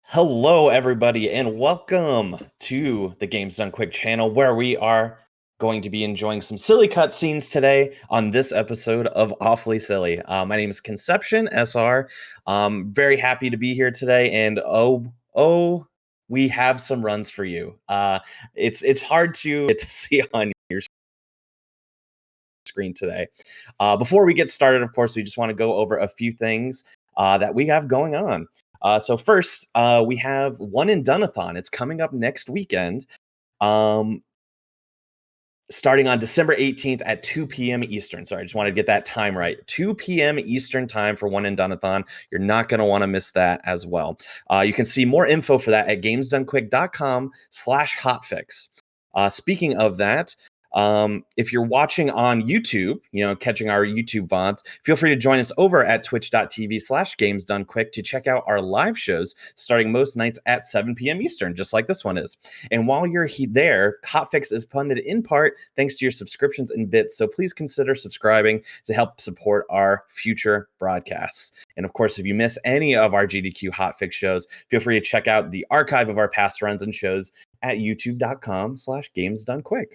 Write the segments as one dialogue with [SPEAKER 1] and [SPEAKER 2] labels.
[SPEAKER 1] Hello, everybody, and welcome to the Games Done Quick channel, where we are going to be enjoying some silly cutscenes today on this episode of Awfully Silly. My name is Conception SR. Very happy to be here today, and we have some runs for you. It's hard to get to see on your screen today. Before we get started, of course, we just want to go over a few things that we have going on. So first, we have One and Doneathon. It's coming up next weekend, starting on December 18th at 2 p.m. Eastern. Sorry, I just wanted to get that time right. 2 p.m. Eastern time for One and Doneathon. You're not going to want to miss that as well. You can see more info for that at gamesdonequick.com/hotfix. Speaking of that, if you're watching on YouTube, catching our YouTube VODs, feel free to join us over at twitch.tv/gamesdonequick to check out our live shows starting most nights at 7 p.m. Eastern, just like this one is. And while you're there, Hotfix is funded in part thanks to your subscriptions and bits, so please consider subscribing to help support our future broadcasts. And of course, if you miss any of our GDQ Hotfix shows, feel free to check out the archive of our past runs and shows at youtube.com/gamesdonequick.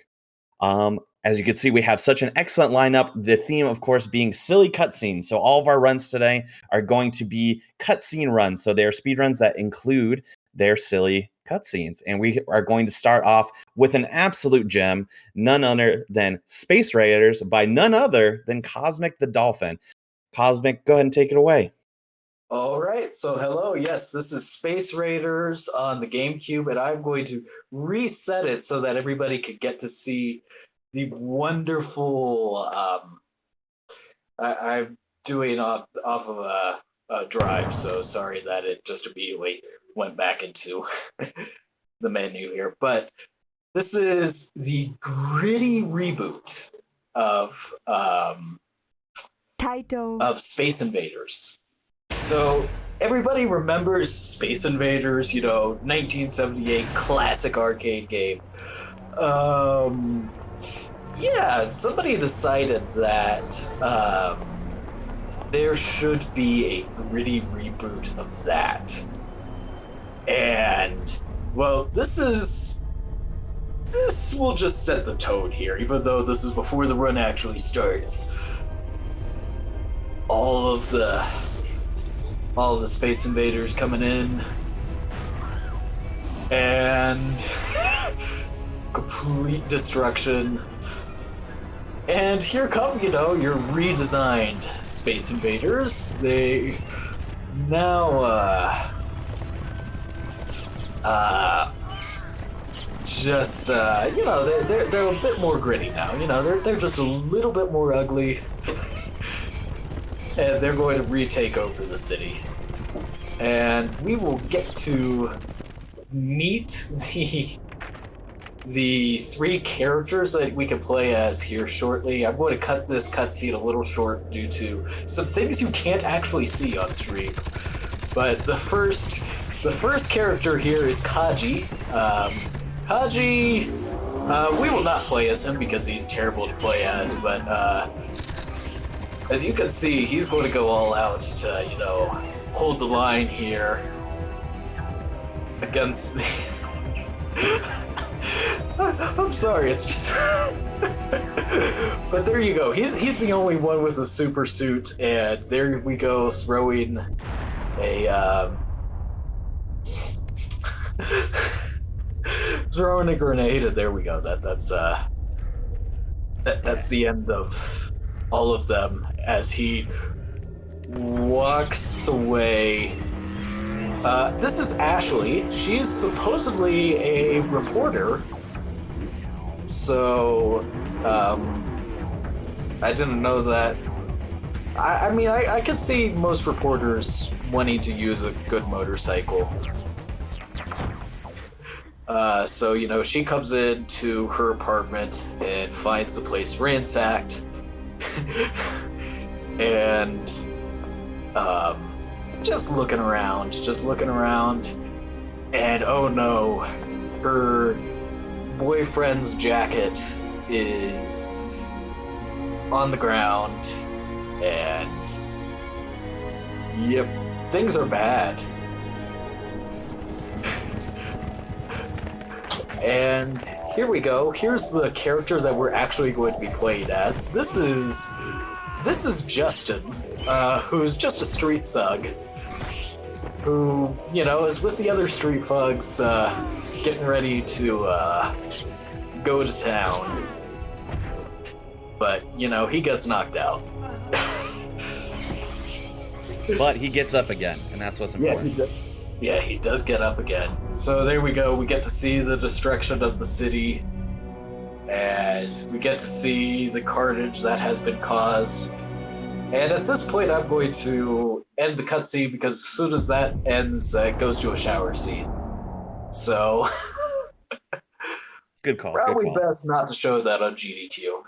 [SPEAKER 1] As you can see, we have such an excellent lineup. The theme, of course, being silly cutscenes. So all of our runs today are going to be cutscene runs. So they are speed runs that include their silly cutscenes. And we are going to start off with an absolute gem, none other than Space Raiders by none other than Cosmic the Dolphin. Cosmic, go ahead and take it away.
[SPEAKER 2] All right, so hello. Yes, this is Space Raiders on the GameCube, and I'm going to reset it so that everybody could get to see the wonderful. I'm doing off of a drive, so sorry that it just immediately went back into the menu here. But this is the gritty reboot of Space Invaders. So everybody remembers Space Invaders, 1978 classic arcade game. Yeah, somebody decided that there should be a gritty reboot of that. And, well, this will just set the tone here, even though this is before the run actually starts. All of the Space Invaders coming in, and complete destruction. And here come, your redesigned Space Invaders. They now, they're a bit more gritty now. They're just a little bit more ugly. And they're going to retake over the city. And we will get to meet the three characters that we can play as here shortly. I'm going to cut this cutscene a little short due to some things you can't actually see on stream. But the first character here is Kaji. Kaji, we will not play as him because he's terrible to play as, but as you can see, he's going to go all out to, hold the line here against the... I'm sorry, it's just... But there you go. He's the only one with a super suit, and there we go, throwing a throwing a grenade, and there we go. That's the end of all of them as he walks away. This is Ashley. She's supposedly a reporter. So, I didn't know that. I mean, I could see most reporters wanting to use a good motorcycle. So, she comes into her apartment and finds the place ransacked. And just looking around, and oh no, her boyfriend's jacket is on the ground, and yep, things are bad. And here we go. Here's the character that we're actually going to be playing as. This is Justin, who's just a street thug, who, you know, is with the other street thugs, getting ready to go to town. But, you know, he gets knocked out.
[SPEAKER 1] But he gets up again, and that's what's important.
[SPEAKER 2] He does get up again. So there we go. We get to see the destruction of the city, and we get to see the carnage that has been caused. And at this point, I'm going to end the cutscene because as soon as that ends, it goes to a shower scene. So
[SPEAKER 1] Good call.
[SPEAKER 2] Probably
[SPEAKER 1] good call.
[SPEAKER 2] best not to show that on GDQ.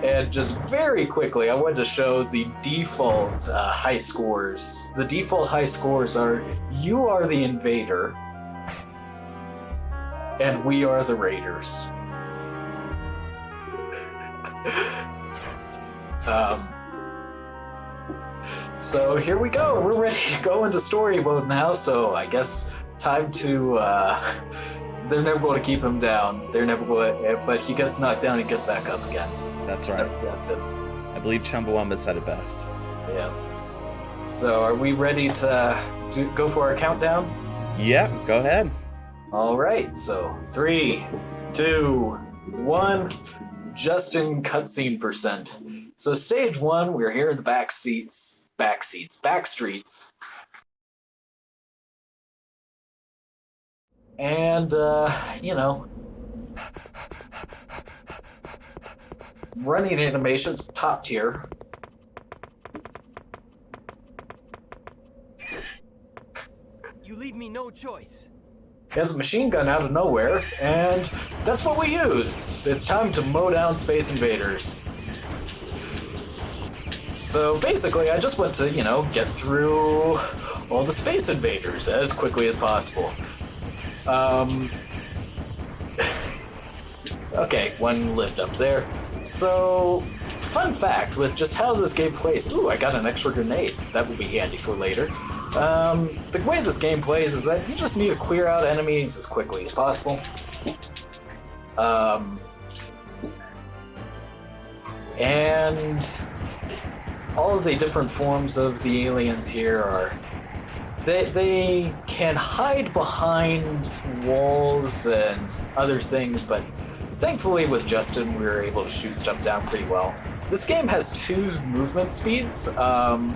[SPEAKER 2] And just very quickly, I wanted to show the default high scores. The default high scores are: you are the invader, and we are the raiders. So here we go. We're ready to go into story mode now. So I guess time to. They're never going to keep him down. They're never going. But he gets knocked down. He gets back up again.
[SPEAKER 1] That's right.
[SPEAKER 2] That's Justin.
[SPEAKER 1] I believe Chumbawamba said it best.
[SPEAKER 2] Yeah. So are we ready to go for our countdown?
[SPEAKER 1] Yeah, go ahead.
[SPEAKER 2] All right. So 3, 2, 1. Justin cutscene percent. So stage 1, we're here in the back streets. And, you know, running animations, top tier.
[SPEAKER 3] You leave me no choice.
[SPEAKER 2] He has a machine gun out of nowhere, and that's what we use. It's time to mow down Space Invaders. So basically, I just want to, you know, get through all the Space Invaders as quickly as possible. Okay, one lift up there. So, fun fact with just how this game plays. Ooh, I got an extra grenade. That will be handy for later. The way this game plays is that you just need to clear out enemies as quickly as possible. And all of the different forms of the aliens here are... They can hide behind walls and other things, but thankfully with Justin we were able to shoot stuff down pretty well. This game has 2 movement speeds, and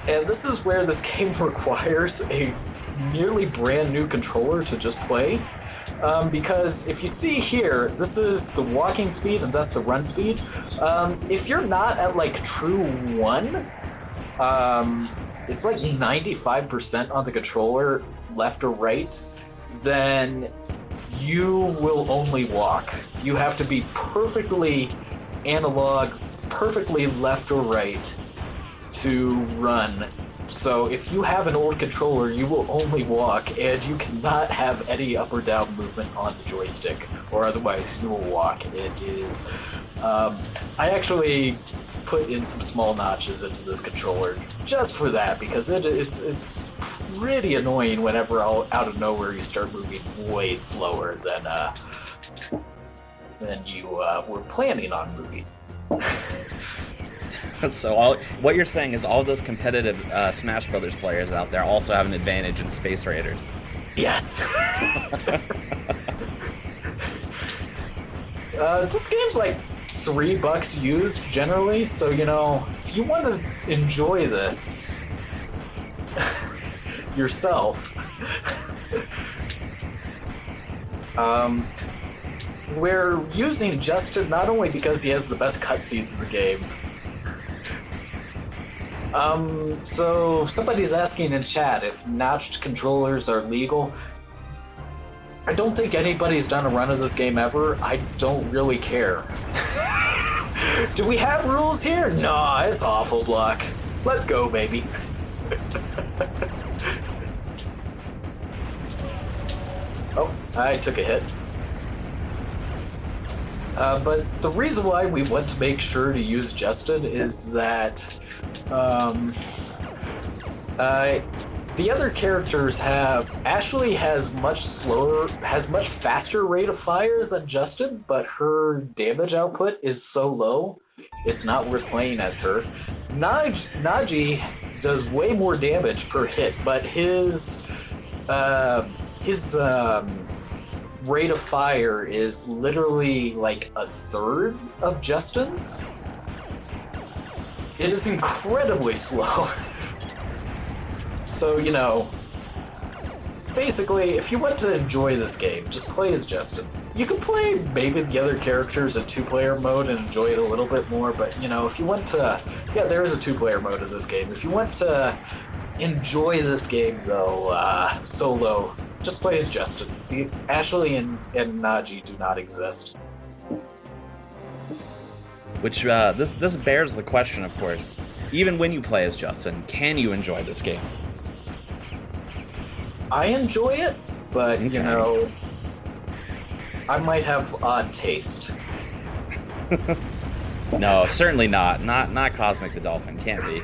[SPEAKER 2] this is where this game requires a nearly brand new controller to just play. Because if you see here, this is the walking speed and that's the run speed. If you're not at like true 1, it's like 95% on the controller, left or right, then you will only walk. You have to be perfectly analog, perfectly left or right to run. So if you have an old controller, you will only walk, and you cannot have any up or down movement on the joystick, or otherwise you will walk. It is... I actually put in some small notches into this controller just for that, because it's pretty annoying whenever out of nowhere you start moving way slower than you were planning on moving.
[SPEAKER 1] So what you're saying is all those competitive Smash Brothers players out there also have an advantage in Space Raiders.
[SPEAKER 2] Yes. This game's like $3 used generally, so you know, if you want to enjoy this yourself, we're using Justin not only because he has the best cutscenes in the game. So somebody's asking in chat if notched controllers are legal. I don't think anybody's done a run of this game ever. I don't really care. Do we have rules here? Nah, it's awful, Block. Let's go, baby. Oh, I took a hit. But the reason why we want to make sure to use Justin is that the other characters have Ashley has much faster rate of fire than Justin, but her damage output is so low, it's not worth playing as her. Naji does way more damage per hit, but his rate of fire is literally like a third of Justin's. It is incredibly slow. So, you know, basically, if you want to enjoy this game, just play as Justin. You can play maybe the other characters in two-player mode and enjoy it a little bit more, but, you know, if you want to... Yeah, there is a two-player mode in this game. If you want to enjoy this game, though, solo, just play as Justin. The Ashley and Naji do not exist.
[SPEAKER 1] Which, this bears the question, of course. Even when you play as Justin, can you enjoy this game?
[SPEAKER 2] I enjoy it, but, okay. You know, I might have odd taste.
[SPEAKER 1] No, certainly not. Not Cosmic the Dolphin. Can't be.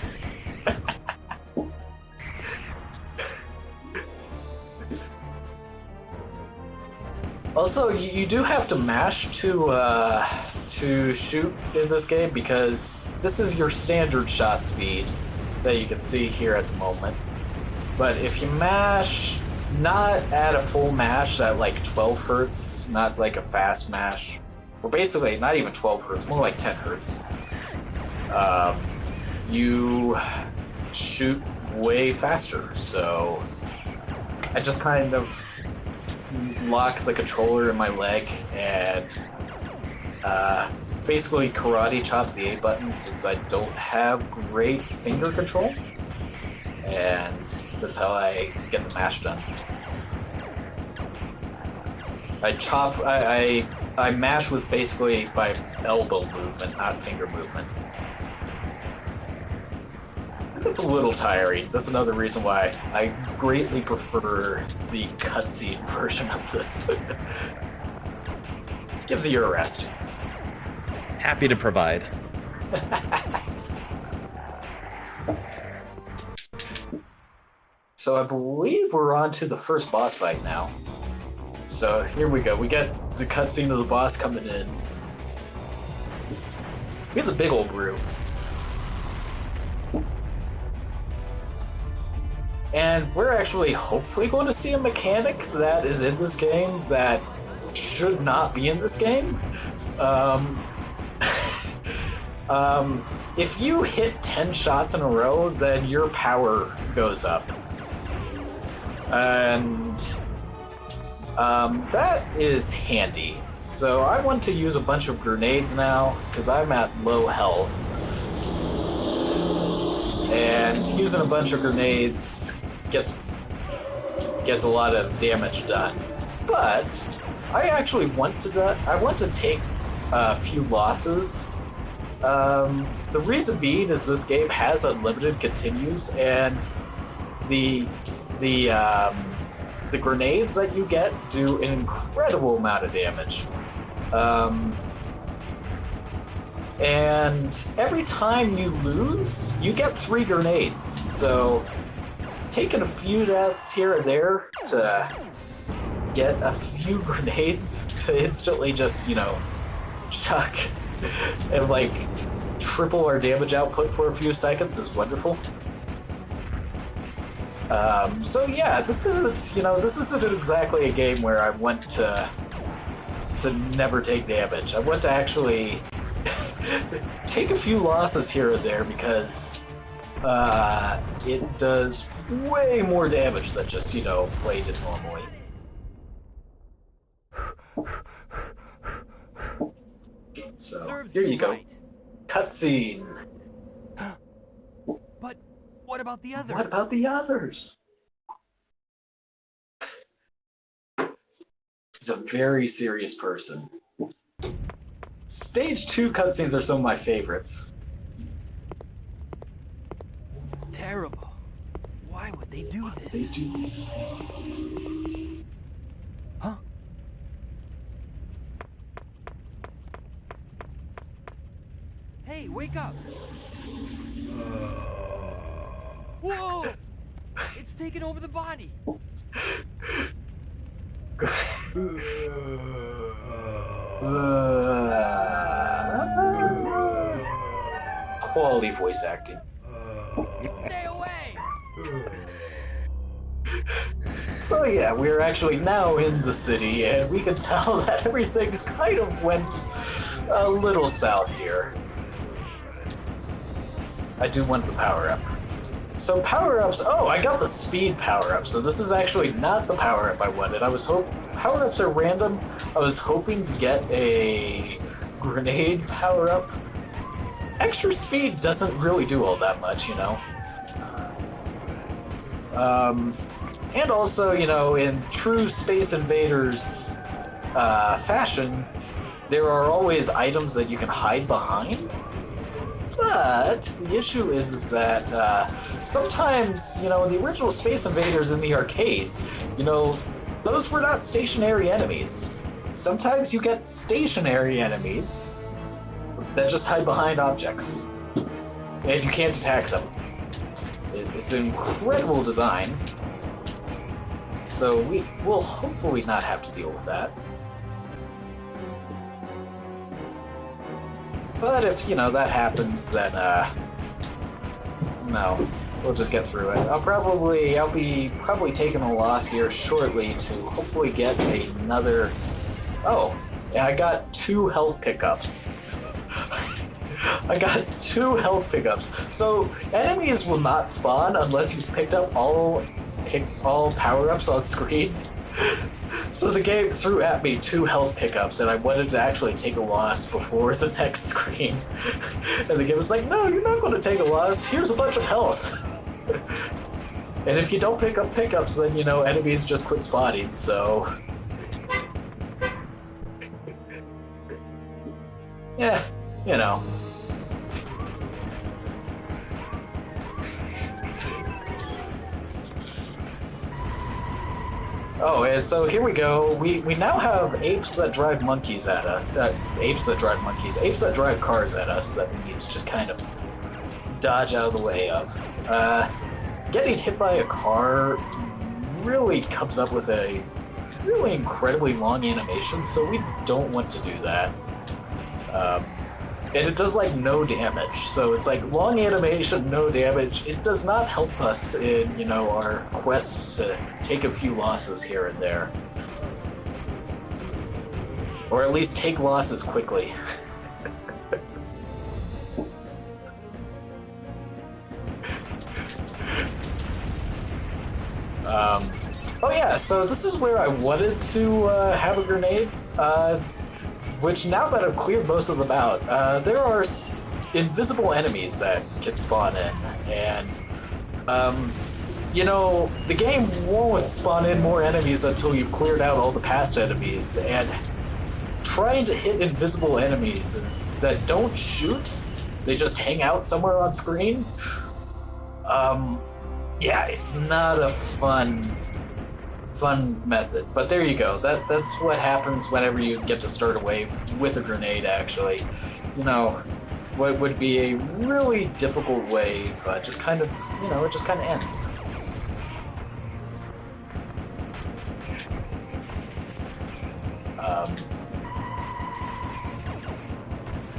[SPEAKER 2] Also, you do have to mash to shoot in this game, because this is your standard shot speed that you can see here at the moment. But if you mash, not at a full mash at like 12 hertz, not like a fast mash, or basically not even 12 hertz, more like 10 hertz, you shoot way faster. So I just kind of lock the controller in my leg and basically karate chops the A button, since I don't have great finger control, and that's how I get the mash done. I mash with basically by elbow movement, not finger movement. It's a little tiring. That's another reason why I greatly prefer the cutscene version of this. Gives you a rest.
[SPEAKER 1] Happy to provide.
[SPEAKER 2] So I believe we're on to the first boss fight now. So here we go. We got the cutscene of the boss coming in. He's a big old brew. And we're actually hopefully going to see a mechanic that is in this game that should not be in this game. If you hit 10 shots in a row, then your power goes up. And that is handy. So I want to use a bunch of grenades now, because I'm at low health. And using a bunch of grenades gets a lot of damage done. But I actually want to take a few losses. The reason being is this game has unlimited continues, and the grenades that you get do an incredible amount of damage. And every time you lose, you get 3 grenades. So taking a few deaths here and there to get a few grenades to instantly just, you know, chuck and like triple our damage output for a few seconds is wonderful. So yeah, this isn't exactly a game where I want to never take damage. I want to actually take a few losses here and there, because it does way more damage than just, you know, playing it normally. So here you go. Cutscene.
[SPEAKER 3] But what about the others?
[SPEAKER 2] What about the others? He's a very serious person. Stage 2 cutscenes are some of my favorites.
[SPEAKER 3] Terrible. Why would they do this?
[SPEAKER 2] They do this.
[SPEAKER 3] Huh? Hey, wake up! Whoa! It's taken over the body.
[SPEAKER 2] Quality voice acting.
[SPEAKER 3] Stay away.
[SPEAKER 2] So yeah, we're actually now in the city, and we can tell that everything's kind of went a little south here. I do want the power-up. So power-ups, oh, I got the speed power-up, so this is actually not the power-up I wanted. Power-ups are random. I was hoping to get a grenade power-up. Extra speed doesn't really do all that much, you know? And also, you know, in true Space Invaders fashion, there are always items that you can hide behind. But the issue is that sometimes, you know, the original Space Invaders in the arcades, you know, those were not stationary enemies. Sometimes you get stationary enemies that just hide behind objects, and you can't attack them. It's an incredible design, so we will hopefully not have to deal with that. But if, you know, that happens, then, no, we'll just get through it. I'll be taking a loss here shortly to hopefully get another... Oh, and I got 2 health pickups. I got 2 health pickups. So, enemies will not spawn unless you've picked up all power-ups on screen. So the game threw at me 2 health pickups, and I wanted to actually take a loss before the next screen. And the game was like, no, you're not going to take a loss. Here's a bunch of health. And if you don't pick up pickups, then, you know, enemies just quit spawning, so... Yeah, you know. Oh, and so here we go. We now have apes that drive monkeys at us. Apes that drive cars at us that we need to just kind of dodge out of the way of. Getting hit by a car really comes up with a really incredibly long animation, so we don't want to do that. And it does, like, no damage, so it's like long animation, no damage. It does not help us in, you know, our quest to take a few losses here and there. Or at least take losses quickly. Oh yeah, so this is where I wanted to have a grenade. Which, now that I've cleared most of them out, there are invisible enemies that can spawn in, and, you know, the game won't spawn in more enemies until you've cleared out all the past enemies, and trying to hit invisible enemies that don't shoot, they just hang out somewhere on screen, yeah, it's not a fun method, but there you go. That's what happens whenever you get to start a wave with a grenade, actually. You know, what would be a really difficult wave just kind of, you know, it just kind of ends.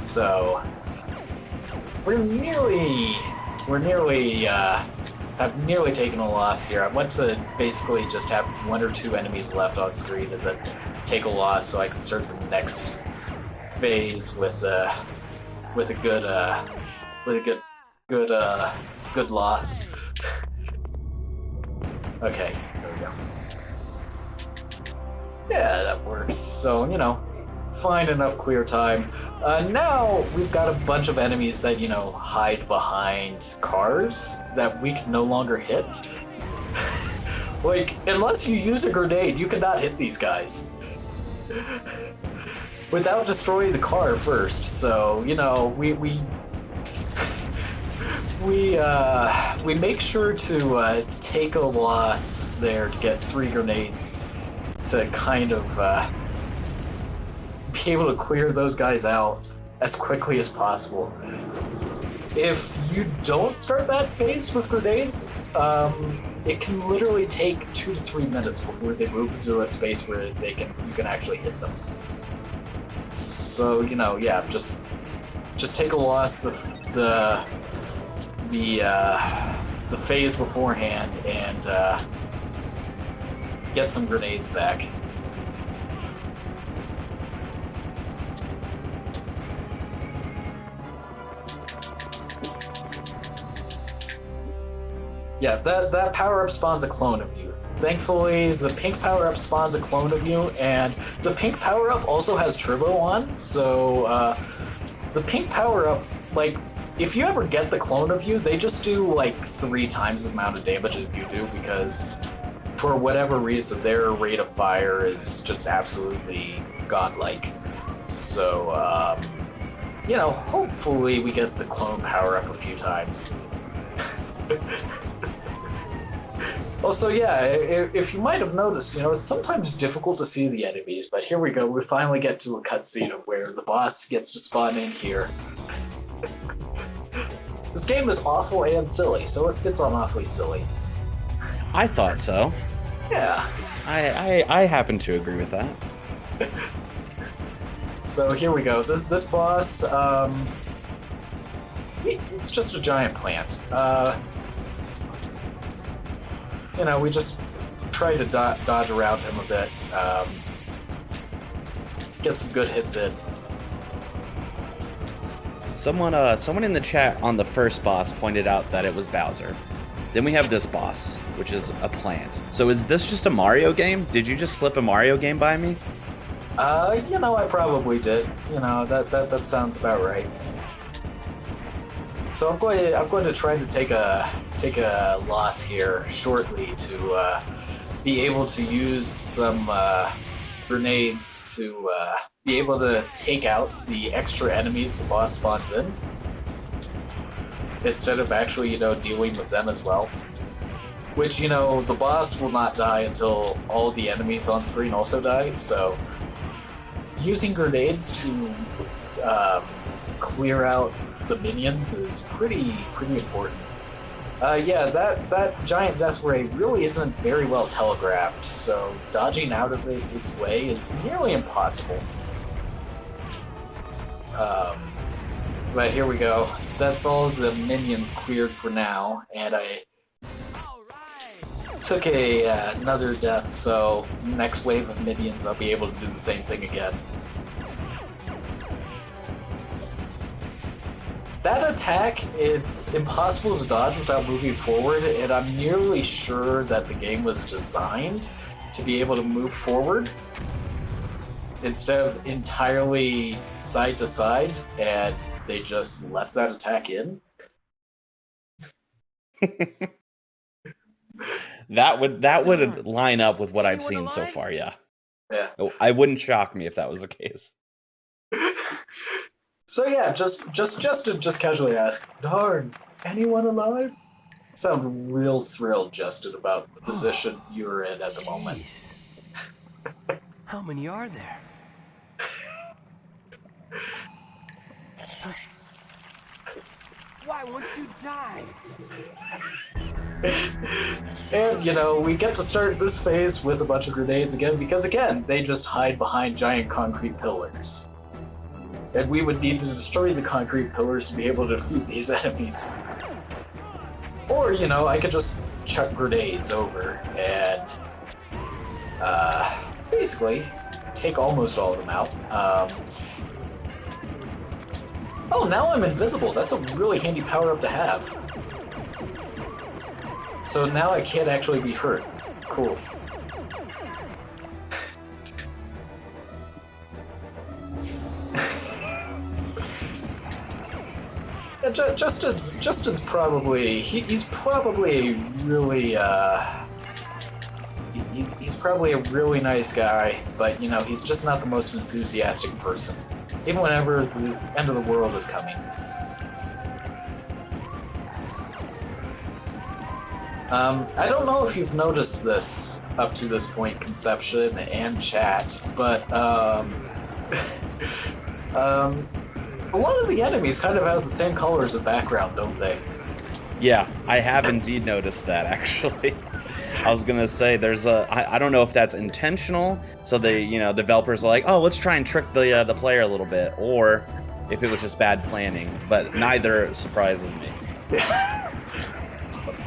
[SPEAKER 2] So I've nearly taken a loss here. I want to basically just have 1 or 2 enemies left on screen and then take a loss so I can start the next phase with a good loss. Okay, there we go. Yeah, that works. So, you know, fine enough clear time. Now we've got a bunch of enemies that, you know, hide behind cars that we can no longer hit. Like, unless you use a grenade, you cannot hit these guys without destroying the car first. So, you know, we make sure to take a loss there to get 3 grenades to kind of be able to clear those guys out as quickly as possible. If you don't start that phase with grenades, it can literally take 2 to 3 minutes before they move into a space where you can actually hit them. So yeah, just take a loss the phase beforehand and get some grenades back. Yeah, that power-up spawns a clone of you. Thankfully, the pink power-up spawns a clone of you, and the pink power-up also has turbo on, so the pink power-up, like, if you ever get the clone of you, they just do, like, 3 times the amount of damage as you do, because for whatever reason, their rate of fire is just absolutely godlike. So, hopefully we get the clone power-up a few times. Also, yeah, if you might have noticed, it's sometimes difficult to see the enemies, but here we go. We finally get to a cutscene of where the boss gets to spawn in here. This game is awful and silly, so it fits on awfully silly.
[SPEAKER 1] I thought so.
[SPEAKER 2] Yeah.
[SPEAKER 1] I happen to agree with that.
[SPEAKER 2] So here we go. This boss, it's just a giant plant. We just try to dodge around him a bit, get some good hits in.
[SPEAKER 1] Someone in the chat on the first boss pointed out that it was Bowser. Then we have this boss, which is a plant. So is this just a Mario game? Did you just slip a Mario game by me?
[SPEAKER 2] I probably did. That sounds about right. So I'm going to try to take a loss here shortly to be able to use some grenades to be able to take out the extra enemies the boss spawns in, instead of actually dealing with them as well. Which the boss will not die until all the enemies on screen also die. So using grenades to clear out the minions is pretty important. Yeah, that giant death ray really isn't very well telegraphed, so dodging out of its way is nearly impossible. But here we go. That's all of the minions cleared for now, and I took another death, so next wave of minions I'll be able to do the same thing again. That attack, it's impossible to dodge without moving forward, and I'm nearly sure that the game was designed to be able to move forward instead of entirely side to side, and they just left that attack in.
[SPEAKER 1] That would line up with what I've seen so far, yeah.
[SPEAKER 2] Yeah.
[SPEAKER 1] I wouldn't shock me if that was the case.
[SPEAKER 2] So yeah, just casually ask, darn, anyone alive? Sound real thrilled, Justin, about the position you're in at the moment.
[SPEAKER 3] How many are there? Why won't you die?
[SPEAKER 2] And, we get to start this phase with a bunch of grenades again, because again, they just hide behind giant concrete pillars. And we would need to destroy the concrete pillars to be able to defeat these enemies. Or, I could just chuck grenades over and basically take almost all of them out. Oh, now I'm invisible. That's a really handy power-up to have. So now I can't actually be hurt. Cool. Justin's probably he's probably a really he's probably a really nice guy, but he's just not the most enthusiastic person, even whenever the end of the world is coming. I don't know if you've noticed this up to this point, Conception and chat, but a lot of the enemies kind of have the same color as the background, don't they?
[SPEAKER 1] Yeah, I have indeed noticed that, actually. I was gonna say there's I don't know if that's intentional, so they, developers are like, oh, let's try and trick the player a little bit, or if it was just bad planning, but neither surprises me.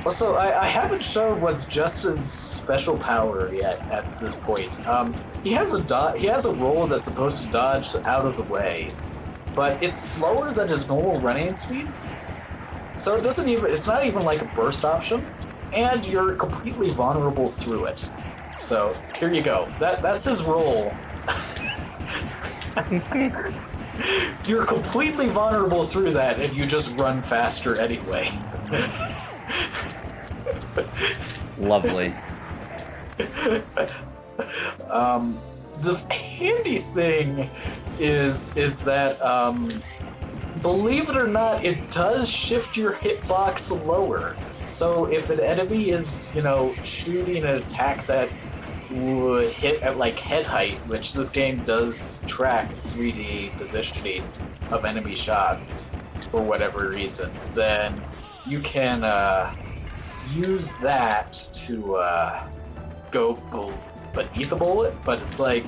[SPEAKER 2] Also, I haven't shown what's Justin's special power yet at this point. He has a roll that's supposed to dodge out of the way, but it's slower than his normal running speed. So it's not even like a burst option, and you're completely vulnerable through it. So here you go. That's his roll. You're completely vulnerable through that, and you just run faster anyway.
[SPEAKER 1] Lovely.
[SPEAKER 2] The handy thing is that believe it or not, it does shift your hitbox lower. So if an enemy is, shooting an attack that would hit at like head height, which this game does track 3D positioning of enemy shots for whatever reason, then you can use that to go beneath a bullet, but it's like,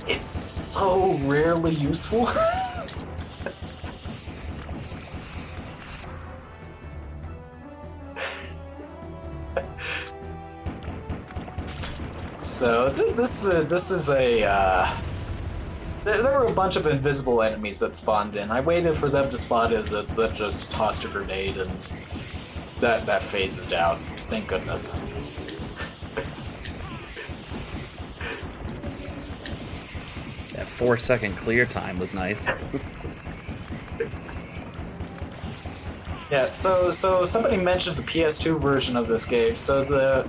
[SPEAKER 2] it's so rarely useful. So this is a there were a bunch of invisible enemies that spawned in. I waited for them to spawn in, that just tossed a grenade, and that phase is down. Thank goodness.
[SPEAKER 1] That 4-second clear time was nice.
[SPEAKER 2] Yeah. So somebody mentioned the PS2 version of this game. So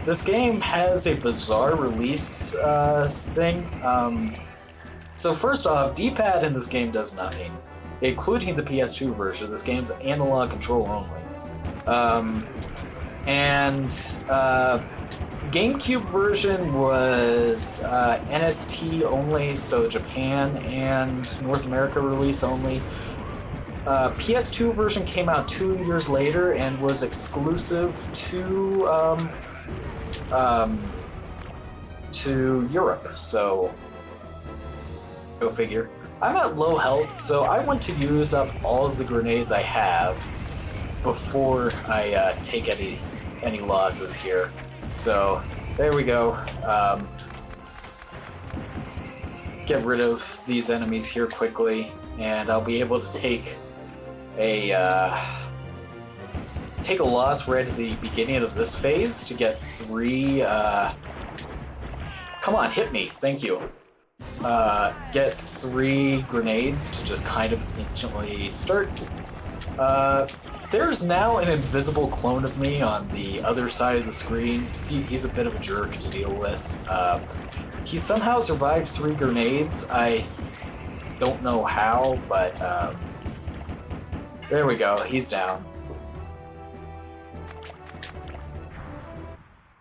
[SPEAKER 2] this game has a bizarre release thing. So first off, D-pad in this game does nothing, including the PS2 version. This game's analog control only. GameCube version was NST only, so Japan and North America release only. PS2 version came out 2 years later and was exclusive to Europe, so go figure. I'm at low health, so I want to use up all of the grenades I have before I take any losses here. So there we go. Get rid of these enemies here quickly, and I'll be able to take a loss right at the beginning of this phase to get 3. Come on, hit me. Thank you. Get 3 grenades to just kind of instantly start. There's now an invisible clone of me on the other side of the screen. He's a bit of a jerk to deal with. He somehow survived 3 grenades. I don't know how, but there we go. He's down.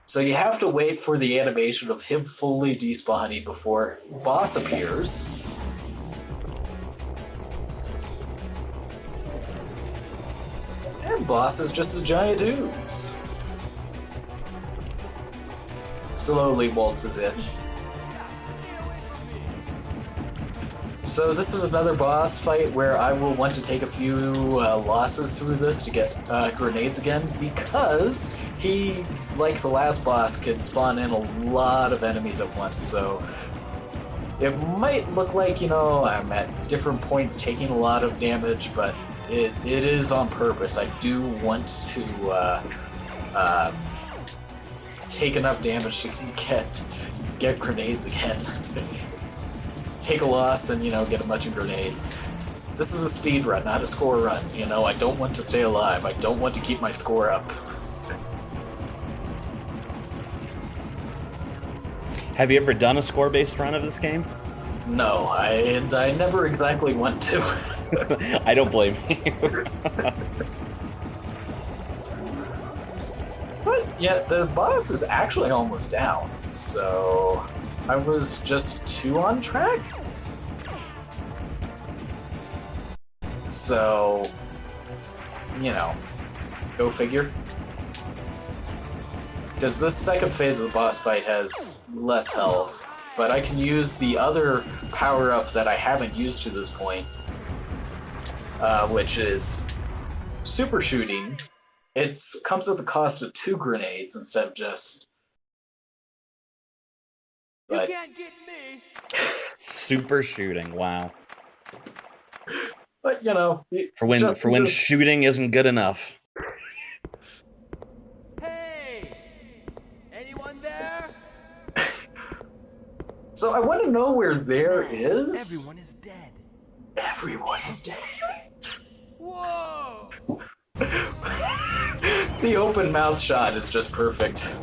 [SPEAKER 2] So you have to wait for the animation of him fully despawning before boss appears. And boss is just a giant ooze. Slowly waltzes in. So this is another boss fight where I will want to take a few losses through this to get grenades again, because he, like the last boss, can spawn in a lot of enemies at once, so it might look like, I'm at different points taking a lot of damage, but it is on purpose. I do want to take enough damage to get grenades again. Take a loss and, get a bunch of grenades. This is a speed run, not a score run. I don't want to stay alive. I don't want to keep my score up.
[SPEAKER 1] Have you ever done a score-based run of this game?
[SPEAKER 2] No, I never exactly want to.
[SPEAKER 1] I don't blame you.
[SPEAKER 2] But, yeah, the boss is actually almost down, so I was just 2 on track. So you know, go figure. Because this second phase of the boss fight has less health, but I can use the other power-up that I haven't used to this point, which is super shooting. It comes at the cost of 2 grenades instead of just... But,
[SPEAKER 3] You can't get me.
[SPEAKER 1] Super shooting, wow.
[SPEAKER 2] but you know,
[SPEAKER 1] For when shooting isn't good enough.
[SPEAKER 3] Hey! Anyone there?
[SPEAKER 2] So I want to know where there is.
[SPEAKER 3] Everyone is dead.
[SPEAKER 2] Everyone is dead.
[SPEAKER 3] Whoa!
[SPEAKER 2] The open mouth shot is just perfect.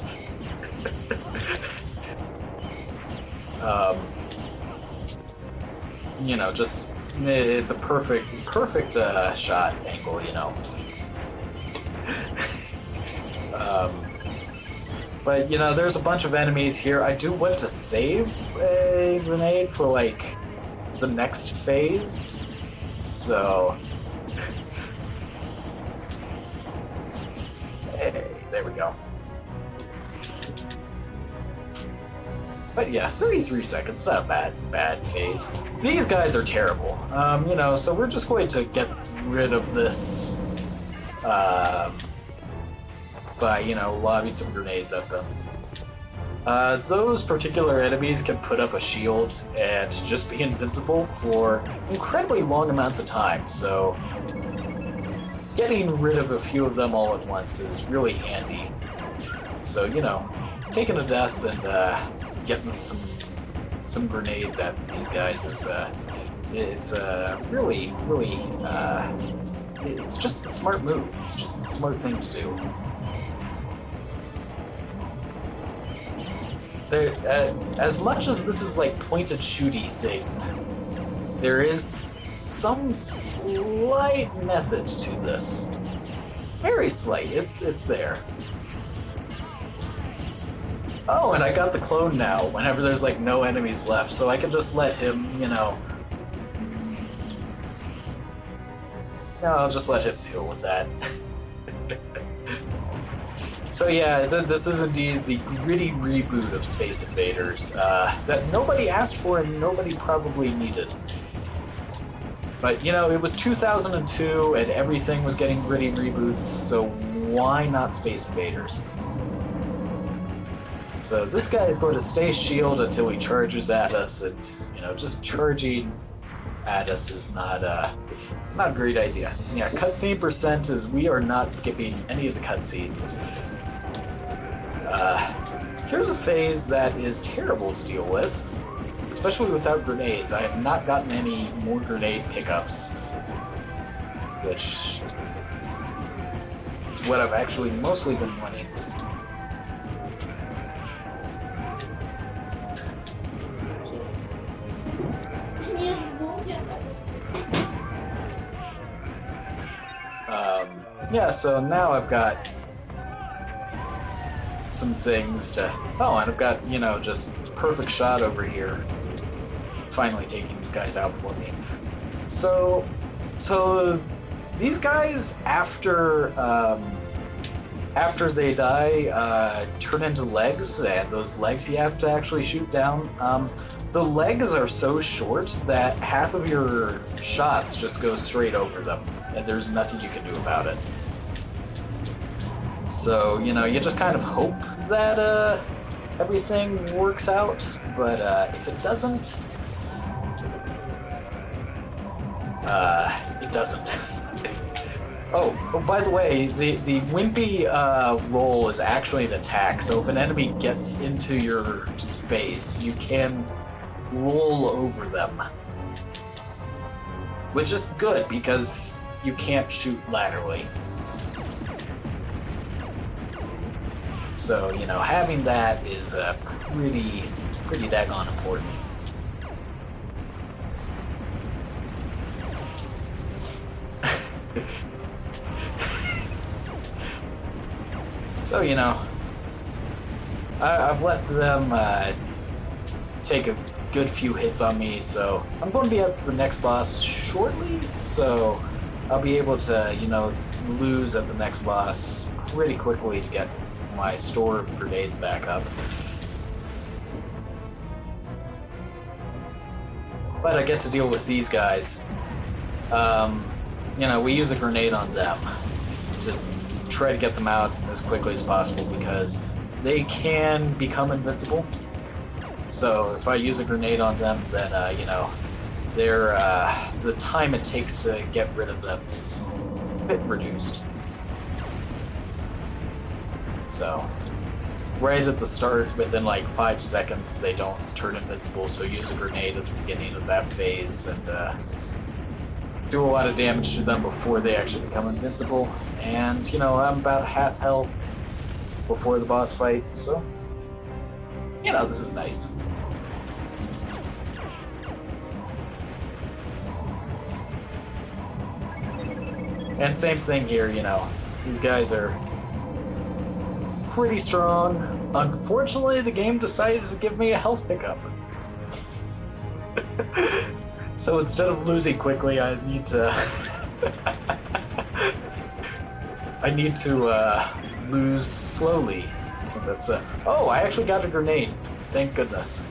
[SPEAKER 2] You know, just it's a perfect shot angle, you know. But you know, there's a bunch of enemies here. I do want to save a grenade for like the next phase, so. Hey, there we go. But yeah, 33 seconds, not a bad phase. These guys are terrible. You know, so we're just going to get rid of this by, you know, lobbing some grenades at them. Those particular enemies can put up a shield and just be invincible for incredibly long amounts of time, so getting rid of a few of them all at once is really handy. So, you know, taking a death and getting some grenades at these guys is it's really it's just the smart move. It's just the smart thing to do. As much as this is like pointed shooty thing, there is some slight method to this. Very slight. It's there. Oh, and I got the clone now, whenever there's like no enemies left, so I can just let him, you know... No, I'll just let him deal with that. So yeah, this is indeed the gritty reboot of Space Invaders, that nobody asked for and nobody probably needed. But, you know, it was 2002 and everything was getting gritty reboots, so why not Space Invaders? So this guy is going to stay shield until he charges at us, and, you know, just charging at us is not a great idea. Yeah, cutscene percent is we are not skipping any of the cutscenes. Here's a phase that is terrible to deal with, especially without grenades. I have not gotten any more grenade pickups, which is what I've actually mostly been wanting. Yeah, so now I've got some things to... Oh, and I've got, you know, just perfect shot over here. Finally taking these guys out for me. So these guys, after they die, turn into legs, and those legs you have to actually shoot down. The legs are so short that half of your shots just go straight over them, and there's nothing you can do about it. So, you know, you just kind of hope that everything works out, but if it doesn't, it doesn't. Oh, by the way, the wimpy roll is actually an attack, so if an enemy gets into your space, you can roll over them. Which is good, because you can't shoot laterally. So, you know, having that is pretty daggone important. So, you know, I've let them take a good few hits on me, so I'm going to be at the next boss shortly, so I'll be able to, you know, lose at the next boss pretty quickly to get my store of grenades back up. But I get to deal with these guys. We use a grenade on them to try to get them out as quickly as possible because they can become invincible. So if I use a grenade on them, then the time it takes to get rid of them is a bit reduced. So right at the start, within like 5 seconds, they don't turn invincible. So use a grenade at the beginning of that phase and do a lot of damage to them before they actually become invincible. And I'm about half health before the boss fight, so this is nice. And same thing here, these guys are pretty strong. Unfortunately, the game decided to give me a health pickup. So instead of losing quickly, I need to lose slowly. That's oh, I actually got a grenade. Thank goodness.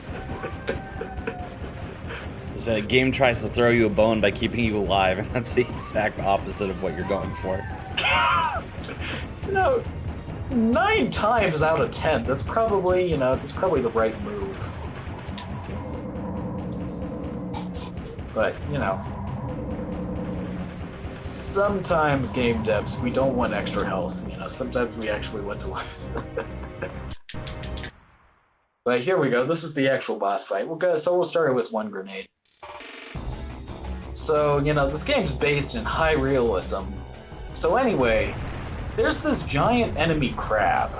[SPEAKER 1] The game tries to throw you a bone by keeping you alive, and that's the exact opposite of what you're going for.
[SPEAKER 2] 9 times out of 10, that's probably the right move. But, sometimes game devs, we don't want extra health. Sometimes we actually want to lose. But here we go. This is the actual boss fight. We'll start with one grenade. So, this game's based in high realism. So anyway, there's this giant enemy crab.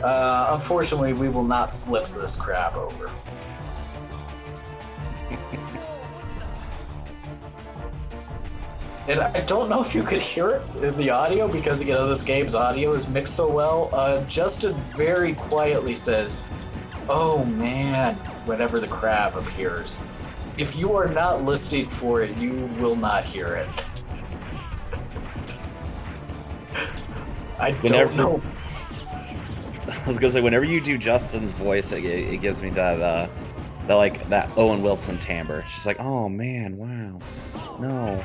[SPEAKER 2] Unfortunately, we will not flip this crab over. And I don't know if you could hear it in the audio because, this game's audio is mixed so well. Justin very quietly says, "Oh man," whenever the crab appears. If you are not listening for it, you will not hear it. I don't know.
[SPEAKER 1] I was gonna say, whenever you do Justin's voice, it gives me that Owen Wilson timbre. It's just like, oh man, wow, no.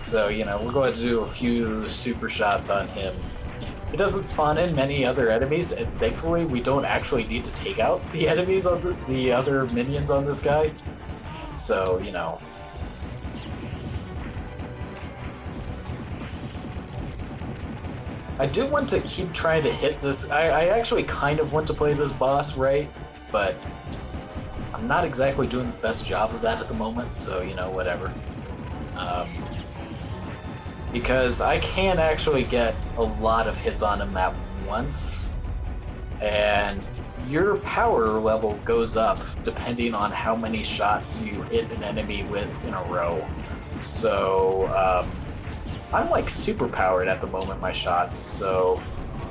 [SPEAKER 2] So, we're going to do a few super shots on him. It doesn't spawn in many other enemies, and thankfully we don't actually need to take out the enemies on the other minions on this guy. So, I do want to keep trying to hit this. I actually kind of want to play this boss right, but I'm not exactly doing the best job of that at the moment, so, whatever. Because I can actually get a lot of hits on him at once, and your power level goes up depending on how many shots you hit an enemy with in a row. So, I'm like super powered at the moment, my shots, so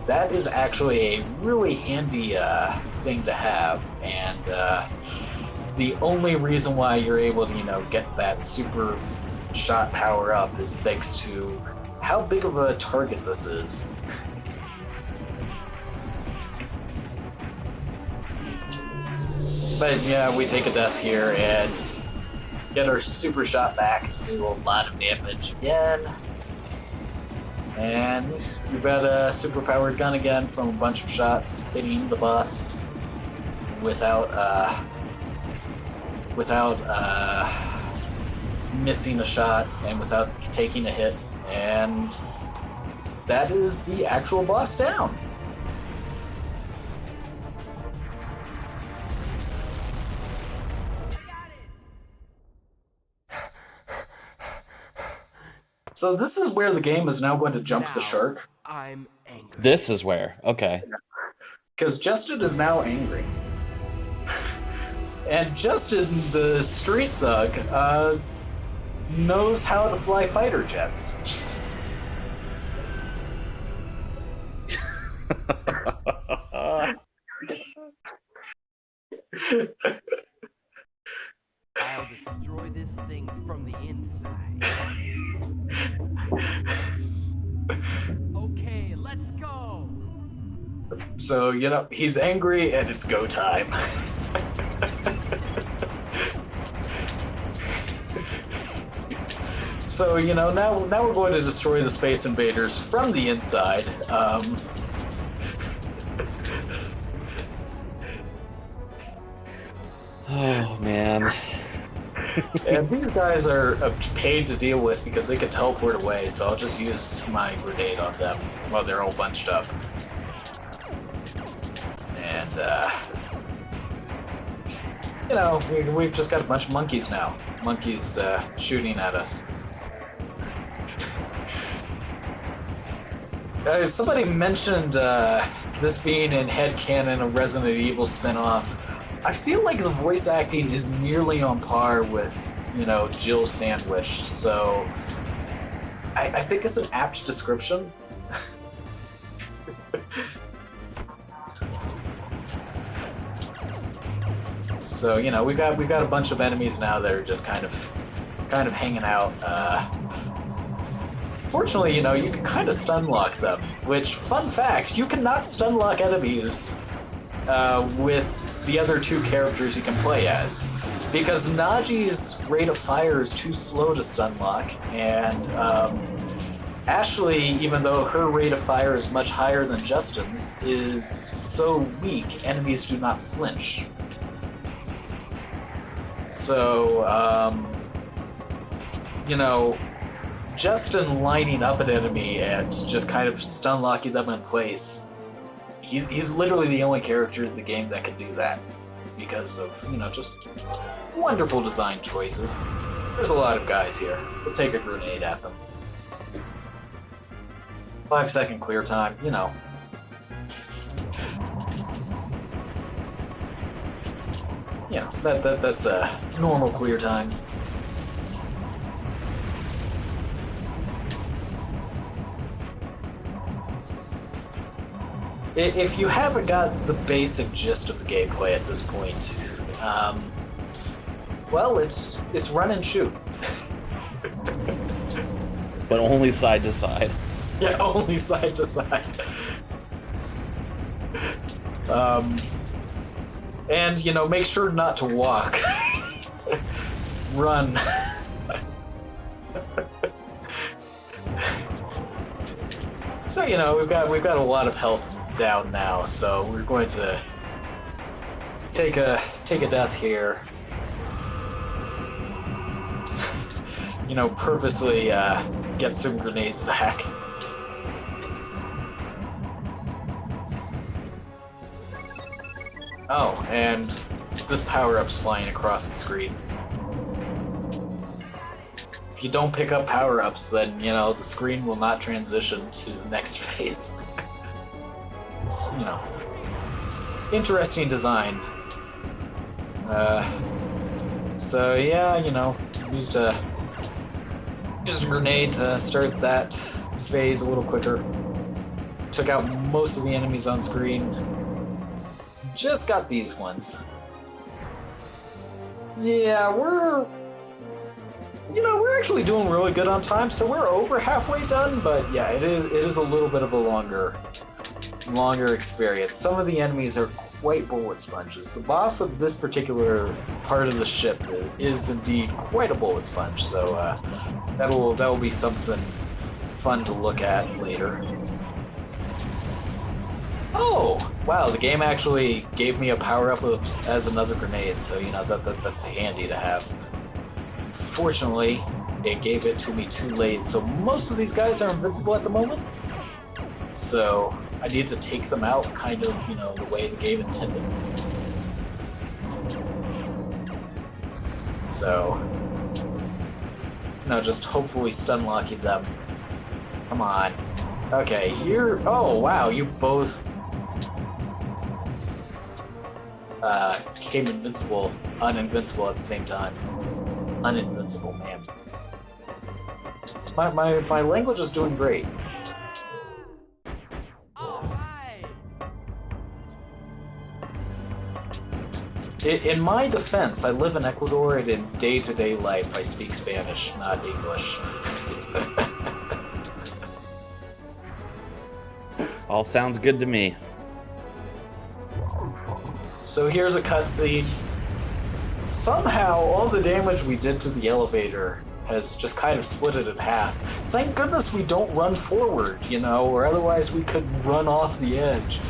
[SPEAKER 2] that is actually a really handy thing to have, and the only reason why you're able to, get that super shot power up is thanks to how big of a target this is. But yeah, we take a death here and get our super shot back to do a lot of damage again. And we've got a super powered gun again from a bunch of shots hitting the boss without missing a shot and without taking a hit, and that is the actual boss down. So this is where the game is now going to jump the shark.
[SPEAKER 3] I'm angry.
[SPEAKER 1] This is where, okay.
[SPEAKER 2] Because Justin is now angry. And Justin, the street thug, knows how to fly fighter jets.
[SPEAKER 3] I'll destroy this thing from the inside. Okay, let's go.
[SPEAKER 2] So, you know, he's angry and it's go time. So, you know, now we're going to destroy the Space Invaders from the inside.
[SPEAKER 1] Oh, man.
[SPEAKER 2] And these guys are paid to deal with because they can teleport away, so I'll just use my grenade on them while they're all bunched up. And, you know, we've just got a bunch of monkeys now. Monkeys shooting at us. Somebody mentioned this being in headcanon a Resident Evil spinoff. I feel like the voice acting is nearly on par with, you know, Jill Sandwich, so I think it's an apt description. So, you know, we've got a bunch of enemies now that are just kind of hanging out. Fortunately, you know, you can kind of stun lock them, which, fun fact, you cannot stun lock enemies with the other two characters you can play as. Because Naji's rate of fire is too slow to stun lock, and Ashley, even though her rate of fire is much higher than Justin's, is so weak, enemies do not flinch. So, you know, Justin lining up an enemy and just kind of stun locking them in place, he's literally the only character in the game that can do that because of, you know, just wonderful design choices. There's a lot of guys here. We'll take a grenade at them. 5-second clear time, you know. You know, that's a normal clear time. If you haven't got the basic gist of the gameplay at this point, well, it's run and shoot.
[SPEAKER 1] But only side to side.
[SPEAKER 2] Yeah, only side to side. And, you know, make sure not to walk. Run. So, you know, we've got a lot of health down now, so we're going to take a death here. You know, purposely get some grenades back. Oh, and this power-up's flying across the screen. If you don't pick up power-ups, then, you know, the screen will not transition to the next phase. It's, you know, interesting design. So yeah, you know, used a grenade to start that phase a little quicker. Took out most of the enemies on screen. Just got these ones. Yeah, we're actually doing really good on time, so we're over halfway done, but yeah, it is a little bit of a longer experience. Some of the enemies are quite bullet sponges. The boss of this particular part of the ship is indeed quite a bullet sponge, so that'll be something fun to look at later. Oh! Wow, the game actually gave me a power-up as another grenade, so, you know, that's handy to have. Fortunately, it gave it to me too late, so most of these guys are invincible at the moment. So, I need to take them out kind of, you know, the way the game intended. So, you know, just hopefully stun locking them. Come on. Okay, oh wow, you both became uninvincible at the same time. Uninvincible, man. My language is doing great.
[SPEAKER 3] All right,
[SPEAKER 2] In my defense, I live in Ecuador, and in day-to-day life, I speak Spanish, not English.
[SPEAKER 1] All sounds good to me.
[SPEAKER 2] So here's a cutscene. Somehow, all the damage we did to the elevator has just kind of split it in half. Thank goodness we don't run forward, you know, or otherwise we could run off the edge.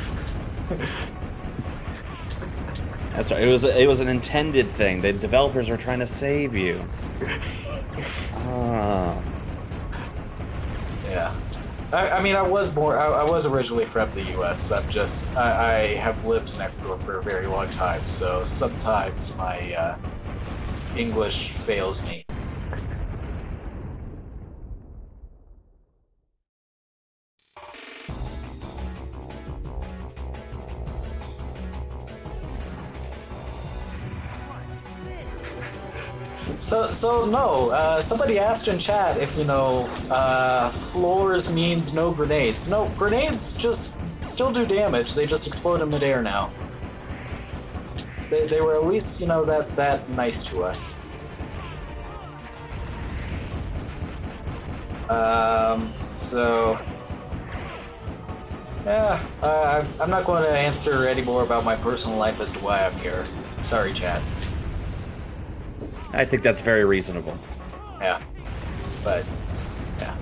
[SPEAKER 1] That's right. It was an intended thing. The developers were trying to save you.
[SPEAKER 2] Yeah. I mean, I was originally from the U.S. I have lived in Ecuador for a very long time, so sometimes my English fails me. So no, somebody asked in chat if, you know, floors means no grenades. No, grenades just still do damage, they just explode in midair now. They were at least, you know, that nice to us. So... yeah, I'm not going to answer any more about my personal life as to why I'm here. Sorry, chat.
[SPEAKER 1] I think that's very reasonable.
[SPEAKER 2] Yeah, but yeah.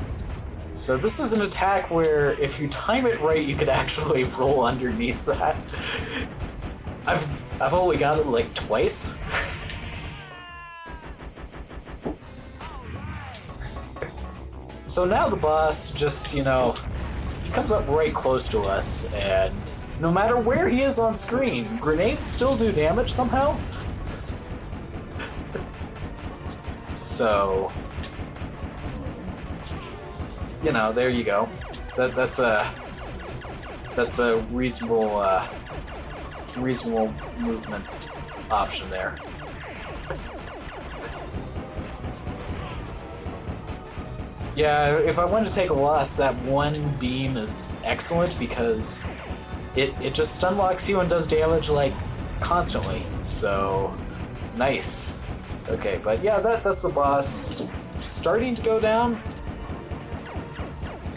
[SPEAKER 2] So this is an attack where if you time it right, you could actually roll underneath that. I've only got it like twice. So now the boss just, you know, he comes up right close to us, and no matter where he is on screen, grenades still do damage somehow. So, you know, there you go. That's a reasonable reasonable movement option there. Yeah, if I wanted to take a loss, that one beam is excellent because it just stun locks you and does damage like constantly. So nice. Okay, but yeah, that's the boss starting to go down.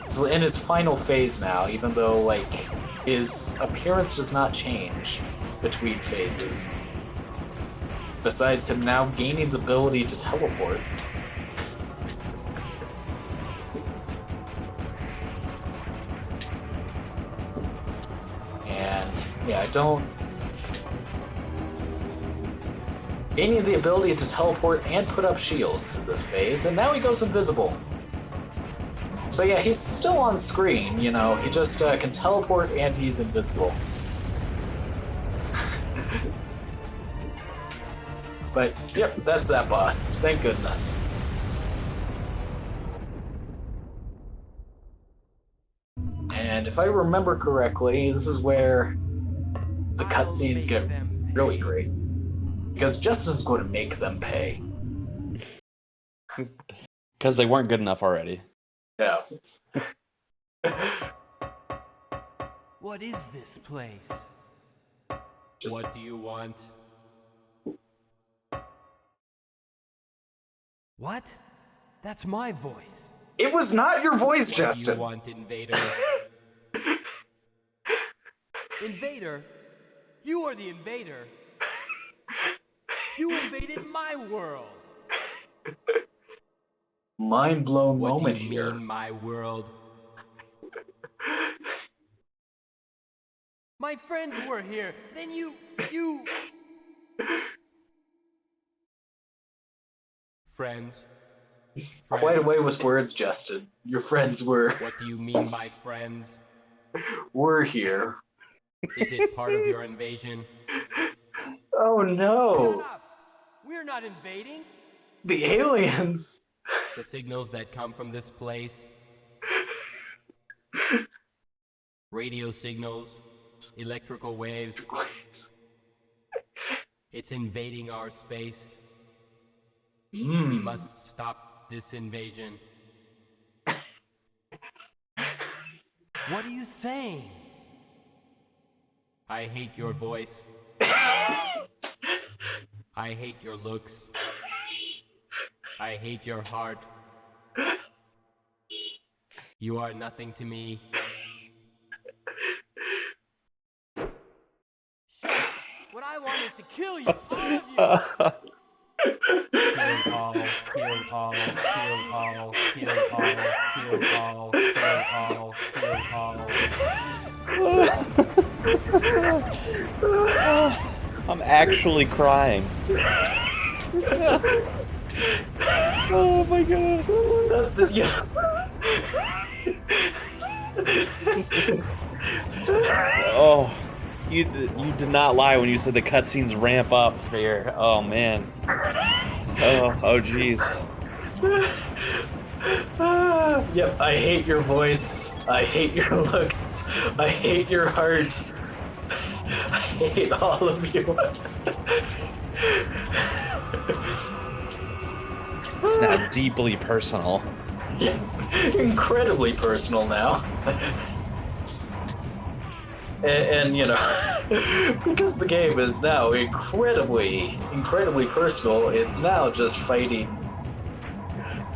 [SPEAKER 2] So in his final phase now, even though like his appearance does not change between phases. Besides him now gaining the ability to teleport. And yeah, I don't... Gaining the ability to teleport and put up shields in this phase, and now he goes invisible. So yeah, he's still on screen, you know, he just can teleport and he's invisible. But, yep, that's that boss. Thank goodness. And if I remember correctly, this is where the cutscenes get really great. Because Justin's going to make them pay.
[SPEAKER 1] Because they weren't good enough already.
[SPEAKER 2] Yeah.
[SPEAKER 3] What is this place?
[SPEAKER 4] What do you want?
[SPEAKER 3] What? That's my voice.
[SPEAKER 2] It was not your voice, Justin.
[SPEAKER 4] You want, Invader?
[SPEAKER 3] Invader? You are the invader. You invaded my world.
[SPEAKER 2] Mind-blown
[SPEAKER 4] What
[SPEAKER 2] moment
[SPEAKER 4] do you
[SPEAKER 2] here.
[SPEAKER 4] mean, my world?
[SPEAKER 3] My friends were here. Then you...
[SPEAKER 4] Friends?
[SPEAKER 2] Quite away with words, Justin. Your friends were
[SPEAKER 4] What do you mean by friends?
[SPEAKER 2] here.
[SPEAKER 4] Is it part of your invasion?
[SPEAKER 2] Oh no!
[SPEAKER 3] Shut up. We're not invading.
[SPEAKER 2] The aliens!
[SPEAKER 4] The signals that come from this place? Radio signals? Electrical waves? It's invading our space. We must stop this invasion.
[SPEAKER 3] What are you saying?
[SPEAKER 4] I hate your voice. I hate your looks. I hate your heart. You are nothing to me.
[SPEAKER 3] What I want is to kill you, all of you.
[SPEAKER 4] Kill all, kill all, kill all, kill all, kill all, kill all.
[SPEAKER 1] I'm actually crying. Oh my god. Oh, you did not lie when you said the cutscenes ramp up here. Oh man. Oh jeez.
[SPEAKER 2] Yep, I hate your voice. I hate your looks. I hate your heart. I hate all of you.
[SPEAKER 1] It's now deeply personal.
[SPEAKER 2] Yeah, incredibly personal now. And you know, because the game is now incredibly personal, it's now just fighting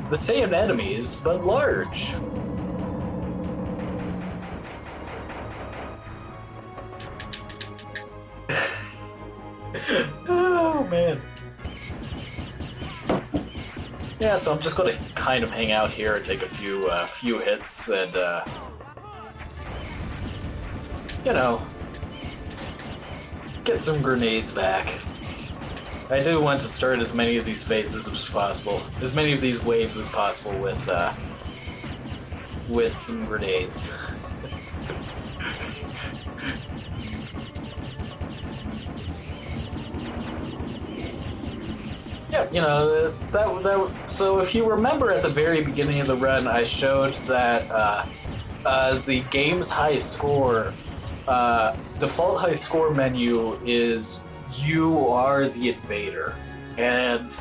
[SPEAKER 2] the same enemies, but large. Oh, man. Yeah, so I'm just going to kind of hang out here and take a few hits and, you know, get some grenades back. I do want to start as many of these phases as possible, as many of these waves as possible with some grenades. Yeah, you know, so if you remember at the very beginning of the run, I showed that the game's high score, default high score menu is you are the invader. And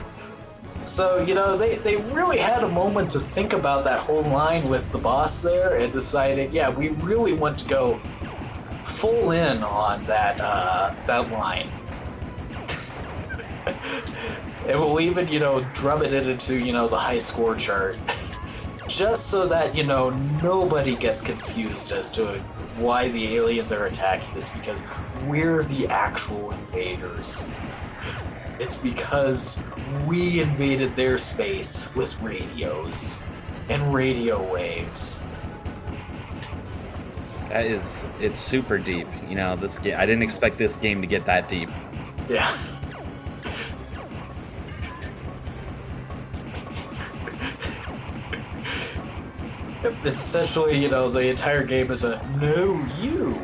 [SPEAKER 2] so, you know, they really had a moment to think about that whole line with the boss there and decided, yeah, we really want to go full in on that line. And we'll even, you know, drum it into, you know, the high score chart. Just so that, you know, nobody gets confused as to why the aliens are attacking us, because we're the actual invaders. It's because we invaded their space with radios and radio waves.
[SPEAKER 1] It's super deep. You know, this game, I didn't expect this game to get that deep.
[SPEAKER 2] Yeah. Essentially, you know, the entire game is a no you.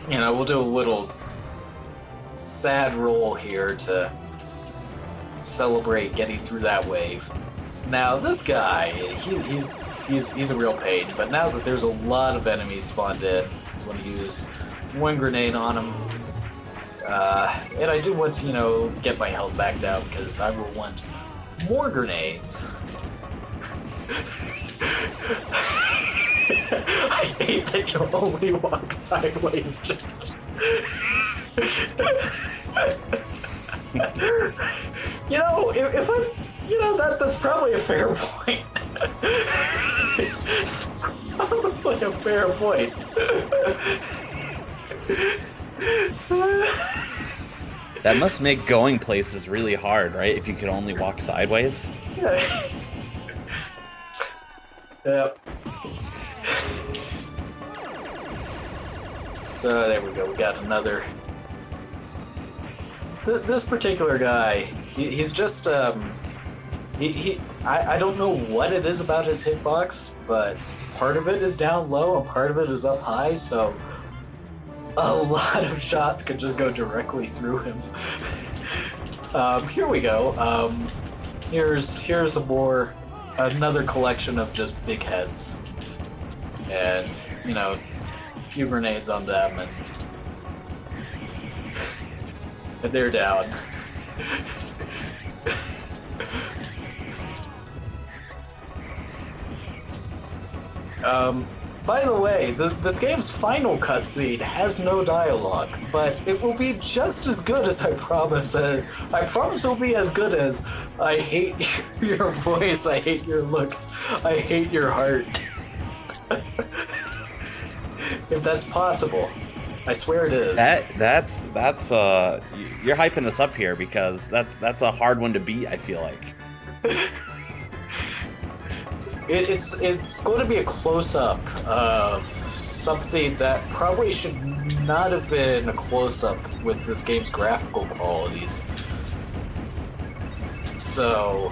[SPEAKER 2] You know, we'll do a little sad roll here to celebrate getting through that wave. Now, this guy, he's a real pain, but now that there's a lot of enemies spawned in, I'm going to use one grenade on him. And I do want to, you know, get my health back down because I will want more grenades. I hate that you only walk sideways, just... You know, if I'm... You know, that's probably a fair point. Probably a fair point.
[SPEAKER 1] That must make going places really hard, right? If you could only walk sideways.
[SPEAKER 2] Yeah. Yep. So there we go. We got another. This particular guy, he's just I don't know what it is about his hitbox, but part of it is down low and part of it is up high, so a lot of shots could just go directly through him. Here we go. Here's another collection of just big heads, and you know, a few grenades on them, and they're down. By the way, this game's final cutscene has no dialogue, but it will be just as good as I promise. I promise it will be as good as I hate your voice, I hate your looks, I hate your heart. If that's possible. I swear it is.
[SPEAKER 1] That's you're hyping this up here because that's a hard one to beat, I feel like.
[SPEAKER 2] It's going to be a close-up of something that probably should not have been a close-up with this game's graphical qualities. So...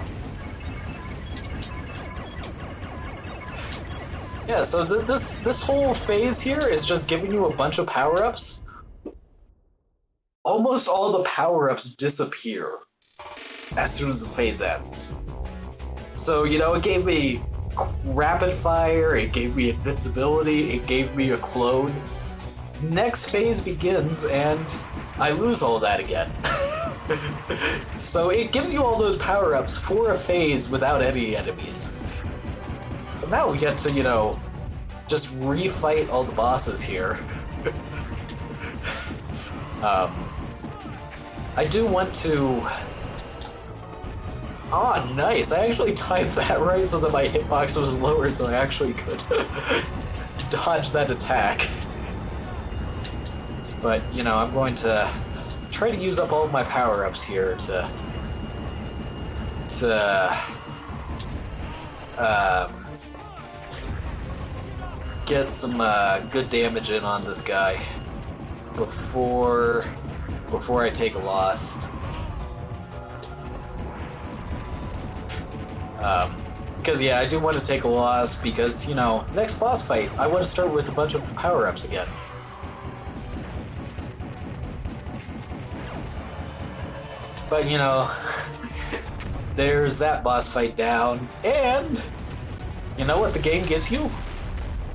[SPEAKER 2] yeah, so this whole phase here is just giving you a bunch of power-ups. Almost all the power-ups disappear as soon as the phase ends. So, you know, it gave me rapid fire, it gave me invincibility, it gave me a clone. Next phase begins and I lose all that again. So it gives you all those power-ups for a phase without any enemies. But now we get to, you know, just refight all the bosses here. I do want to... Ah, nice! I actually timed that right so that my hitbox was lowered so I actually could dodge that attack. But, you know, I'm going to try to use up all of my power-ups here to get some good damage in on this guy before I take a loss. Because, yeah, I do want to take a loss because, you know, next boss fight, I want to start with a bunch of power-ups again. But, you know, there's that boss fight down, and you know what the game gives you?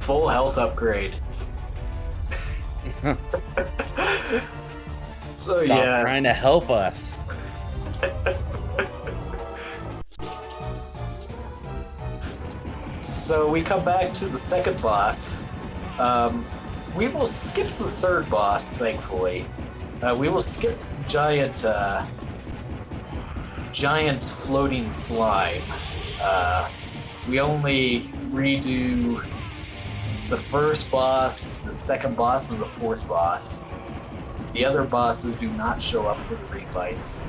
[SPEAKER 2] Full health upgrade. So,
[SPEAKER 1] Stop trying to help us.
[SPEAKER 2] So we come back to the second boss. We will skip the third boss, thankfully. We will skip giant floating slime. We only redo the first boss, the second boss, and the fourth boss. The other bosses do not show up for the refights.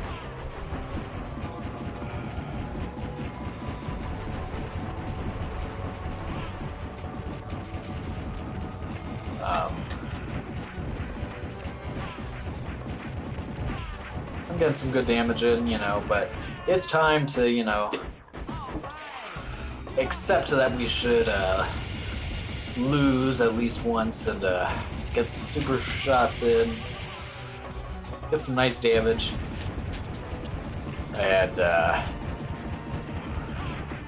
[SPEAKER 2] I'm getting some good damage in, you know, but it's time to, you know, accept that we should lose at least once and get the super shots in, get some nice damage, and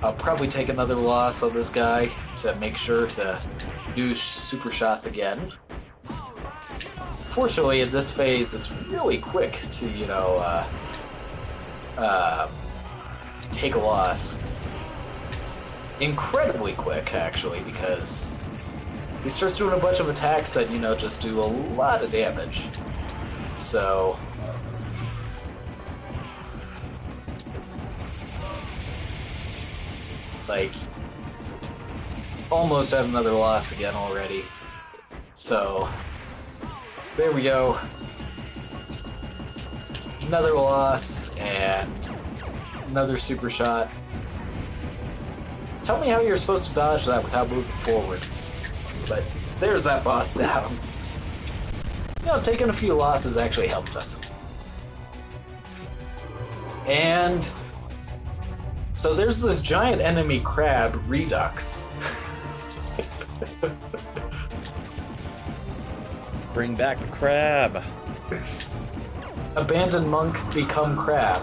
[SPEAKER 2] I'll probably take another loss on this guy to make sure to do super shots again. Fortunately, in this phase, it's really quick to, you know, take a loss. Incredibly quick, actually, because he starts doing a bunch of attacks that, you know, just do a lot of damage. So... like, almost have another loss again already. So... there we go. Another loss, and another super shot. Tell me how you're supposed to dodge that without moving forward. But there's that boss down. You know, taking a few losses actually helped us. And... so there's this giant enemy crab, Redux.
[SPEAKER 1] Bring back the crab.
[SPEAKER 2] Abandoned monk become crab.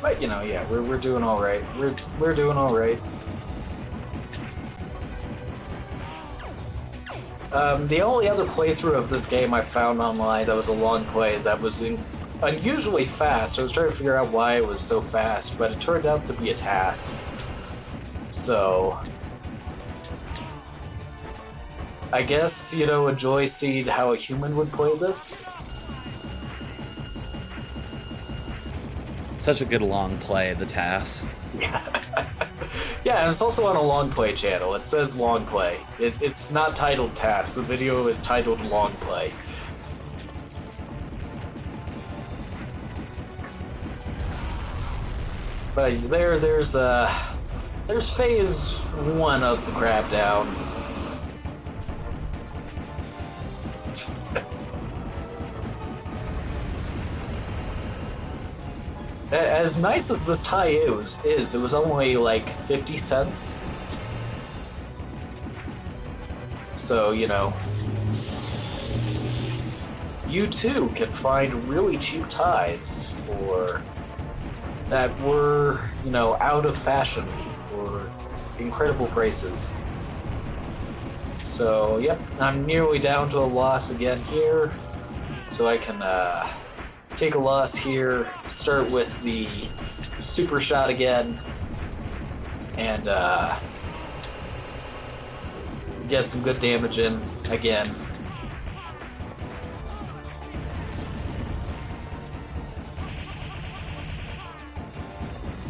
[SPEAKER 2] But you know, yeah, we're doing all right. We're doing all right. The only other playthrough of this game I found online that was a long play that was unusually fast. I was trying to figure out why it was so fast, but it turned out to be a task. So, I guess, you know, enjoy seeing how a human would play this.
[SPEAKER 1] Such a good long play, the task.
[SPEAKER 2] Yeah. Yeah, and it's also on a long play channel. It says long play. It's not titled task. The video is titled long play. But there's phase 1 of the crab down. As nice as this tie is, it was only like 50 cents. So, you know, you too can find really cheap ties that were, you know, out of fashion for incredible prices. So, yep, I'm nearly down to a loss again here. So I can, take a loss here, start with the super shot again, and get some good damage in again.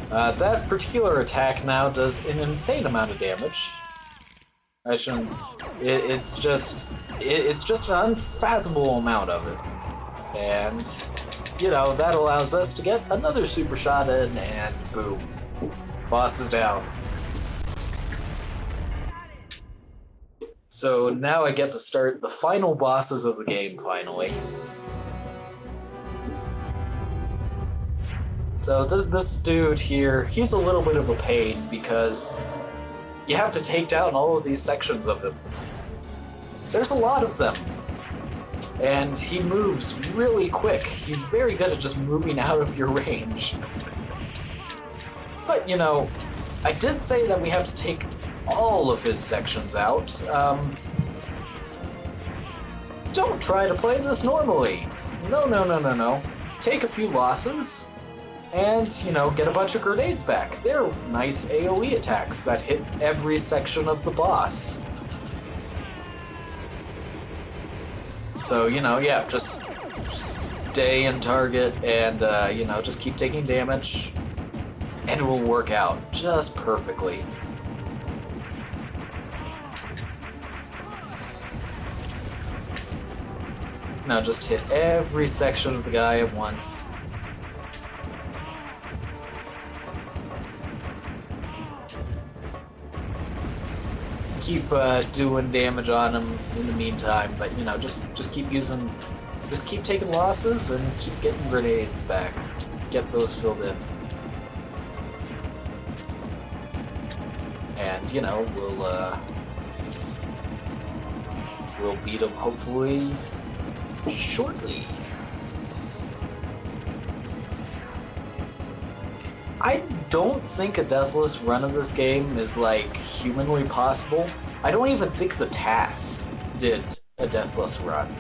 [SPEAKER 2] That particular attack now does an insane amount of damage. I shouldn't. It's just an unfathomable amount of it, and you know that allows us to get another super shot in, and boom, boss is down. So now I get to start the final bosses of the game finally. So this dude here, he's a little bit of a pain because you have to take down all of these sections of him. There's a lot of them. And he moves really quick. He's very good at just moving out of your range. But, you know, I did say that we have to take all of his sections out. Don't try to play this normally. No. Take a few losses, and, you know, get a bunch of grenades back. They're nice AoE attacks that hit every section of the boss. So, you know, yeah, just stay in target and, you know, just keep taking damage, and it will work out just perfectly. Now just hit every section of the guy at once. Keep doing damage on him in the meantime, but you know, just keep taking losses and keep getting grenades back. Get those filled in. And you know, we'll beat him hopefully shortly. I don't think a deathless run of this game is like humanly possible. I don't even think the TAS did a deathless run,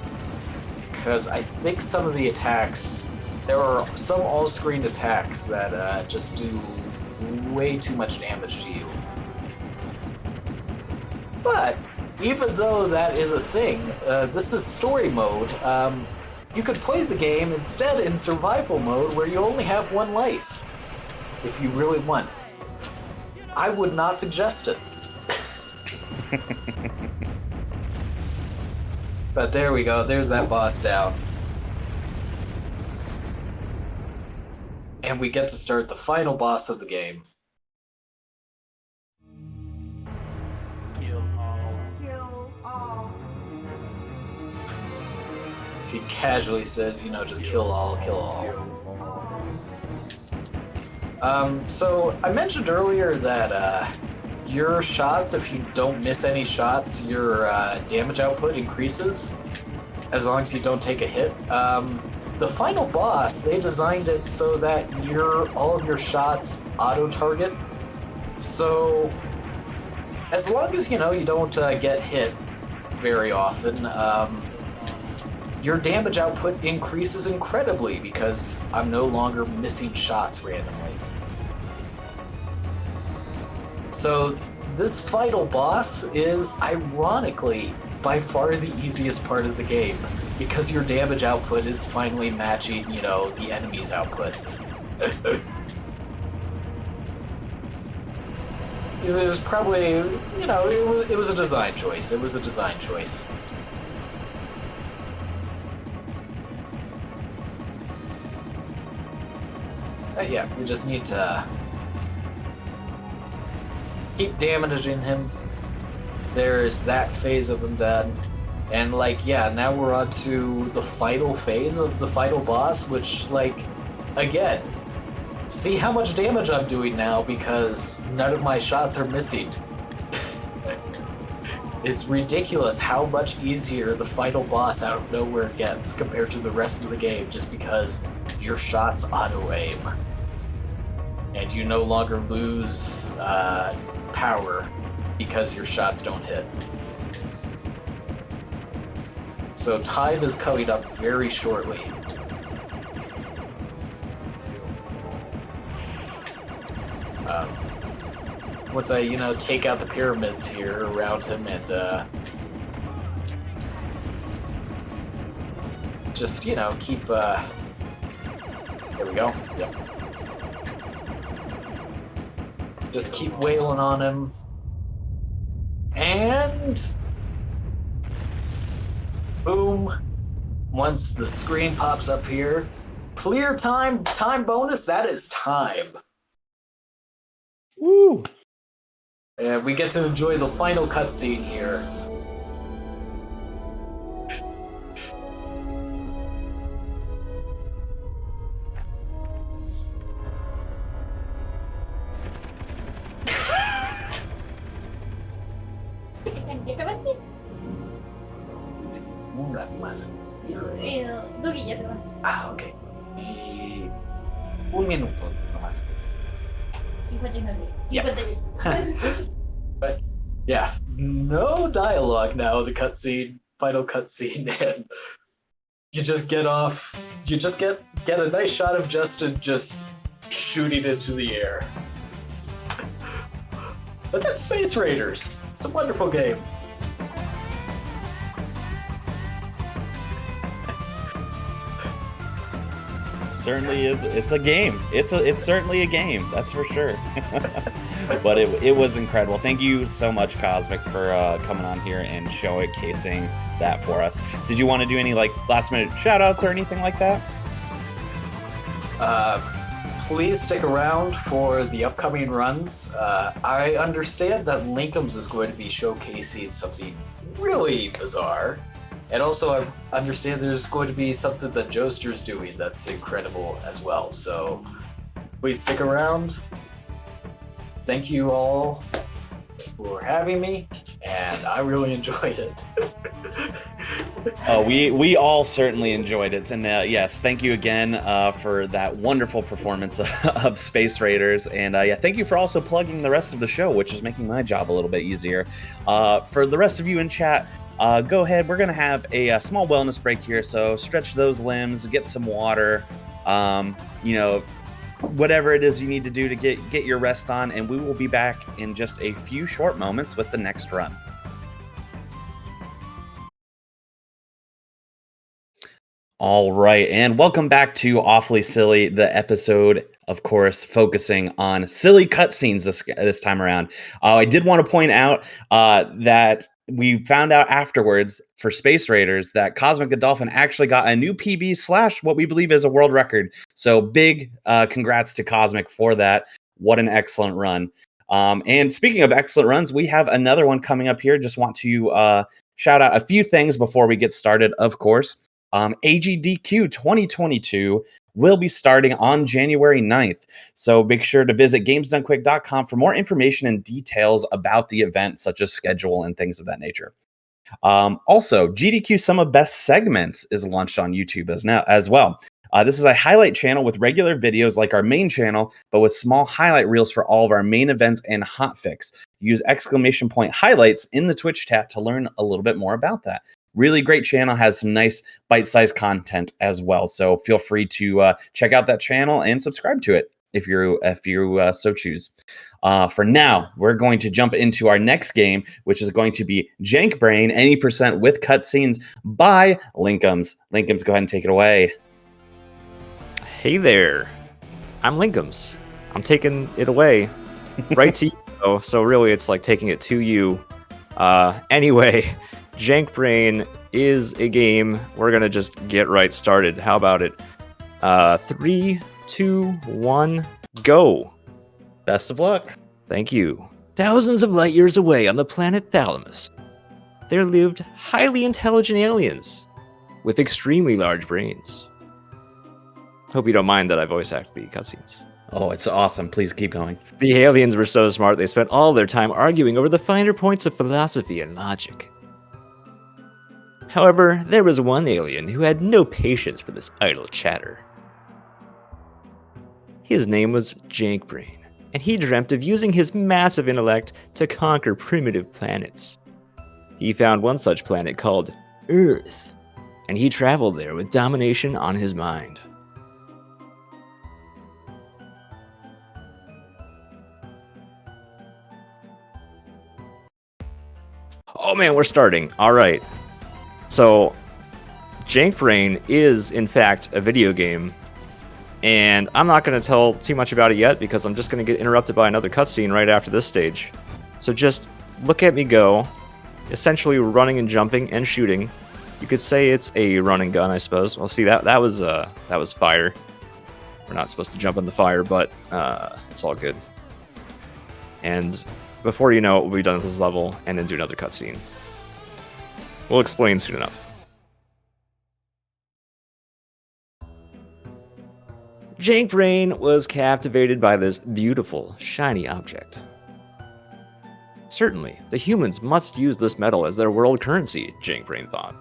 [SPEAKER 2] because I think some of the attacks, there are some all-screen attacks that just do way too much damage to you. But even though that is a thing, this is story mode. You could play the game instead in survival mode where you only have one life, if you really want. I would not suggest it. But there we go, there's that boss down. And we get to start the final boss of the game. As he casually says, you know, just kill all, kill all. So I mentioned earlier that your shots, if you don't miss any shots, your damage output increases as long as you don't take a hit. the final boss, they designed it so that all of your shots auto-target. So as long as you don't get hit very often, your damage output increases incredibly because I'm no longer missing shots randomly. So this final boss is, ironically, by far the easiest part of the game because your damage output is finally matching, the enemy's output. It was probably, it was a design choice. It was a design choice. Yeah, we just need to keep damaging him. There's that phase of him dead. And, now we're on to the final phase of the final boss, which, again, see how much damage I'm doing now because none of my shots are missing. It's ridiculous how much easier the final boss out of nowhere gets compared to the rest of the game just because your shots auto-aim. And you no longer lose power because your shots don't hit. So time is coming up very shortly. Once I, take out the pyramids here around him and just, keep, there we go. Yep. Just keep wailing on him. And boom. Once the screen pops up here, clear time bonus, that is time.
[SPEAKER 1] Woo!
[SPEAKER 2] And we get to enjoy the final cutscene here.
[SPEAKER 5] ¿Ya acabaste?
[SPEAKER 2] Un rato más.
[SPEAKER 5] Doggy, ya te vas.
[SPEAKER 2] Ah, ok. Y un minuto nomás.
[SPEAKER 5] 59.
[SPEAKER 2] Yeah. But yeah, no dialogue now. The final cutscene, and you just get off. You just get a nice shot of Justin just shooting into the air. But that's Space Raiders. It's a wonderful game.
[SPEAKER 1] Certainly is. It's a game. It's certainly a game. That's for sure. But it was incredible. Thank you so much, Cosmic, for coming on here and showcasing that for us. Did you want to do any last minute shout outs or anything like that?
[SPEAKER 2] Please stick around for the upcoming runs. I understand that Linkums is going to be showcasing something really bizarre. And also, I understand there's going to be something that Joester's doing that's incredible as well. So, please stick around. Thank you all for having me, and I really enjoyed it.
[SPEAKER 1] We all certainly enjoyed it, and yes, thank you again for that wonderful performance of Space Raiders, and thank you for also plugging the rest of the show, which is making my job a little bit easier. For the rest of you in chat, go ahead. We're gonna have a small wellness break here, so stretch those limbs, get some water, whatever it is you need to do to get your rest on, and we will be back in just a few short moments with the next run. All right, and welcome back to Awfully Silly, the episode, of course, focusing on silly cutscenes this time around. I did want to point out that we found out afterwards for Space Raiders that Cosmic the Dolphin actually got a new PB / what we believe is a world record. So big congrats to Cosmic for that. What an excellent run. And speaking of excellent runs, we have another one coming up here. Just want to shout out a few things before we get started, of course. AGDQ 2022 will be starting on January 9th. So make sure to visit gamesdonequick.com for more information and details about the event, such as schedule and things of that nature. Also, GDQ Some of Best Segments is launched on YouTube as well. This is a highlight channel with regular videos like our main channel, but with small highlight reels for all of our main events and hotfix. Use exclamation point highlights in the Twitch chat to learn a little bit more about that. Really great channel, has some nice bite-sized content as well. So feel free to check out that channel and subscribe to it if you so choose. For now, we're going to jump into our next game, which is going to be JankBrain, any percent with cutscenes by Linkums. Linkums, go ahead and take it away.
[SPEAKER 6] Hey there, I'm Linkums. I'm taking it away right to you, though, so really it's like taking it to you. Anyway, JankBrain is a game. We're gonna just get right started. How about it? 3, 2, 1, go.
[SPEAKER 1] Best of luck.
[SPEAKER 6] Thank you. Thousands of light years away on the planet Thalamus, there lived highly intelligent aliens with extremely large brains. Hope you don't mind that I voice act the cutscenes.
[SPEAKER 1] Oh, it's awesome. Please keep going.
[SPEAKER 6] The aliens were so smart they spent all their time arguing over the finer points of philosophy and logic. However, there was one alien who had no patience for this idle chatter. His name was JankBrain, and he dreamt of using his massive intellect to conquer primitive planets. He found one such planet called Earth, and he traveled there with domination on his mind. Oh man, we're starting. All right. So, JankBrain is, in fact, a video game. And I'm not going to tell too much about it yet because I'm just going to get interrupted by another cutscene right after this stage. So just look at me go. Essentially running and jumping and shooting. You could say it's a run and gun, I suppose. Well, see, that was fire. We're not supposed to jump in the fire, but it's all good. And before you know it, we'll be done with this level and then do another cutscene. We'll explain soon enough. JankBrain was captivated by this beautiful, shiny object. Certainly, the humans must use this metal as their world currency, JankBrain thought.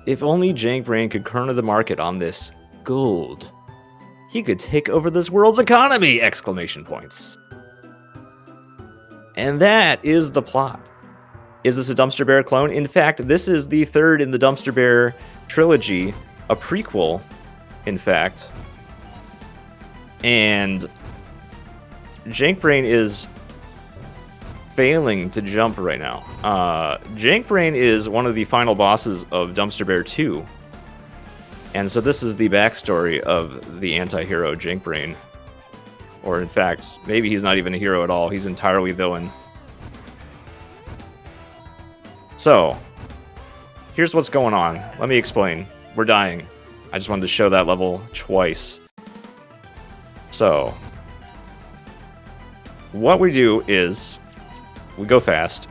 [SPEAKER 6] If only JankBrain could corner the market on this gold, he could take over this world's economy! Exclamation points. And that is the plot. Is this a Dumpster Bear clone? In fact, this is the third in the Dumpster Bear trilogy, a prequel, in fact. And JankBrain is failing to jump right now. JankBrain is one of the final bosses of Dumpster Bear 2. And so this is the backstory of the anti-hero JankBrain. Or in fact, maybe he's not even a hero at all. He's entirely villain. So, here's what's going on. Let me explain. We're dying. I just wanted to show that level twice. So, what we do is we go fast,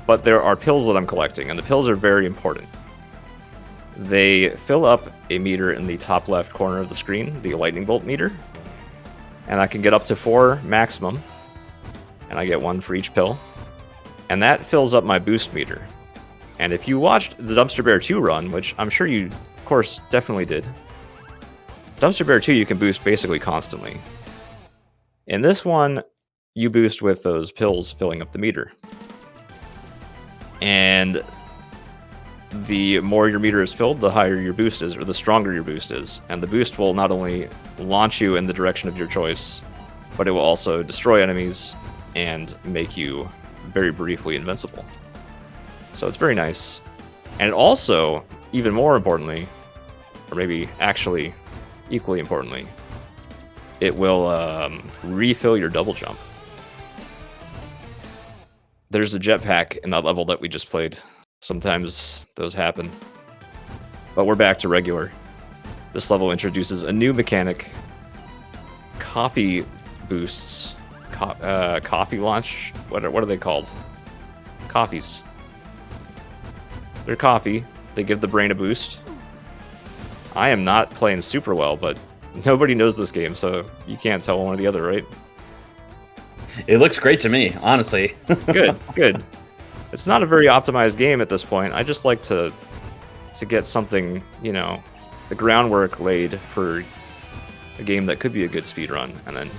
[SPEAKER 6] but there are pills that I'm collecting, and the pills are very important. They fill up a meter in the top left corner of the screen, the lightning bolt meter, and I can get up to 4 maximum, and I get 1 for each pill, and that fills up my boost meter. And if you watched the Dumpster Bear 2 run, which I'm sure you, of course, definitely did, Dumpster Bear 2 you can boost basically constantly. In this one, you boost with those pills filling up the meter. And the more your meter is filled, the higher your boost is, or the stronger your boost is. And the boost will not only launch you in the direction of your choice, but it will also destroy enemies and make you very briefly invincible. So it's very nice. And it also, even more importantly, or maybe actually equally importantly, it will refill your double jump. There's a jetpack in that level that we just played. Sometimes those happen. But we're back to regular. This level introduces a new mechanic. Coffee boosts. Coffee launch? What are they called? Coffees. They're coffee. They give the brain a boost. I am not playing super well, but nobody knows this game, so you can't tell one or the other, right?
[SPEAKER 1] It looks great to me, honestly.
[SPEAKER 6] Good, good. It's not a very optimized game at this point. I just like to get something, you know, the groundwork laid for a game that could be a good speedrun, and then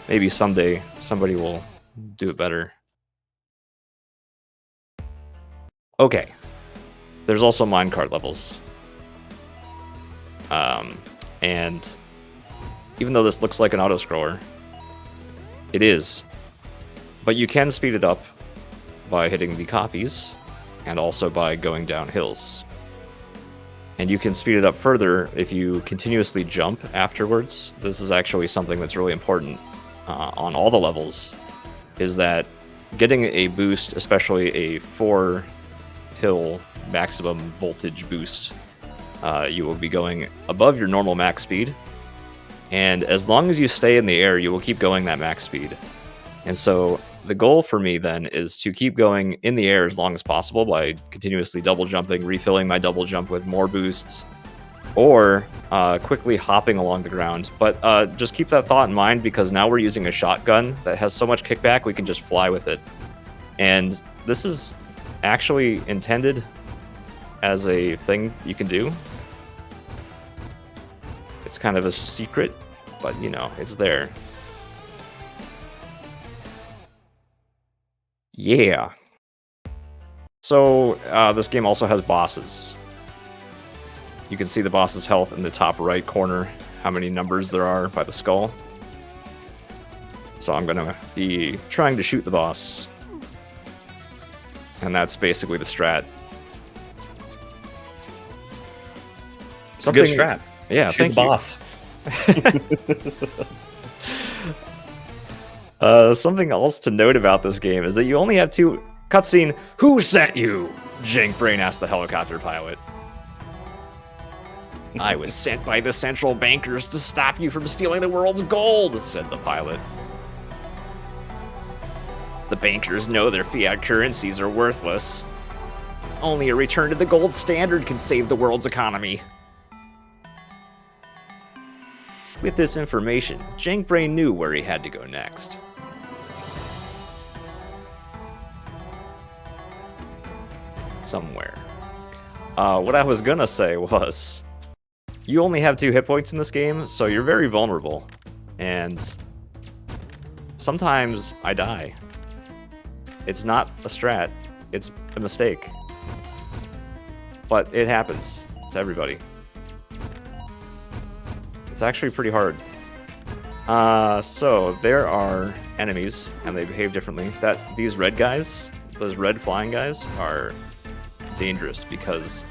[SPEAKER 6] maybe someday somebody will do it better. Okay. There's also minecart levels. And even though this looks like an auto-scroller, it is. But you can speed it up by hitting the coffees, and also by going down hills. And you can speed it up further if you continuously jump afterwards. This is actually something that's really important on all the levels, is that getting a boost, especially a 4-pill maximum voltage boost, you will be going above your normal max speed. And as long as you stay in the air, you will keep going that max speed. And so the goal for me then is to keep going in the air as long as possible by continuously double jumping, refilling my double jump with more boosts, or quickly hopping along the ground. But just keep that thought in mind, because now we're using a shotgun that has so much kickback, we can just fly with it. And this is actually intended as a thing you can do. It's kind of a secret, but you know, it's there. Yeah. So this game also has bosses. You can see the boss's health in the top right corner, how many numbers there are by the skull. So I'm gonna be trying to shoot the boss. And that's basically the strat.
[SPEAKER 1] It's a good strat.
[SPEAKER 6] Yeah,
[SPEAKER 1] shoot
[SPEAKER 6] thank
[SPEAKER 1] the
[SPEAKER 6] you.
[SPEAKER 1] boss.
[SPEAKER 6] Something else to note about this game is that you only have 2 cutscene. Who sent you? JankBrain asked the helicopter pilot. I was sent by the central bankers to stop you from stealing the world's gold, said the pilot. The bankers know their fiat currencies are worthless. Only a return to the gold standard can save the world's economy. With this information, JankBrain knew where he had to go next. Somewhere. What I was gonna say was, you only have 2 hit points in this game, so you're very vulnerable. And sometimes I die. It's not a strat, it's a mistake. But it happens to everybody. It's actually pretty hard. So there are enemies, and they behave differently. These red guys, those red flying guys, are dangerous because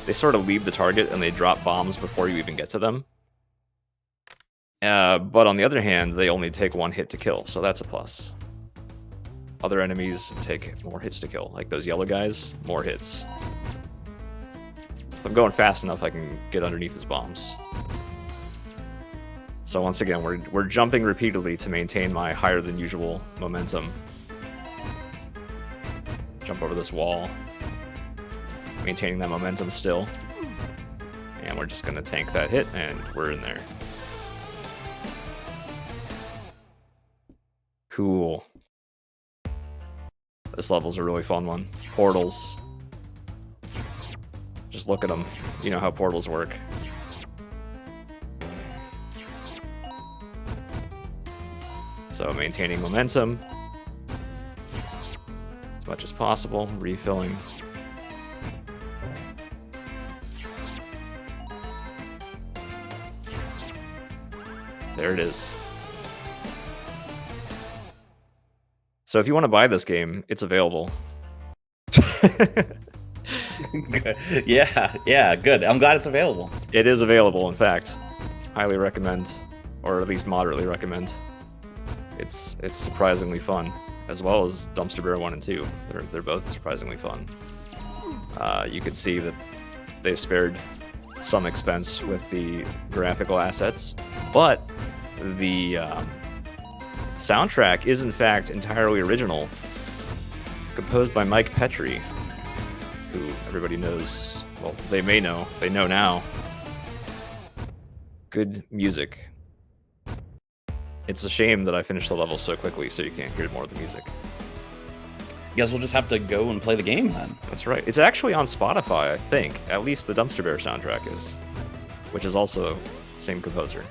[SPEAKER 6] they sort of leave the target and they drop bombs before you even get to them. But on the other hand, they only take 1 hit to kill, so that's a plus. Other enemies take more hits to kill, like those yellow guys, more hits. If I'm going fast enough, I can get underneath his bombs. So once again, we're jumping repeatedly to maintain my higher than usual momentum. Jump over this wall. Maintaining that momentum still. And we're just gonna tank that hit, and we're in there. Cool. This level's a really fun one. Portals. Just look at them. You know how portals work. So maintaining momentum as much as possible, refilling. There it is. So if you want to buy this game, it's available.
[SPEAKER 1] Yeah, good. I'm glad it's available.
[SPEAKER 6] It is available, in fact. Highly recommend, or at least moderately recommend. It's surprisingly fun, as well as Dumpster Bear 1 and 2. They're both surprisingly fun. You can see that they spared some expense with the graphical assets, but the soundtrack is in fact entirely original, composed by Mike Petrie, who everybody knows. Well, they may know. They know now. Good music. It's a shame that I finished the level so quickly, so you can't hear more of the music.
[SPEAKER 1] Guess we'll just have to go and play the game then.
[SPEAKER 6] That's right. It's actually on Spotify, I think. At least the Dumpster Bear soundtrack is, which is also same composer.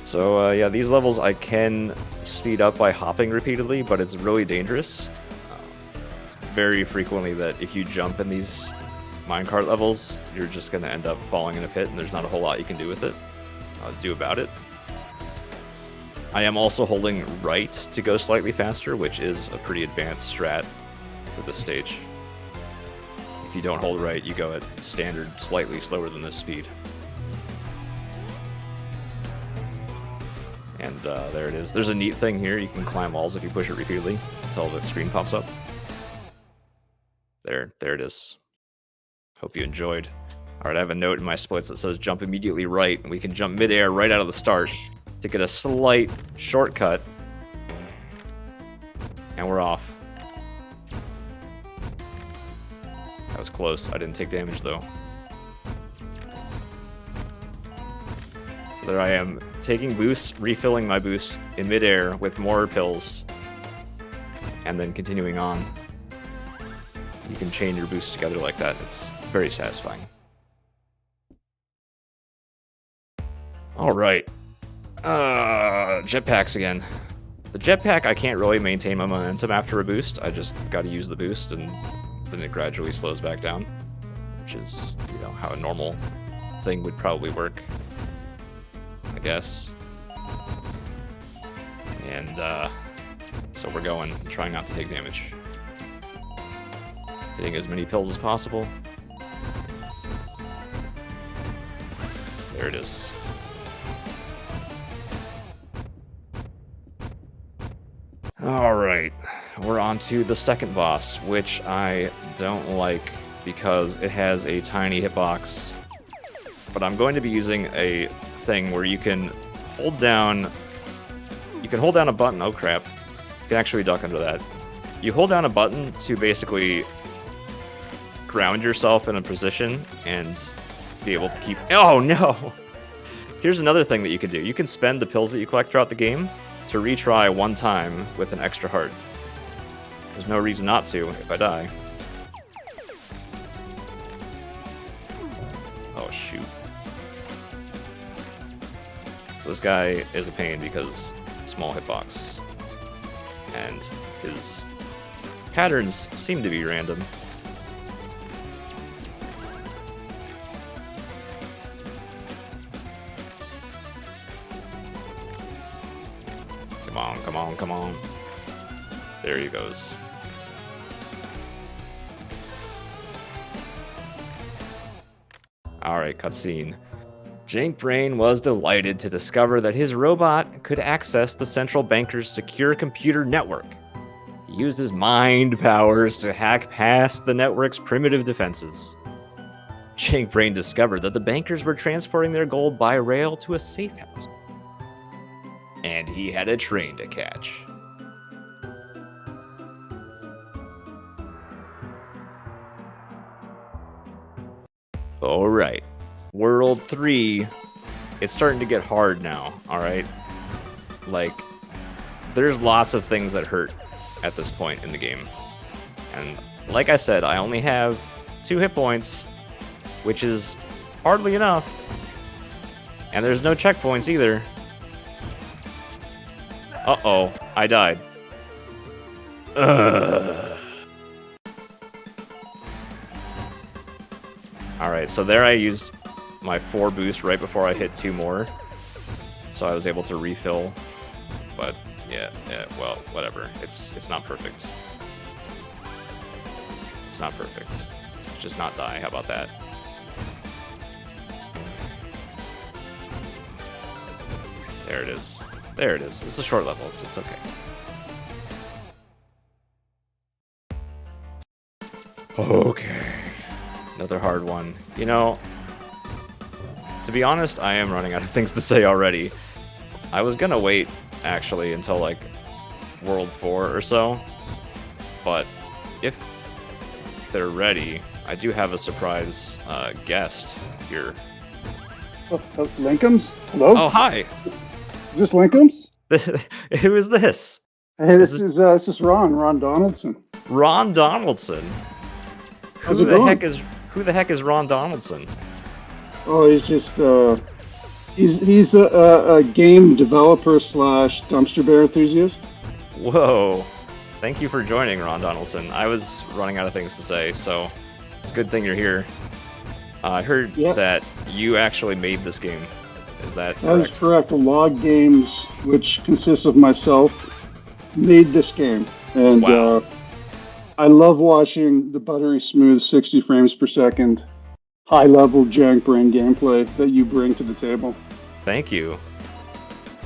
[SPEAKER 6] So yeah, these levels I can speed up by hopping repeatedly, but it's really dangerous. Very frequently that if you jump in these minecart levels, you're just going to end up falling in a pit, and there's not a whole lot you can do with it, do about it. I am also holding right to go slightly faster, which is a pretty advanced strat for this stage. If you don't hold right, you go at standard slightly slower than this speed. And there it is. There's a neat thing here. You can climb walls if you push it repeatedly until the screen pops up. There it is. Hope you enjoyed. Alright, I have a note in my splits that says jump immediately right, and we can jump midair right out of the start to get a slight shortcut. And we're off. That was close. I didn't take damage though. So there I am, taking boosts, refilling my boost in midair with more pills, and then continuing on. You can chain your boosts together like that. It's very satisfying. Alright. Jetpacks again. The jetpack, I can't really maintain my momentum after a boost. I just gotta use the boost, and then it gradually slows back down. Which is, you know, how a normal thing would probably work, I guess. And, so we're going, trying not to take damage. Getting as many pills as possible. There it is. Alright, we're on to the second boss, which I don't like because it has a tiny hitbox. But I'm going to be using a thing where you can hold down a button. Oh crap. You can actually duck under that. You hold down a button to basically ground yourself in a position and be able to keep... Oh no! Here's another thing that you can do. You can spend the pills that you collect throughout the game to retry one time with an extra heart. There's no reason not to if I die. Oh shoot. So this guy is a pain because small hitbox. And his patterns seem to be random. Come on, come on, come on. There he goes. Alright, cutscene. JankBrain was delighted to discover that his robot could access the central banker's secure computer network. He used his mind powers to hack past the network's primitive defenses. JankBrain discovered that the bankers were transporting their gold by rail to a safe house. And he had a train to catch. Alright. World 3. It's starting to get hard now, alright? Like, there's lots of things that hurt at this point in the game. And like I said, I only have 2 hit points, which is hardly enough. And there's no checkpoints either. Uh-oh, I died. Ugh. Alright, so there I used my 4 boost right before I hit 2 more. So I was able to refill. But yeah, well, whatever. It's not perfect. It's not perfect. Let's just not die. How about that? There it is. There it is. It's a short level. It's okay. Okay. Another hard one. You know, to be honest, I am running out of things to say already. I was gonna wait, actually, until, like, World 4 or so. But if they're ready, I do have a surprise guest here.
[SPEAKER 7] Linkums? Hello?
[SPEAKER 6] Oh, hi.
[SPEAKER 7] Is this Linkums?
[SPEAKER 6] Who is this?
[SPEAKER 7] Hey, this is Ron Donaldson.
[SPEAKER 6] Ron Donaldson.
[SPEAKER 7] How's
[SPEAKER 6] Who
[SPEAKER 7] it
[SPEAKER 6] the
[SPEAKER 7] going?
[SPEAKER 6] heck is Ron Donaldson?
[SPEAKER 7] Oh, he's just he's a game developer slash dumpster bear enthusiast.
[SPEAKER 6] Whoa. Thank you for joining, Ron Donaldson. I was running out of things to say, so it's a good thing you're here. I heard that you actually made this game. Is that correct?
[SPEAKER 7] That is correct. Log Games, which consists of myself, made this game. And
[SPEAKER 6] Wow.
[SPEAKER 7] I love watching the buttery smooth 60 frames per second, high level JankBrain gameplay that you bring to the table.
[SPEAKER 6] Thank you.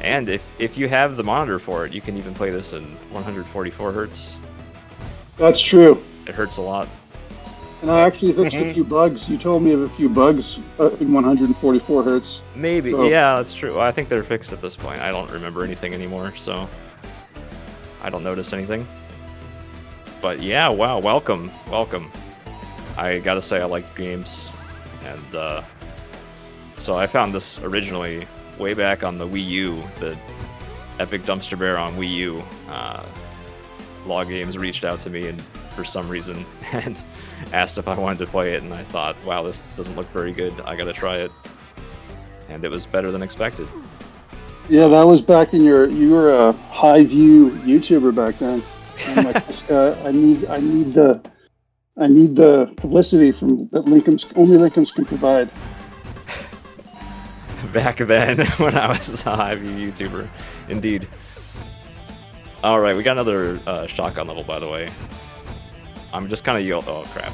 [SPEAKER 6] And if you have the monitor for it, you can even play this in 144 hertz.
[SPEAKER 7] That's true.
[SPEAKER 6] It hurts a lot.
[SPEAKER 7] And I actually fixed a few bugs. You told me of a few bugs in 144 hertz.
[SPEAKER 6] Maybe.
[SPEAKER 7] So,
[SPEAKER 6] Yeah, that's true. I think they're fixed at this point. I don't remember anything anymore, so I don't notice anything. But yeah, wow, welcome. I gotta say, I like games. And so I found this originally way back on the Wii U, the Epic Dumpster Bear on Wii U. Log Games reached out to me and for some reason and asked if I wanted to play it, and I thought, wow, this doesn't look very good. I gotta try it. And it was better than expected.
[SPEAKER 7] Yeah, that was back in you were a high view YouTuber back then. I'm like, this guy, I need the publicity from that only Linkums can provide.
[SPEAKER 6] Back then, when I was a high view YouTuber, indeed. All right, we got another shotgun level, by the way. I'm just kind of oh crap.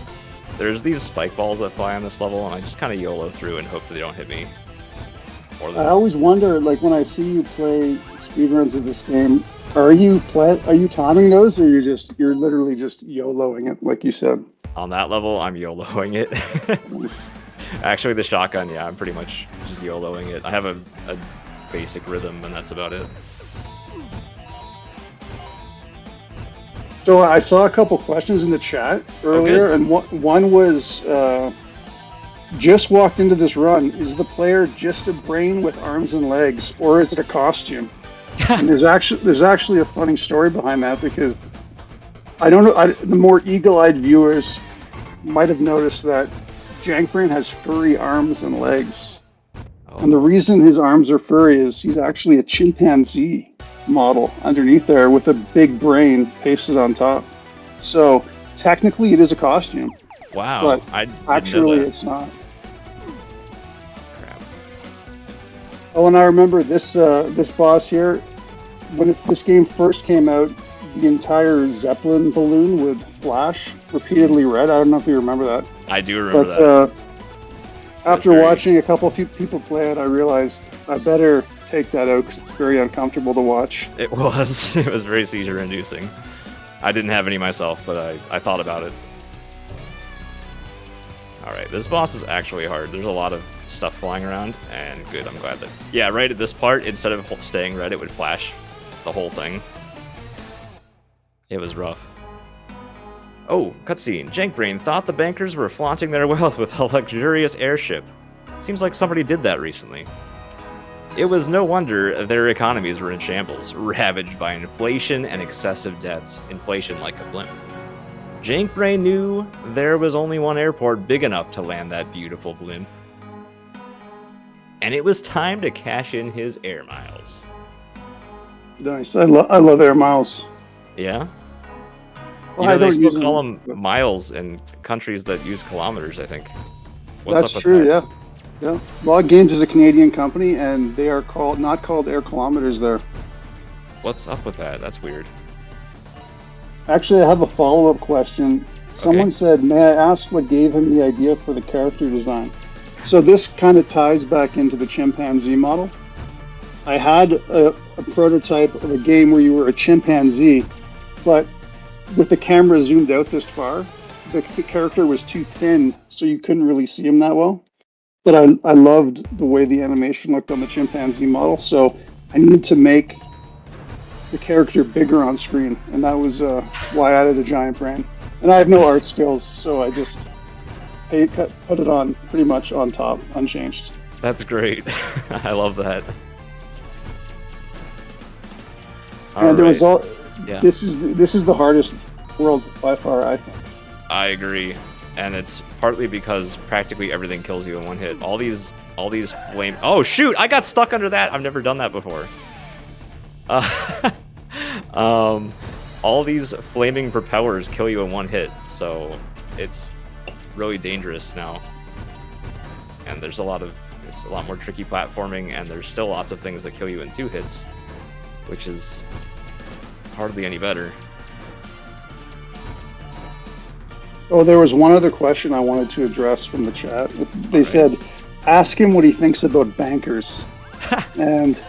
[SPEAKER 6] There's these spike balls that fly on this level, and I just kind of YOLO through and hope that they don't hit me.
[SPEAKER 7] I always wonder, like when I see you play speedruns of this game, are you timing those, or you're literally just YOLOing it, like you said?
[SPEAKER 6] On that level, I'm YOLOing it. Actually, the shotgun, yeah, I'm pretty much just YOLOing it. I have a basic rhythm, and that's about it.
[SPEAKER 7] So I saw a couple questions in the chat earlier, and one was, just walked into this run. Is the player just a brain with arms and legs, or is it a costume? And there's actually a funny story behind that, because I don't know. The more eagle-eyed viewers might have noticed that JankBrain has furry arms and legs, and the reason his arms are furry is he's actually a chimpanzee model underneath there with a big brain pasted on top. So technically, it is a costume.
[SPEAKER 6] Wow,
[SPEAKER 7] but
[SPEAKER 6] I didn't
[SPEAKER 7] actually,
[SPEAKER 6] know that.
[SPEAKER 7] it's not.
[SPEAKER 6] Crap.
[SPEAKER 7] Oh, and I remember this boss here. When this game first came out, the entire Zeppelin balloon would flash repeatedly red. I don't know if you remember that.
[SPEAKER 6] I do remember that.
[SPEAKER 7] After watching a couple of people play it, I realized I better take that out because it's very uncomfortable to watch.
[SPEAKER 6] It was. It was very seizure-inducing. I didn't have any myself, but I thought about it. Alright, this boss is actually hard. There's a lot of stuff flying around, and good, I'm glad that... Yeah, right at this part, instead of staying red, it would flash the whole thing. It was rough. Oh, cutscene. JankBrain thought the bankers were flaunting their wealth with a luxurious airship. Seems like somebody did that recently. It was no wonder their economies were in shambles, ravaged by inflation and excessive debts. Inflation like a blimp. JankBrain knew there was only one airport big enough to land that beautiful blimp. And it was time to cash in his air miles.
[SPEAKER 7] Nice. I love air miles.
[SPEAKER 6] Yeah?
[SPEAKER 7] Well,
[SPEAKER 6] They still call them miles in countries that use kilometers, I think. What's
[SPEAKER 7] That's
[SPEAKER 6] up with
[SPEAKER 7] true,
[SPEAKER 6] that?
[SPEAKER 7] yeah. Log Games is a Canadian company, and they are not called air kilometers there.
[SPEAKER 6] What's up with that? That's weird.
[SPEAKER 7] Actually, I have a follow-up question. Someone said, may I ask what gave him the idea for the character design? So this kind of ties back into the chimpanzee model. I had a prototype of a game where you were a chimpanzee, but with the camera zoomed out this far, the character was too thin, so you couldn't really see him that well. But I loved the way the animation looked on the chimpanzee model, so I needed to make the character bigger on screen, and that was why I added a giant brain. And I have no art skills, so I just put it on pretty much on top, unchanged.
[SPEAKER 6] That's great. I love that.
[SPEAKER 7] And there was all.
[SPEAKER 6] Yeah.
[SPEAKER 7] This is the hardest world by far, I think.
[SPEAKER 6] I agree, and it's partly because practically everything kills you in one hit. All these flame. Oh shoot! I got stuck under that. I've never done that before. All these flaming propellers kill you in one hit, so it's really dangerous now. And it's a lot more tricky platforming, and there's still lots of things that kill you in 2 hits, which is hardly any better.
[SPEAKER 7] Oh, there was one other question I wanted to address from the chat. They said, ask him what he thinks about bankers. And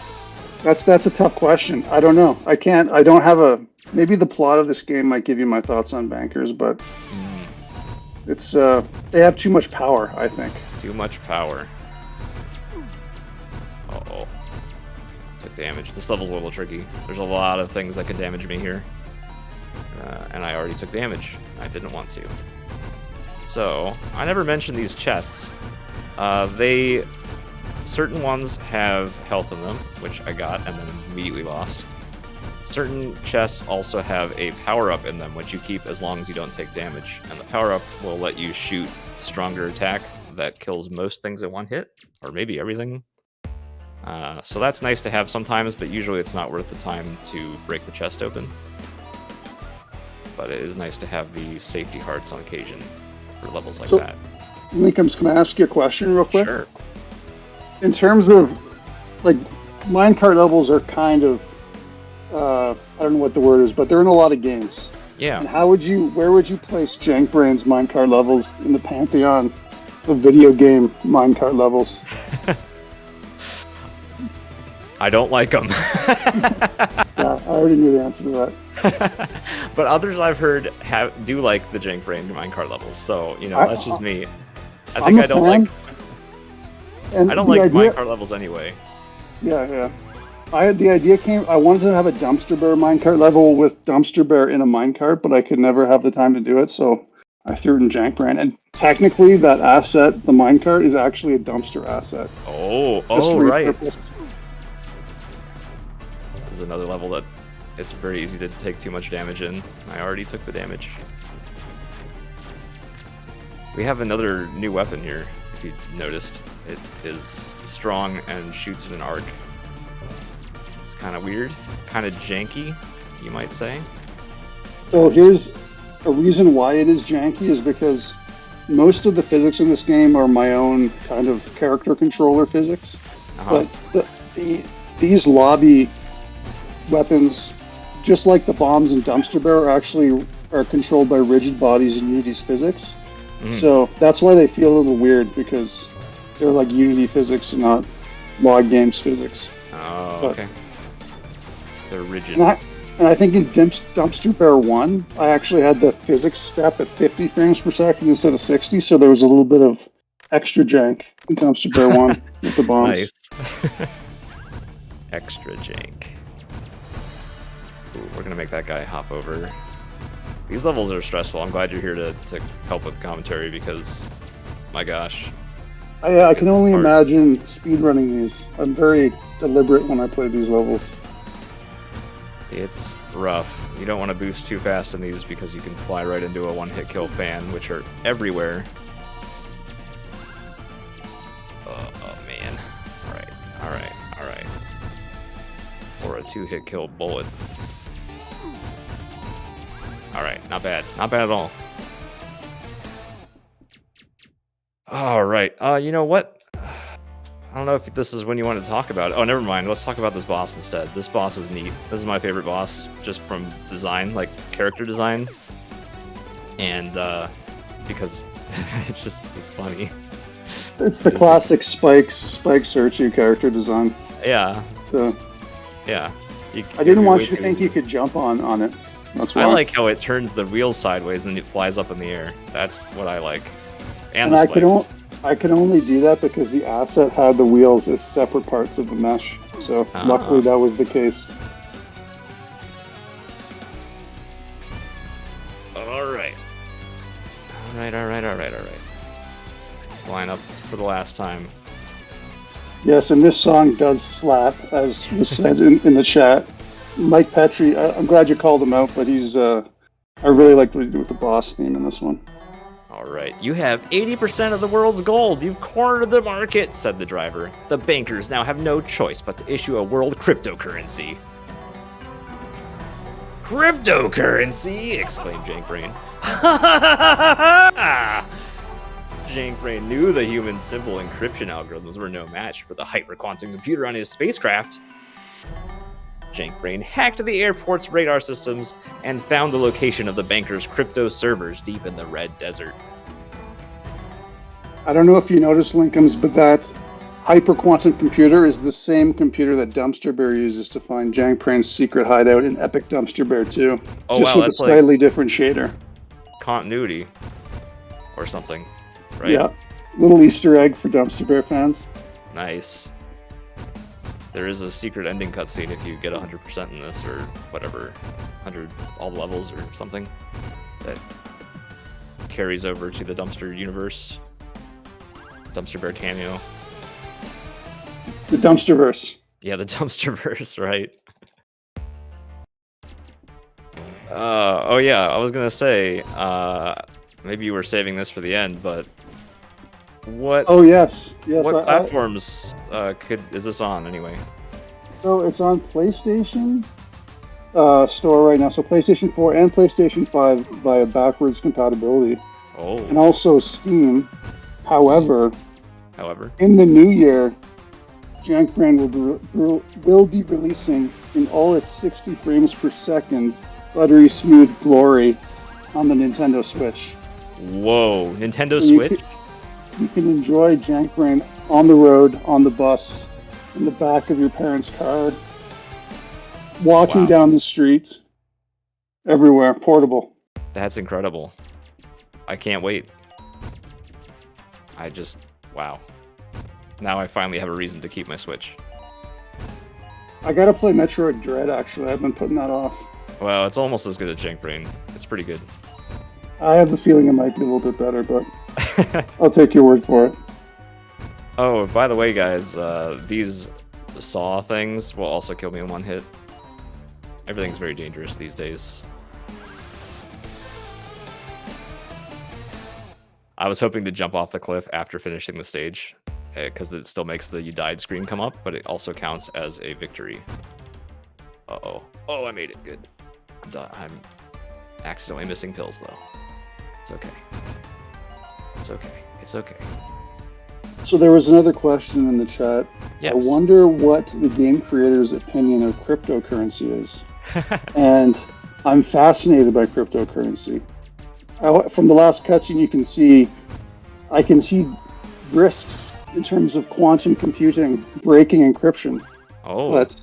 [SPEAKER 7] that's a tough question. I don't know. I don't have maybe the plot of this game might give you my thoughts on bankers, but it's they have too much power, I think.
[SPEAKER 6] Too much power. Uh-oh. Took damage. This level's a little tricky. There's a lot of things that can damage me here. And I already took damage. I didn't want to. So, I never mentioned these chests. Certain ones have health in them, which I got and then immediately lost. Certain chests also have a power-up in them, which you keep as long as you don't take damage. And the power-up will let you shoot stronger attack that kills most things in one hit, or maybe everything. So that's nice to have sometimes, but usually it's not worth the time to break the chest open. But it is nice to have the safety hearts on occasion for levels like that.
[SPEAKER 7] Linkums, can I ask you a question real quick?
[SPEAKER 6] Sure.
[SPEAKER 7] In terms of, like, minecart levels are kind of, I don't know what the word is, but they're in a lot of games.
[SPEAKER 6] Yeah.
[SPEAKER 7] And where would you place JankBrain's minecart levels in the pantheon of video game minecart levels?
[SPEAKER 6] I don't like them.
[SPEAKER 7] Yeah, I already knew the answer to that.
[SPEAKER 6] But others I've heard do like the JankBrain minecart levels, so that's just me. I think I don't like minecart levels anyway.
[SPEAKER 7] Yeah. The idea came. I wanted to have a dumpster bear minecart level with dumpster bear in a minecart, but I could never have the time to do it, so I threw it in JankBrain. And technically, that asset, the minecart, is actually a dumpster asset.
[SPEAKER 6] Oh, right. This is another level that it's very easy to take too much damage in. I already took the damage. We have another new weapon here, if you noticed. It is strong and shoots in an arc. It's kind of weird, kind of janky, you might say.
[SPEAKER 7] So here's a reason why it is janky is because most of the physics in this game are my own kind of character controller physics. But these lobby weapons, just like the bombs and dumpster bear, are controlled by rigid bodies in Unity's physics. So that's why they feel a little weird, because they're like Unity physics and not Log Games physics.
[SPEAKER 6] Oh, okay. They're rigid.
[SPEAKER 7] And I think in Dumpster Bear 1, I actually had the physics step at 50 frames per second instead of 60, so there was a little bit of extra jank in Dumpster Bear 1 with the bombs.
[SPEAKER 6] Nice. Extra jank. Ooh, we're gonna make that guy hop over. These levels are stressful. I'm glad you're here to help with commentary because, my gosh.
[SPEAKER 7] I can only imagine speedrunning these. I'm very deliberate when I play these levels.
[SPEAKER 6] It's rough. You don't want to boost too fast in these because you can fly right into a one-hit kill fan, which are everywhere. Oh man. Alright. Or a two-hit kill bullet. Alright, not bad. Not bad at all. Alright, you know what? I don't know if this is when you want to talk about it. Oh, never mind. Let's talk about this boss instead. This boss is neat. This is my favorite boss, just from design, like character design. And, because it's funny.
[SPEAKER 7] It's the classic Spike Searchy character design.
[SPEAKER 6] Yeah.
[SPEAKER 7] So,
[SPEAKER 6] yeah.
[SPEAKER 7] I didn't want you to think you could jump on it. That's why.
[SPEAKER 6] I like how it turns the wheels sideways and it flies up in the air. That's what I like. And
[SPEAKER 7] I could only do that because the asset had the wheels as separate parts of the mesh. So luckily that was the case.
[SPEAKER 6] Alright. Line up for the last time.
[SPEAKER 7] Yes, and this song does slap, as was said in the chat. Mike Petrie, I'm glad you called him out, but he's I really liked what he did with the boss theme in this one.
[SPEAKER 6] All right, you have 80% of the world's gold. You've cornered the market, said the driver. The bankers now have no choice but to issue a world cryptocurrency. Cryptocurrency! Exclaimed JankBrain. JankBrain knew the human simple encryption algorithms were no match for the hyperquantum computer on his spacecraft. JankBrain hacked the airport's radar systems and found the location of the banker's crypto servers deep in the Red Desert.
[SPEAKER 7] I don't know if you noticed, Linkums, but that hyperquantum computer is the same computer that Dumpster Bear uses to find JankBrain's secret hideout in Epic Dumpster Bear 2.
[SPEAKER 6] Oh,
[SPEAKER 7] just
[SPEAKER 6] wow,
[SPEAKER 7] with a
[SPEAKER 6] that's
[SPEAKER 7] slightly different shader.
[SPEAKER 6] Continuity or something, right?
[SPEAKER 7] Yeah, little Easter egg for Dumpster Bear fans.
[SPEAKER 6] Nice. There is a secret ending cutscene if you get 100% in this, or whatever, 100 all levels or something, that carries over to the Dumpster universe. Dumpster Bear cameo.
[SPEAKER 7] The Dumpsterverse.
[SPEAKER 6] Yeah, the Dumpsterverse, right? Oh yeah, I was gonna say, maybe you were saving this for the end, but what?
[SPEAKER 7] Oh yes, yes.
[SPEAKER 6] What platforms is this on anyway?
[SPEAKER 7] So it's on PlayStation store right now. So PlayStation 4 and PlayStation 5 via backwards compatibility.
[SPEAKER 6] Oh.
[SPEAKER 7] And also Steam. However, in the new year, JankBrain will be releasing in all its 60 frames per second buttery smooth glory on the Nintendo Switch.
[SPEAKER 6] Whoa, Nintendo Switch?
[SPEAKER 7] You can enjoy JankBrain on the road, on the bus, in the back of your parents' car, walking down the street, everywhere, portable.
[SPEAKER 6] That's incredible. I can't wait. Wow. Now I finally have a reason to keep my Switch.
[SPEAKER 7] I gotta play Metroid Dread, actually. I've been putting that off.
[SPEAKER 6] Well, it's almost as good as JankBrain. It's pretty good.
[SPEAKER 7] I have the feeling it might be a little bit better, but I'll take your word for it.
[SPEAKER 6] Oh, by the way, guys, these saw things will also kill me in one hit. Everything's very dangerous these days. I was hoping to jump off the cliff after finishing the stage, because it still makes the "you died" screen come up, but it also counts as a victory. Uh-oh. Oh, I made it. Good. I'm accidentally missing pills, though. It's okay. It's okay. It's okay.
[SPEAKER 7] So there was another question in the chat.
[SPEAKER 6] Yes.
[SPEAKER 7] I wonder what the game creator's opinion of cryptocurrency is. And I'm fascinated by cryptocurrency. From the last cutscene, I can see risks in terms of quantum computing breaking encryption.
[SPEAKER 6] Oh.
[SPEAKER 7] But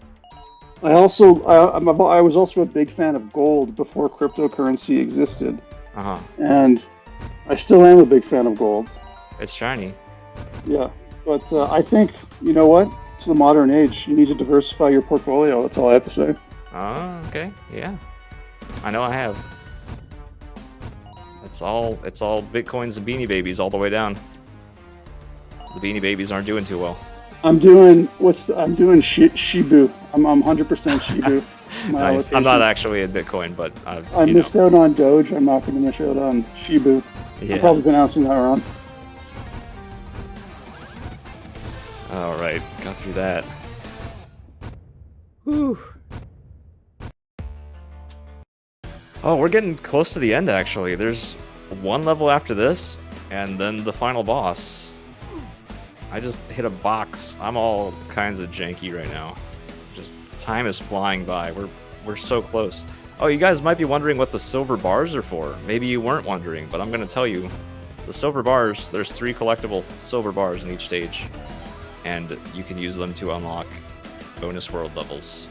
[SPEAKER 7] I was also a big fan of gold before cryptocurrency existed.
[SPEAKER 6] Uh-huh.
[SPEAKER 7] And I still am a big fan of gold.
[SPEAKER 6] It's shiny.
[SPEAKER 7] Yeah, but I think, you know what? It's the modern age. You need to diversify your portfolio. That's all I have to say.
[SPEAKER 6] Oh, okay. Yeah. I know I have. It's all Bitcoins and Beanie Babies all the way down. The Beanie Babies aren't doing too well.
[SPEAKER 7] I'm doing Shibu. I'm 100% Shibu.
[SPEAKER 6] Nice. I'm not actually in Bitcoin, but
[SPEAKER 7] I missed out on Doge. I'm not going to miss out on Shibu.
[SPEAKER 6] Yeah.
[SPEAKER 7] I'm probably pronouncing that wrong.
[SPEAKER 6] All right, got through that. Whew. Oh, we're getting close to the end, actually. There's one level after this, and then the final boss. I just hit a box. I'm all kinds of janky right now. Just time is flying by. We're so close. Oh, you guys might be wondering what the silver bars are for. Maybe you weren't wondering, but I'm going to tell you. The silver bars, there's 3 collectible silver bars in each stage, and you can use them to unlock bonus world levels.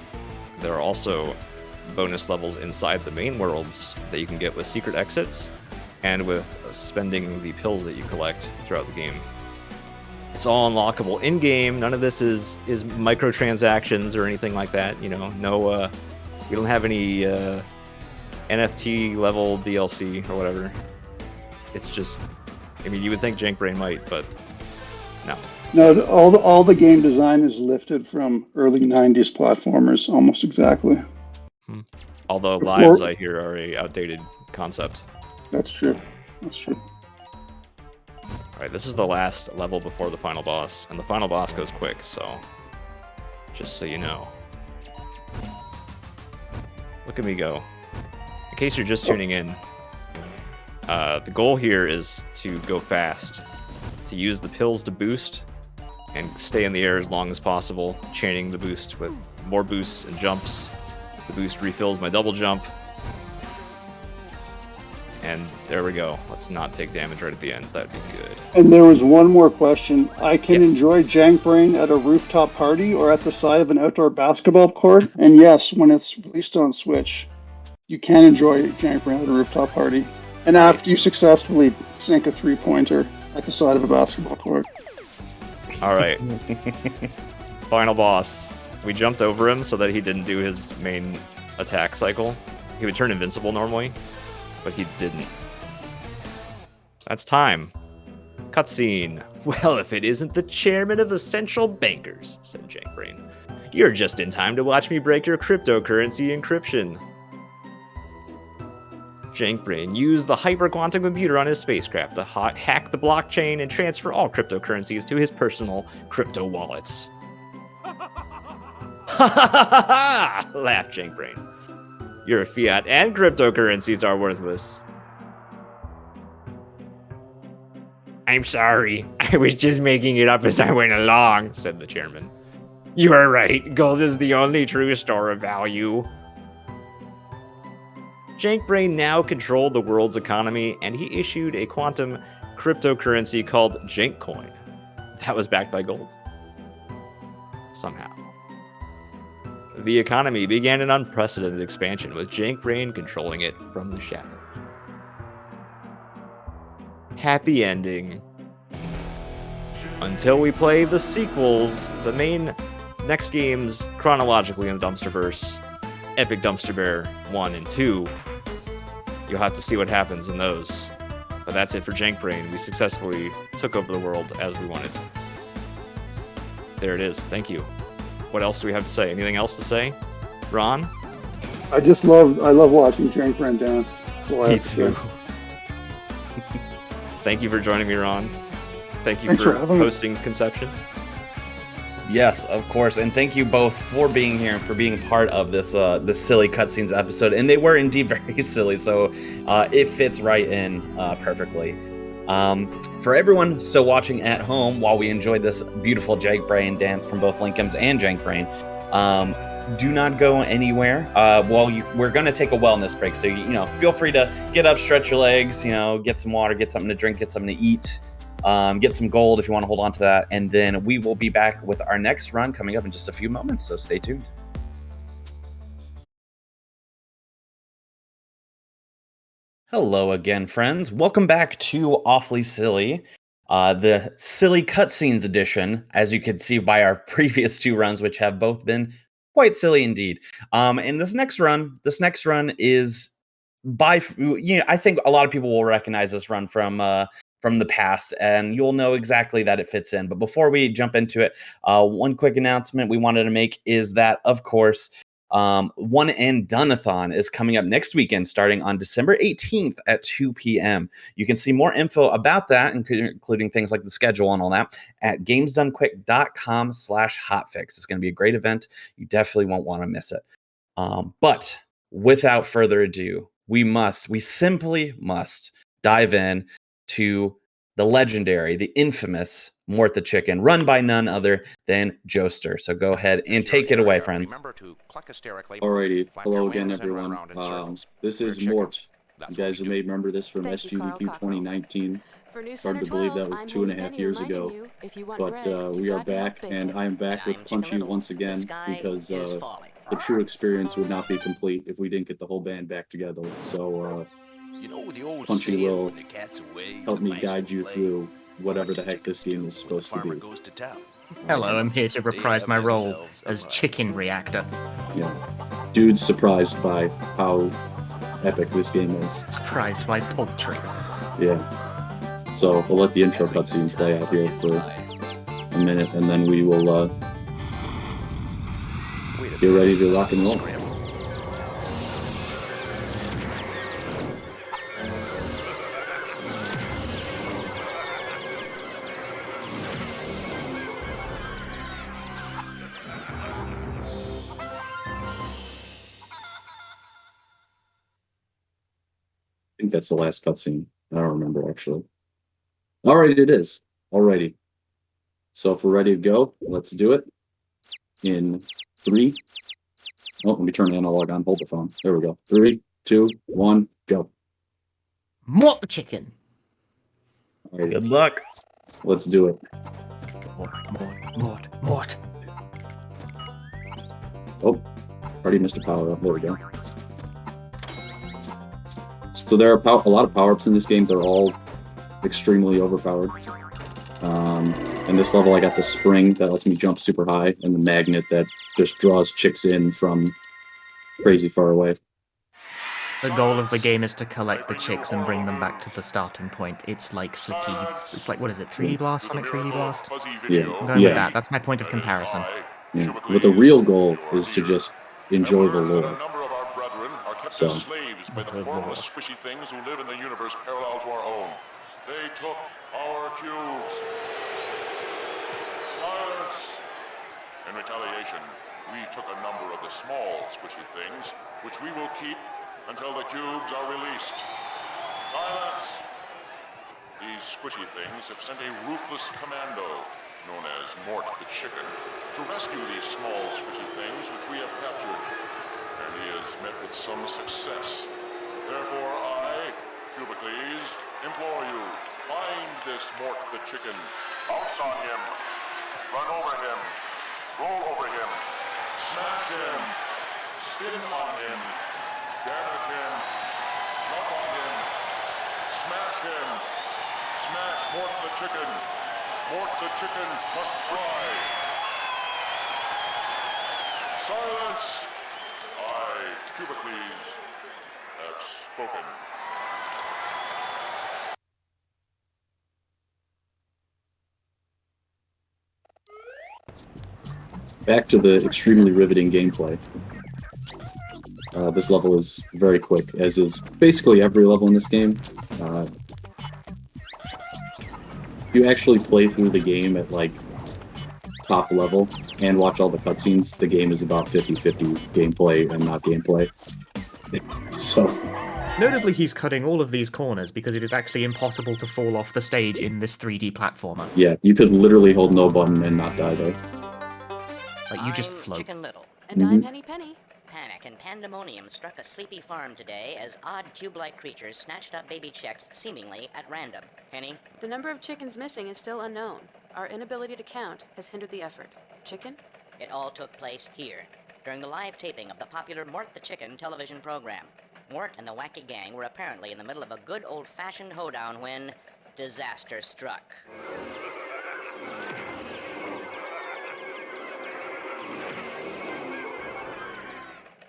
[SPEAKER 6] There are also bonus levels inside the main worlds that you can get with secret exits and with spending the pills that you collect throughout the game. It's all unlockable in-game. None of this is microtransactions or anything like that. You know, no, we don't have any NFT level DLC or whatever. It's just, I mean, you would think JankBrain might, but no.
[SPEAKER 7] No, all the game design is lifted from early '90s platformers, almost exactly.
[SPEAKER 6] Although
[SPEAKER 7] Before-
[SPEAKER 6] lives, I hear, are a outdated concept.
[SPEAKER 7] That's true. That's true.
[SPEAKER 6] Alright, this is the last level before the final boss, and the final boss goes quick, so just so you know. Look at me go. In case you're just tuning in, the goal here is to go fast, to use the pills to boost, and stay in the air as long as possible, chaining the boost with more boosts and jumps. The boost refills my double jump. And there we go. Let's not take damage right at the end. That'd be good.
[SPEAKER 7] And there was one more question. I can
[SPEAKER 6] Yes.
[SPEAKER 7] enjoy JankBrain at a rooftop party or at the side of an outdoor basketball court. And yes, when it's released on Switch, you can enjoy JankBrain at a rooftop party. And after you successfully sink a three-pointer at the side of a basketball court.
[SPEAKER 6] Alright. Final boss. We jumped over him so that he didn't do his main attack cycle. He would turn invincible normally, but he didn't. That's time. Cutscene. Well, if it isn't the chairman of the central bankers, said JankBrain. You're just in time to watch me break your cryptocurrency encryption. JankBrain used the hyperquantum computer on his spacecraft to hack the blockchain and transfer all cryptocurrencies to his personal crypto wallets. Ha ha ha ha! Laughed JankBrain. Your fiat and cryptocurrencies are worthless. I'm sorry. I was just making it up as I went along, said the chairman. You are right. Gold is the only true store of value. JankBrain now controlled the world's economy, and he issued a quantum cryptocurrency called JankCoin. That was backed by gold. Somehow. The economy began an unprecedented expansion, with JankBrain controlling it from the shadows. Happy ending. Until we play the sequels, the main next games chronologically in the Dumpsterverse, Epic Dumpster Bear 1 and 2. You'll have to see what happens in those. But that's it for JankBrain. We successfully took over the world as we wanted. There it is. Thank you. What else do we have to say? Anything else to say? Ron?
[SPEAKER 7] I love watching JankBrain dance. That's all I
[SPEAKER 6] Me
[SPEAKER 7] have to say.
[SPEAKER 6] too. Thank you for joining me, Ron. Thank you
[SPEAKER 7] Thanks
[SPEAKER 6] for
[SPEAKER 7] for having me.
[SPEAKER 6] hosting Conception.
[SPEAKER 1] Yes, of course, and thank you both for being here and for being part of this this silly cutscenes episode. And they were indeed very silly, so it fits right in perfectly. For everyone still watching at home, while we enjoy this beautiful JankBrain dance from both Linkums and JankBrain, do not go anywhere. We're going to take a wellness break, so feel free to get up, stretch your legs, get some water, get something to drink, get something to eat. Get some gold if you want to hold on to that, and then we will be back with our next run coming up in just a few moments, so stay tuned. Hello again, friends. Welcome back to Awfully Silly, the Silly Cutscenes edition, as you can see by our previous two runs, which have both been quite silly indeed. And this next run is I think a lot of people will recognize this run from the past, and you'll know exactly that it fits in. But before we jump into it, one quick announcement we wanted to make is that, of course, One and Done-a-thon is coming up next weekend, starting on December 18th at 2 p.m. You can see more info about that, including things like the schedule and all that, at gamesdonequick.com/hotfix. It's going to be a great event. You definitely won't want to miss it. But without further ado, we simply must dive in to the legendary, the infamous Mort the Chicken, run by none other than Joester. So go ahead and take it away, friends.
[SPEAKER 8] Alrighty, hello again, everyone. This is Mort. You guys may remember this from SGDQ 2019. Hard to believe that was 2.5 years ago. But we are back, and I am back with Punchy once again, because the true experience would not be complete if we didn't get the whole band back together. So Punchy will help me guide you through whatever the heck this game is supposed to be.
[SPEAKER 9] Hello, I'm here to reprise my role as Chicken Reactor.
[SPEAKER 8] Yeah. Dude's surprised by how epic this game is.
[SPEAKER 9] Surprised by poultry.
[SPEAKER 8] Yeah. So we'll let the intro cutscene play out here for a minute, and then we will get ready to rock and roll. I think that's the last cutscene. I don't remember, actually. Alright, it is. Alrighty. So if we're ready to go, let's do it. In 3. Oh, let me turn the analog on. Hold the phone. There we go. 3, 2, 1, go.
[SPEAKER 9] Mort the Chicken.
[SPEAKER 8] Alrighty.
[SPEAKER 1] Good luck.
[SPEAKER 8] Let's do it.
[SPEAKER 9] Mort.
[SPEAKER 8] Oh, already missed a power up. There we go. So there are a lot of power-ups in this game. They're all extremely overpowered. In this level, I got the spring that lets me jump super high, and the magnet that just draws chicks in from crazy far away.
[SPEAKER 9] The goal of the game is to collect the chicks and bring them back to the starting point. It's like flickies. It's like, what is it, 3D Blast? Sonic 3D Blast?
[SPEAKER 8] Yeah.
[SPEAKER 9] I'm going with that. That's my point of comparison.
[SPEAKER 8] Yeah. But the real goal is to just enjoy the lore. So.
[SPEAKER 10] Slaves by the formless squishy things who live in the universe parallel to our own. They took our cubes. Silence! In retaliation, we took a number of the small squishy things, which we will keep until the cubes are released. Silence! These squishy things have sent a ruthless commando, known as Mort the Chicken, to rescue these small squishy things which we have captured. And he has met with some success. Therefore I, Cubicles, implore you, find this Mort the Chicken. Bounce on him. Run over him. Roll over him. Smash him. Spin on him. Damage him. Jump on him. Smash him. Smash Mort the Chicken. Mort the Chicken must fly. Silence! I, Cubicles, have spoken.
[SPEAKER 8] Back to the extremely riveting gameplay. This level is very quick, as is basically every level in this game. You actually play through the game at, like, top level and watch all the cutscenes. The game is about 50-50 gameplay and not gameplay. So...
[SPEAKER 9] Notably, he's cutting all of these corners because it is actually impossible to fall off the stage in this 3D platformer.
[SPEAKER 8] Yeah, you could literally hold no button and not die there.
[SPEAKER 9] Like, you just float.
[SPEAKER 11] Chicken Little.
[SPEAKER 12] And I'm Henny Penny.
[SPEAKER 11] Panic and pandemonium struck a sleepy farm today as odd cube-like creatures snatched up baby chicks, seemingly at random. Henny?
[SPEAKER 12] The number of chickens missing is still unknown. Our inability to count has hindered the effort. Chicken?
[SPEAKER 11] It all took place here, during the live taping of the popular Mort the Chicken television program. Mort and the wacky gang were apparently in the middle of a good old-fashioned hoedown when disaster struck.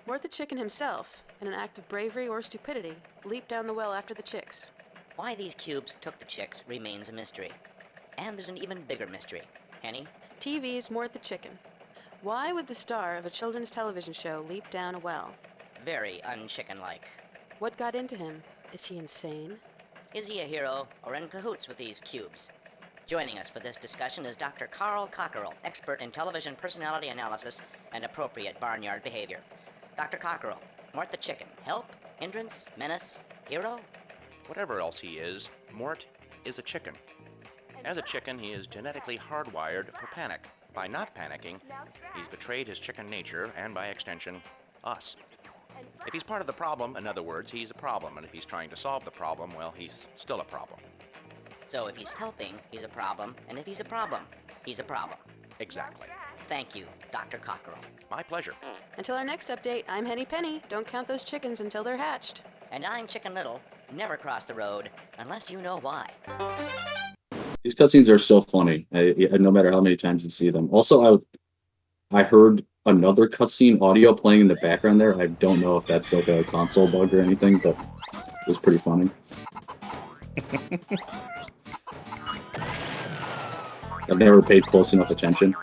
[SPEAKER 12] Mort the Chicken himself, in an act of bravery or stupidity, leaped down the well after the chicks.
[SPEAKER 11] Why these cubes took the chicks remains a mystery. And there's an even bigger mystery. Henny?
[SPEAKER 12] TV's Mort the Chicken. Why would the star of a children's television show leap down a well?
[SPEAKER 11] Very unchicken-like.
[SPEAKER 12] What got into him? Is he insane?
[SPEAKER 11] Is he a hero or in cahoots with these cubes? Joining us for this discussion is Dr. Carl Cockerell, expert in television personality analysis and appropriate barnyard behavior. Dr. Cockerell, Mort the Chicken, help, hindrance, menace, hero?
[SPEAKER 13] Whatever else he is, Mort is a chicken. As a chicken, he is genetically hardwired for panic. By not panicking, he's betrayed his chicken nature and, by extension, us. If he's part of the problem, in other words, he's a problem, and if he's trying to solve the problem, well, he's still a problem.
[SPEAKER 11] So if he's helping, he's a problem, and if he's a problem, he's a problem.
[SPEAKER 13] Exactly.
[SPEAKER 11] Thank you, Dr. Cockerell.
[SPEAKER 13] My pleasure.
[SPEAKER 12] Until our next update, I'm Henny Penny. Don't count those chickens until they're hatched.
[SPEAKER 11] And I'm Chicken Little. Never cross the road, unless you know why.
[SPEAKER 8] These cutscenes are still funny, no matter how many times you see them. Also, I heard another cutscene audio playing in the background there. I don't know if that's like a console bug or anything, but it was pretty funny. I've never paid close enough attention.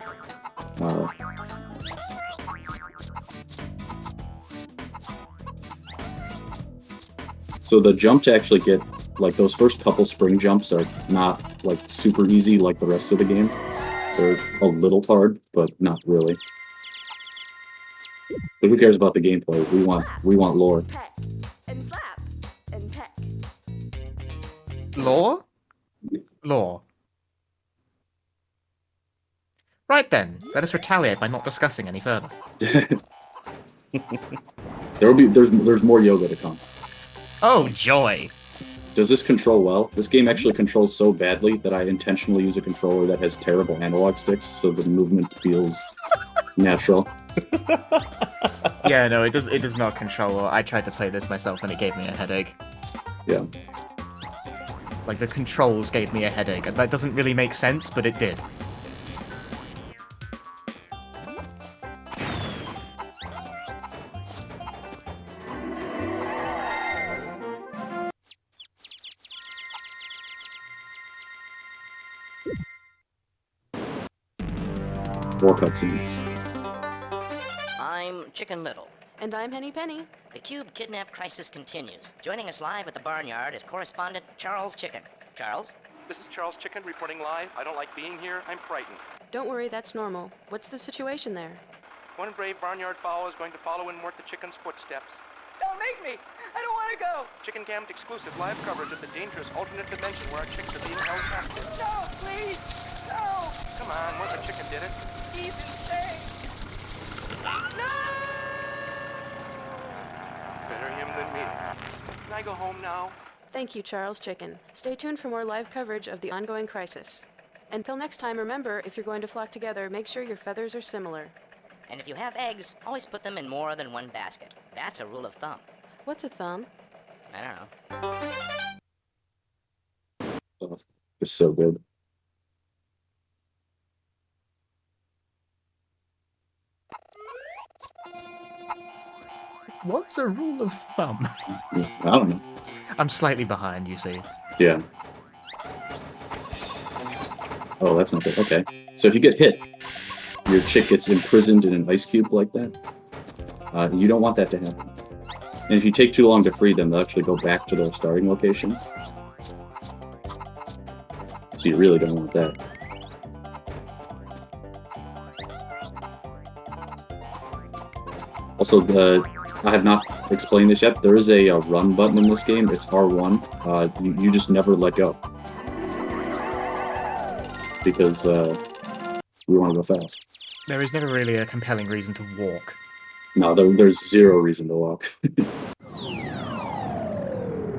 [SPEAKER 8] So the jump to actually get, like, those first couple spring jumps are not, like, super easy like the rest of the game. They're a little hard, but not really. But who cares about the gameplay? We want lore.
[SPEAKER 12] Peck and flap and peck.
[SPEAKER 9] Lore? Lore. Right then, let us retaliate by not discussing any further.
[SPEAKER 8] There's more yoga to come.
[SPEAKER 9] Oh, joy!
[SPEAKER 8] Does this control well? This game actually controls so badly that I intentionally use a controller that has terrible analog sticks, so the movement feels natural.
[SPEAKER 9] Yeah, no, it does not control well. I tried to play this myself and it gave me a headache.
[SPEAKER 8] Yeah.
[SPEAKER 9] Like, the controls gave me a headache, and that doesn't really make sense, but it did.
[SPEAKER 8] More cutscenes.
[SPEAKER 11] I'm Chicken Little.
[SPEAKER 12] And I'm Henny Penny.
[SPEAKER 11] The Cube kidnap crisis continues. Joining us live at the barnyard is correspondent Charles Chicken. Charles?
[SPEAKER 14] This is Charles Chicken reporting live. I don't like being here. I'm frightened.
[SPEAKER 12] Don't worry, that's normal. What's the situation there?
[SPEAKER 14] One brave barnyard fowl is going to follow in Mort the Chicken's footsteps.
[SPEAKER 15] Don't make me! I don't want to go!
[SPEAKER 14] Chicken Cammed exclusive live coverage of the dangerous alternate dimension where our chicks are being held captive.
[SPEAKER 15] No, please! No!
[SPEAKER 14] Come on, Mort the Chicken did it.
[SPEAKER 15] He's insane! No!
[SPEAKER 14] Better him than me. Can I go home now?
[SPEAKER 12] Thank you, Charles Chicken. Stay tuned for more live coverage of the ongoing crisis. Until next time, remember, if you're going to flock together, make sure your feathers are similar.
[SPEAKER 11] And if you have eggs, always put them in more than one basket. That's a rule of thumb.
[SPEAKER 12] What's a thumb?
[SPEAKER 11] I don't know.
[SPEAKER 8] Oh, it's so good.
[SPEAKER 9] What's a rule of thumb?
[SPEAKER 8] I don't know.
[SPEAKER 9] I'm slightly behind, you see.
[SPEAKER 8] Yeah. Oh, that's not good. Okay. So if you get hit, your chick gets imprisoned in an ice cube like that. You don't want that to happen. And if you take too long to free them, they'll actually go back to their starting location. So you really don't want that. Also, I have not explained this yet. There is a run button in this game. It's R1. You just never let go. Because we want to go fast.
[SPEAKER 9] There is never really a compelling reason to walk.
[SPEAKER 8] No, there's zero reason to walk.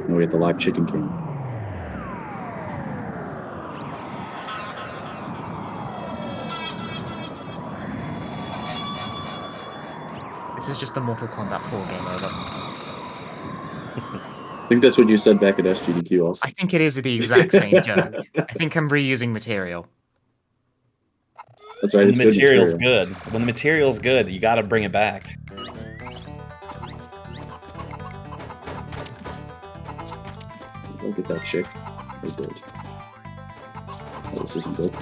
[SPEAKER 8] Now we have the live chicken king.
[SPEAKER 9] This is just the Mortal Kombat 4 game over.
[SPEAKER 8] I think that's what you said back at SGDQ also.
[SPEAKER 9] I think it is the exact same joke. I think I'm reusing material.
[SPEAKER 8] That's right,
[SPEAKER 1] When
[SPEAKER 8] it's
[SPEAKER 1] the
[SPEAKER 8] good
[SPEAKER 1] material's
[SPEAKER 8] material.
[SPEAKER 1] good. When the material's good, you gotta bring it back.
[SPEAKER 8] Look at that chick. Very good. Oh, this isn't good.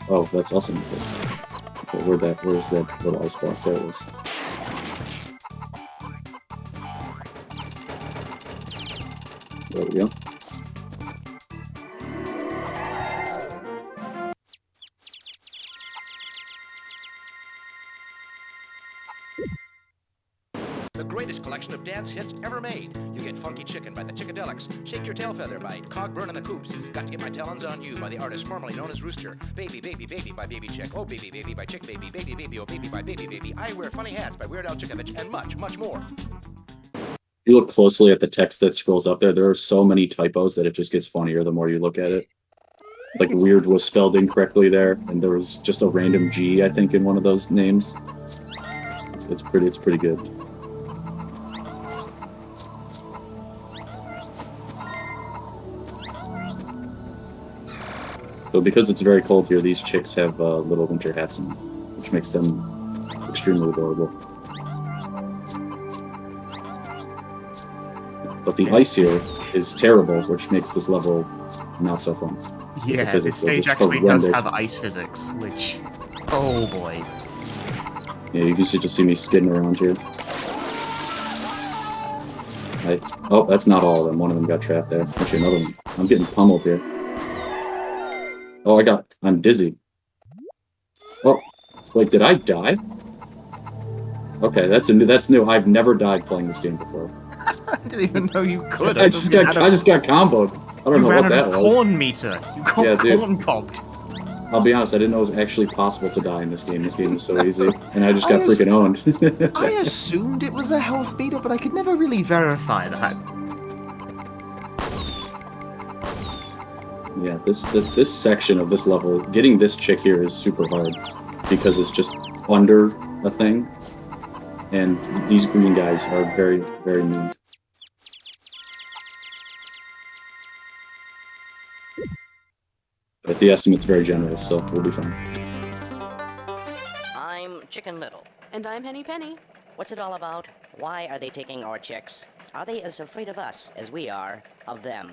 [SPEAKER 8] Oh, that's awesome. Okay, where's that little ice block? There it is. There we go.
[SPEAKER 13] The greatest collection of dance hits ever made. You get Funky Chicken by the Chickadelics, Shake Your Tail Feather by Cogburn and the Coops, Got to Get My Talons on You by the artist formerly known as Rooster, Baby Baby Baby by Baby Chick, Oh Baby Baby by Chick Baby, Baby Baby Oh Baby by Baby Baby, I Wear Funny Hats by Weird Al Chikovich, and much, much more.
[SPEAKER 8] If you look closely at the text that scrolls up there, there are so many typos that it just gets funnier the more you look at it. Like weird was spelled incorrectly there, and there was just a random G, I think, in one of those names. It's pretty good. So because it's very cold here, these chicks have little winter hats on, which makes them extremely adorable. But the ice here is terrible, which makes this level not so fun.
[SPEAKER 9] Yeah, this stage actually does have ice physics, which... Oh boy.
[SPEAKER 8] Yeah, you can just see me skidding around here. Oh, that's not all of them. One of them got trapped there. Actually, another one. I'm getting pummeled here. Oh, I'm dizzy. Oh, wait, did I die? Okay, that's new. I've never died playing this game before.
[SPEAKER 9] I didn't even know you could.
[SPEAKER 8] I just got comboed. I don't know what that was.
[SPEAKER 9] You ran out of corn meter. You got corn cobbed.
[SPEAKER 8] I'll be honest, I didn't know it was actually possible to die in this game. This game is so easy, and I just got freaking owned.
[SPEAKER 9] I assumed it was a health meter, but I could never really verify that.
[SPEAKER 8] Yeah, this section of this level, getting this chick here is super hard because it's just under a thing, and these green guys are very, very mean. But the estimate's very generous, so we'll be fine.
[SPEAKER 11] I'm Chicken Little.
[SPEAKER 12] And I'm Henny Penny.
[SPEAKER 11] What's it all about? Why are they taking our chicks? Are they as afraid of us as we are of them?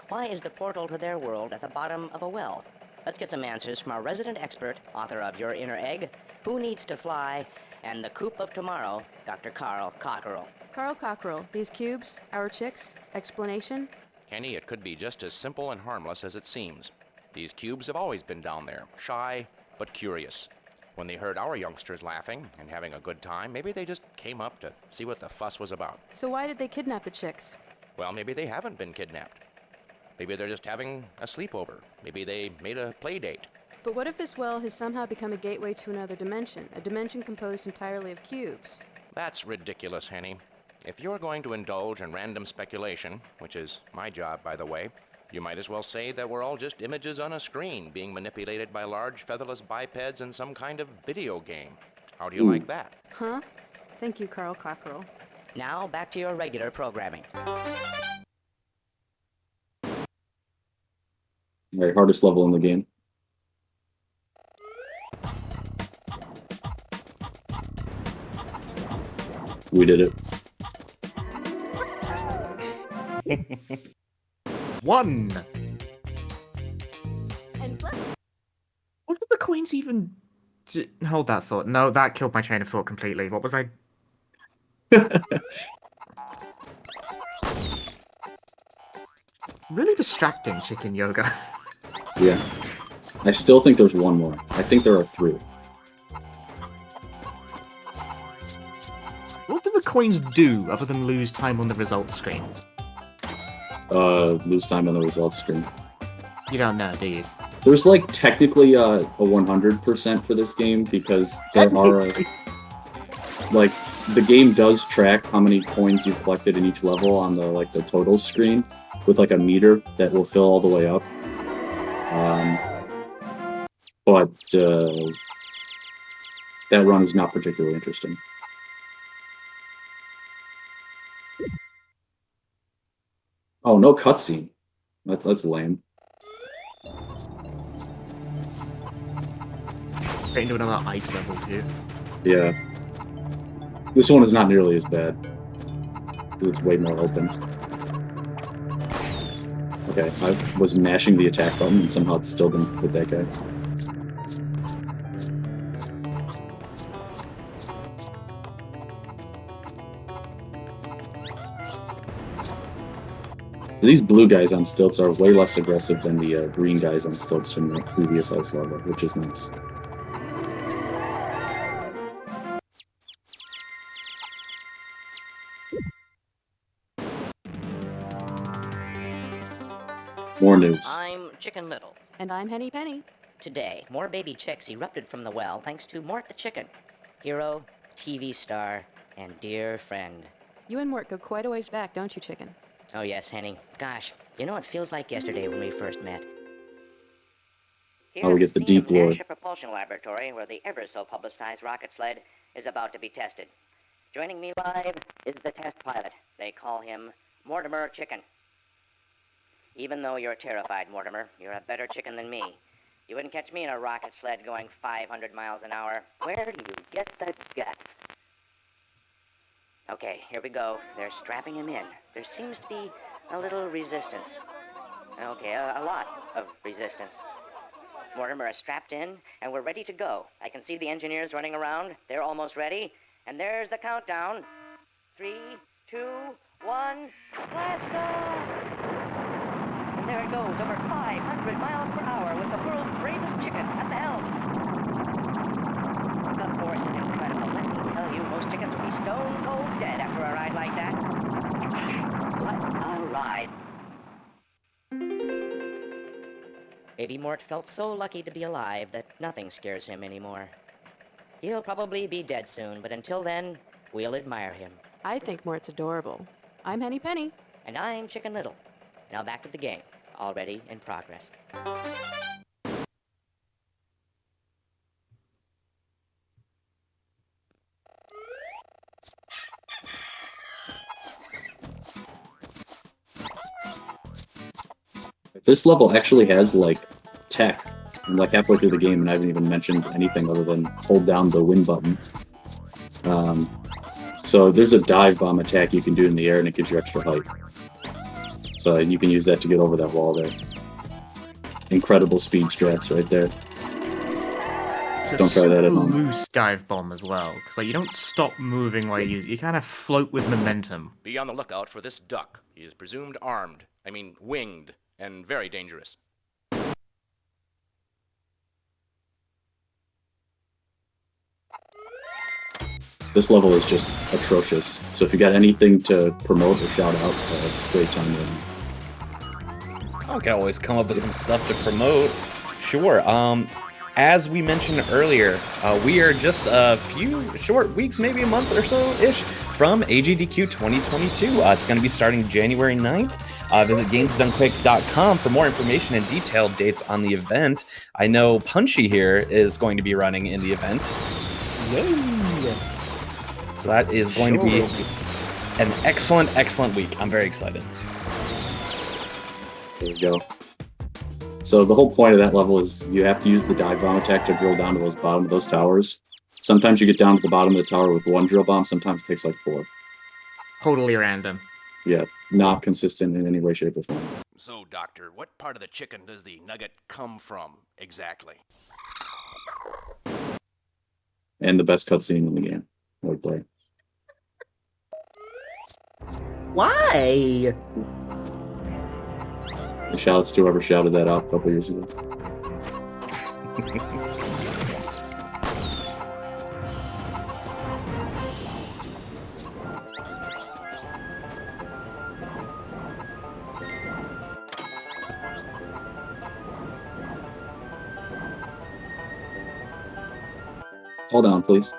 [SPEAKER 11] Why is the portal to their world at the bottom of a well? Let's get some answers from our resident expert, author of Your Inner Egg, Who Needs to Fly, and The Coop of Tomorrow, Dr. Carl Cockerell.
[SPEAKER 12] Carl Cockerell, these cubes, our chicks, explanation?
[SPEAKER 13] Kenny, it could be just as simple and harmless as it seems. These cubes have always been down there, shy but curious. When they heard our youngsters laughing and having a good time, maybe they just came up to see what the fuss was about.
[SPEAKER 12] So why did they kidnap the chicks?
[SPEAKER 13] Well, maybe they haven't been kidnapped. Maybe they're just having a sleepover. Maybe they made a play date.
[SPEAKER 12] But what if this well has somehow become a gateway to another dimension, a dimension composed entirely of cubes?
[SPEAKER 13] That's ridiculous, Henny. If you're going to indulge in random speculation, which is my job, by the way, you might as well say that we're all just images on a screen being manipulated by large featherless bipeds in some kind of video game. How do you like that?
[SPEAKER 12] Huh? Thank you, Carl Cockerell.
[SPEAKER 11] Now, back to your regular programming.
[SPEAKER 8] Alright, hardest level in the game. We did it.
[SPEAKER 9] 1! What did the coins even... Hold that thought. No, that killed my train of thought completely. What was I... Really distracting, chicken yoga.
[SPEAKER 8] Yeah. I still think there's one more. I think there are 3.
[SPEAKER 9] What do the coins do other than lose time on the results screen?
[SPEAKER 8] Lose time on the results screen.
[SPEAKER 9] You don't know, do you?
[SPEAKER 8] There's like technically a 100% for this game because there are like the game does track how many coins you've collected in each level on the total screen with like a meter that will fill all the way up. But that run is not particularly interesting. Oh, no cutscene. That's lame.
[SPEAKER 9] Get into another ice level too.
[SPEAKER 8] Yeah. This one is not nearly as bad. It's way more open. Okay, I was mashing the attack button and somehow it still didn't hit that guy. These blue guys on stilts are way less aggressive than the green guys on stilts from the previous ice level, which is nice. More news.
[SPEAKER 11] I'm Chicken Little.
[SPEAKER 12] And I'm Henny Penny.
[SPEAKER 11] Today, more baby chicks erupted from the well thanks to Mort the Chicken. Hero, TV star, and dear friend.
[SPEAKER 12] You and Mort go quite a ways back, don't you, Chicken?
[SPEAKER 11] Oh yes, Henny. Gosh, you know it feels like yesterday when we first met.
[SPEAKER 8] Oh, we get the deep lore.
[SPEAKER 11] Airship Propulsion Laboratory, where the ever-so-publicized rocket sled is about to be tested. Joining me live is the test pilot. They call him Mortimer Chicken. Even though you're terrified, Mortimer, you're a better chicken than me. You wouldn't catch me in a rocket sled going 500 miles an hour. Where do you get the guts? Okay, here we go. They're strapping him in. There seems to be a little resistance. Okay, a lot of resistance. Mortimer is strapped in, and we're ready to go. I can see the engineers running around. They're almost ready. And there's the countdown. 3, 2, 1, blast off! And there it goes, over 500 miles per hour with the world's bravest chicken at the helm. The force is incredible. Let me tell you, most chickens would be stone cold dead after a ride like that. What a ride. Baby Mort felt so lucky to be alive that nothing scares him anymore. He'll probably be dead soon, but until then, we'll admire him.
[SPEAKER 12] I think Mort's adorable. I'm Henny Penny.
[SPEAKER 11] And I'm Chicken Little. Now back to the game, already in progress.
[SPEAKER 8] This level actually has, like, tech. I'm, like, halfway through the game and I haven't even mentioned anything other than hold down the win button. So there's a dive bomb attack you can do in the air and it gives you extra height. So you can use that to get over that wall there. Incredible speed strats right there. Don't try that at home.
[SPEAKER 9] Loose dive bomb as well, because like you don't stop moving while you kind of float with momentum.
[SPEAKER 13] Be on the lookout for this duck. He is presumed armed. I mean, winged, and very dangerous.
[SPEAKER 8] This level is just atrocious. So if you got anything to promote or shout out, great time in.
[SPEAKER 1] I can always come up with some stuff to promote. Sure. As we mentioned earlier, we are just a few short weeks, maybe a month or so-ish, from AGDQ 2022. It's going to be starting January 9th. Visit GamesDoneQuick.com for more information and detailed dates on the event. I know Punchy here is going to be running in the event. Yay! So that is going to be an excellent, excellent week. I'm very excited.
[SPEAKER 8] There we go. So the whole point of that level is you have to use the dive bomb attack to drill down to those bottom of those towers. Sometimes you get down to the bottom of the tower with one drill bomb, sometimes it takes like 4.
[SPEAKER 9] Totally random.
[SPEAKER 8] Yeah, not consistent in any way, shape, or form.
[SPEAKER 13] So, Doctor, what part of the chicken does the nugget come from, exactly?
[SPEAKER 8] And the best cutscene in the game. I would play.
[SPEAKER 9] Why?
[SPEAKER 8] The shoutouts to whoever shouted that out a couple years ago. Hold on, please.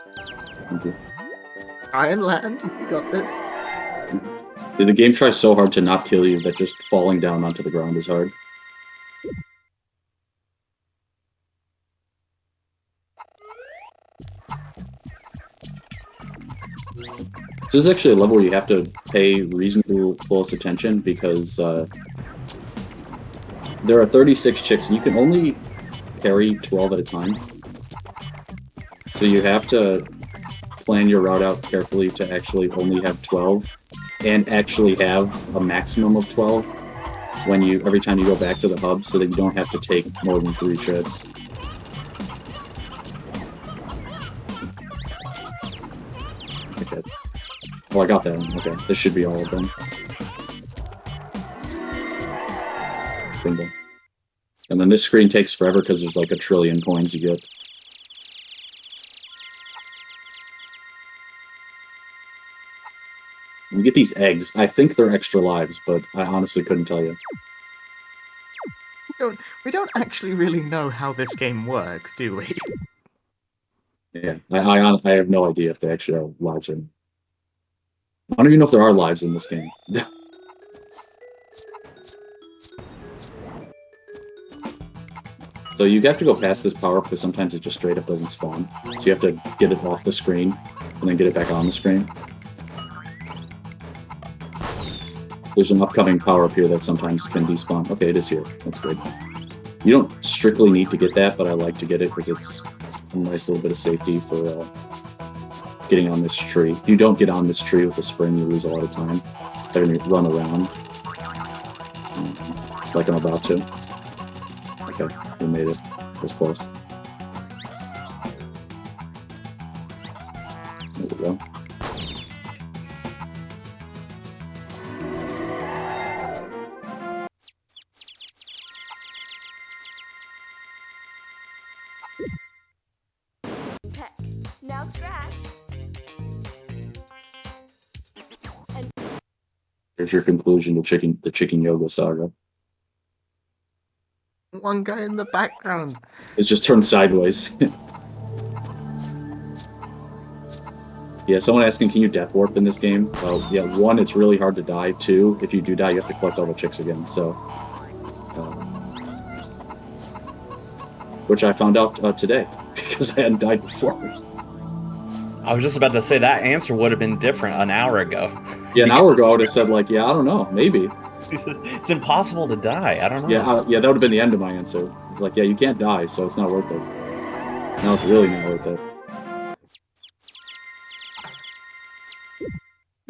[SPEAKER 8] Thank you.
[SPEAKER 9] Ironland, you got this.
[SPEAKER 8] The game tries so hard to not kill you that just falling down onto the ground is hard. This is actually a level where you have to pay reasonable close attention because there are 36 chicks and you can only carry 12 at a time. So you have to plan your route out carefully to actually only have 12 and actually have a maximum of 12 when every time you go back to the hub so that you don't have to take more than 3 trips. Okay. Oh, I got that one. Okay, this should be all of them. Bingo. And then this screen takes forever because there's like a trillion coins you get. You get these eggs. I think they're extra lives, but I honestly couldn't tell you.
[SPEAKER 9] We don't actually really know how this game works, do we?
[SPEAKER 8] Yeah, I have no idea if they actually are lives in. I don't even know if there are lives in this game. So you have to go past this power-up because sometimes it just straight up doesn't spawn. So you have to get it off the screen and then get it back on the screen. There's an upcoming power-up here that sometimes can despawn. Okay, it is here. That's good. You don't strictly need to get that, but I like to get it because it's a nice little bit of safety for getting on this tree. If you don't get on this tree with the spring, you lose a lot of time. They're going to run around. Like I'm about to. Okay, we made it. It was close. There we go.
[SPEAKER 15] Peck. Now scratch. And
[SPEAKER 8] Here's your conclusion to the chicken yoga saga.
[SPEAKER 9] One guy in the background.
[SPEAKER 8] It's just turned sideways. Yeah, someone asking, can you death warp in this game? Yeah, 1, it's really hard to die. 2, if you do die, you have to collect all the chicks again. So, which I found out today because I hadn't died before.
[SPEAKER 1] I was just about to say that answer would have been different an hour ago.
[SPEAKER 8] Yeah, an hour ago I would have said like, yeah, I don't know, maybe.
[SPEAKER 1] It's impossible to die. I don't know.
[SPEAKER 8] Yeah, yeah, that would have been the end of my answer. It's like, yeah, you can't die, so it's not worth it. Now it's really not worth it.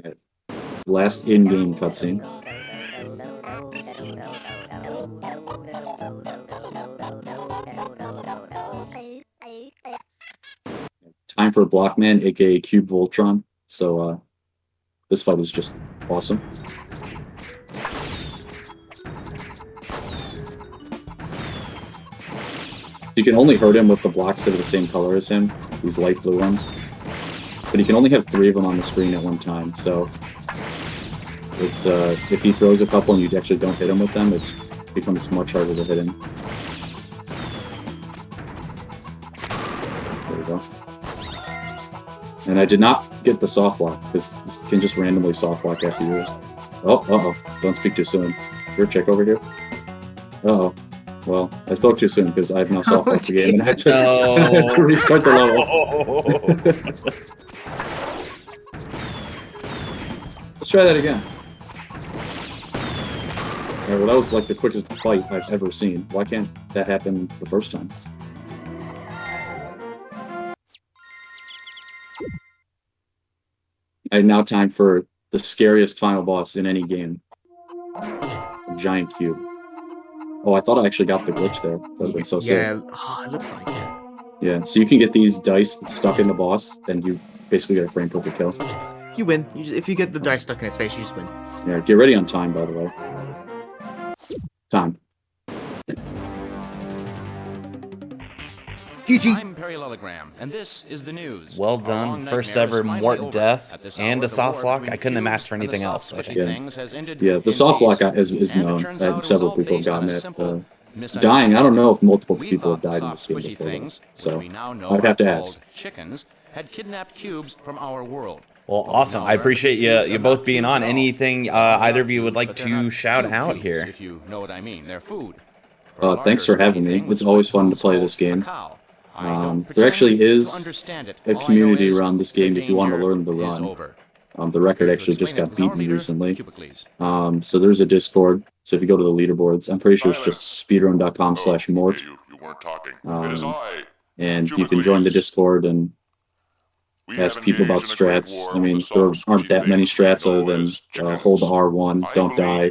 [SPEAKER 8] Okay. Last in-game cutscene. Time for Blockman, aka Cube Voltron. So this fight is just awesome. You can only hurt him with the blocks that are the same color as him, these light blue ones. But you can only have 3 of them on the screen at one time, so it's if he throws a couple and you actually don't hit him with them, it becomes much harder to hit him. There we go. And I did not get the soft lock, because this can just randomly soft lock after you. Oh, uh-oh. Don't speak too soon. Is there a chick over here? Uh-oh. Well, I spoke too soon because I've now soft locked the game and I had to restart the level. Let's try that again. Alright, well, that was like the quickest fight I've ever seen. Why can't that happen the first time? And now time for the scariest final boss in any game. A giant cube. Oh, I thought I actually got the glitch there. That would have been so sick.
[SPEAKER 9] Yeah, oh, it looked like it.
[SPEAKER 8] Yeah, so you can get these dice stuck in the boss, and you basically get a frame perfect kill.
[SPEAKER 9] You win. If you get the dice stuck in his face, you just win.
[SPEAKER 8] Yeah, get ready on time, by the way. Time.
[SPEAKER 13] GG. I'm Parallelogram, and this is the news.
[SPEAKER 1] Well done. First ever Mort death and a soft lock. I couldn't have asked for anything else, I think.
[SPEAKER 8] Yeah, the soft lock is known. Several people have gotten it. Dying, I don't know if multiple people have died in this game before, so I'd have to ask.
[SPEAKER 13] Chickens had kidnapped cubes from our world.
[SPEAKER 1] Well, awesome. I appreciate you both being on. Anything either of you would like to shout out here?
[SPEAKER 13] If you know what I mean. They're food.
[SPEAKER 8] Thanks for having me. It's always fun to play this game. There actually is a community around this game if you want to learn the run. The record actually just got beaten recently. So there's a Discord. So if you go to the leaderboards, I'm pretty sure it's just speedrun.com/mort. And you can join the Discord and ask people about strats. I mean, there aren't that many strats other than hold R1, don't die.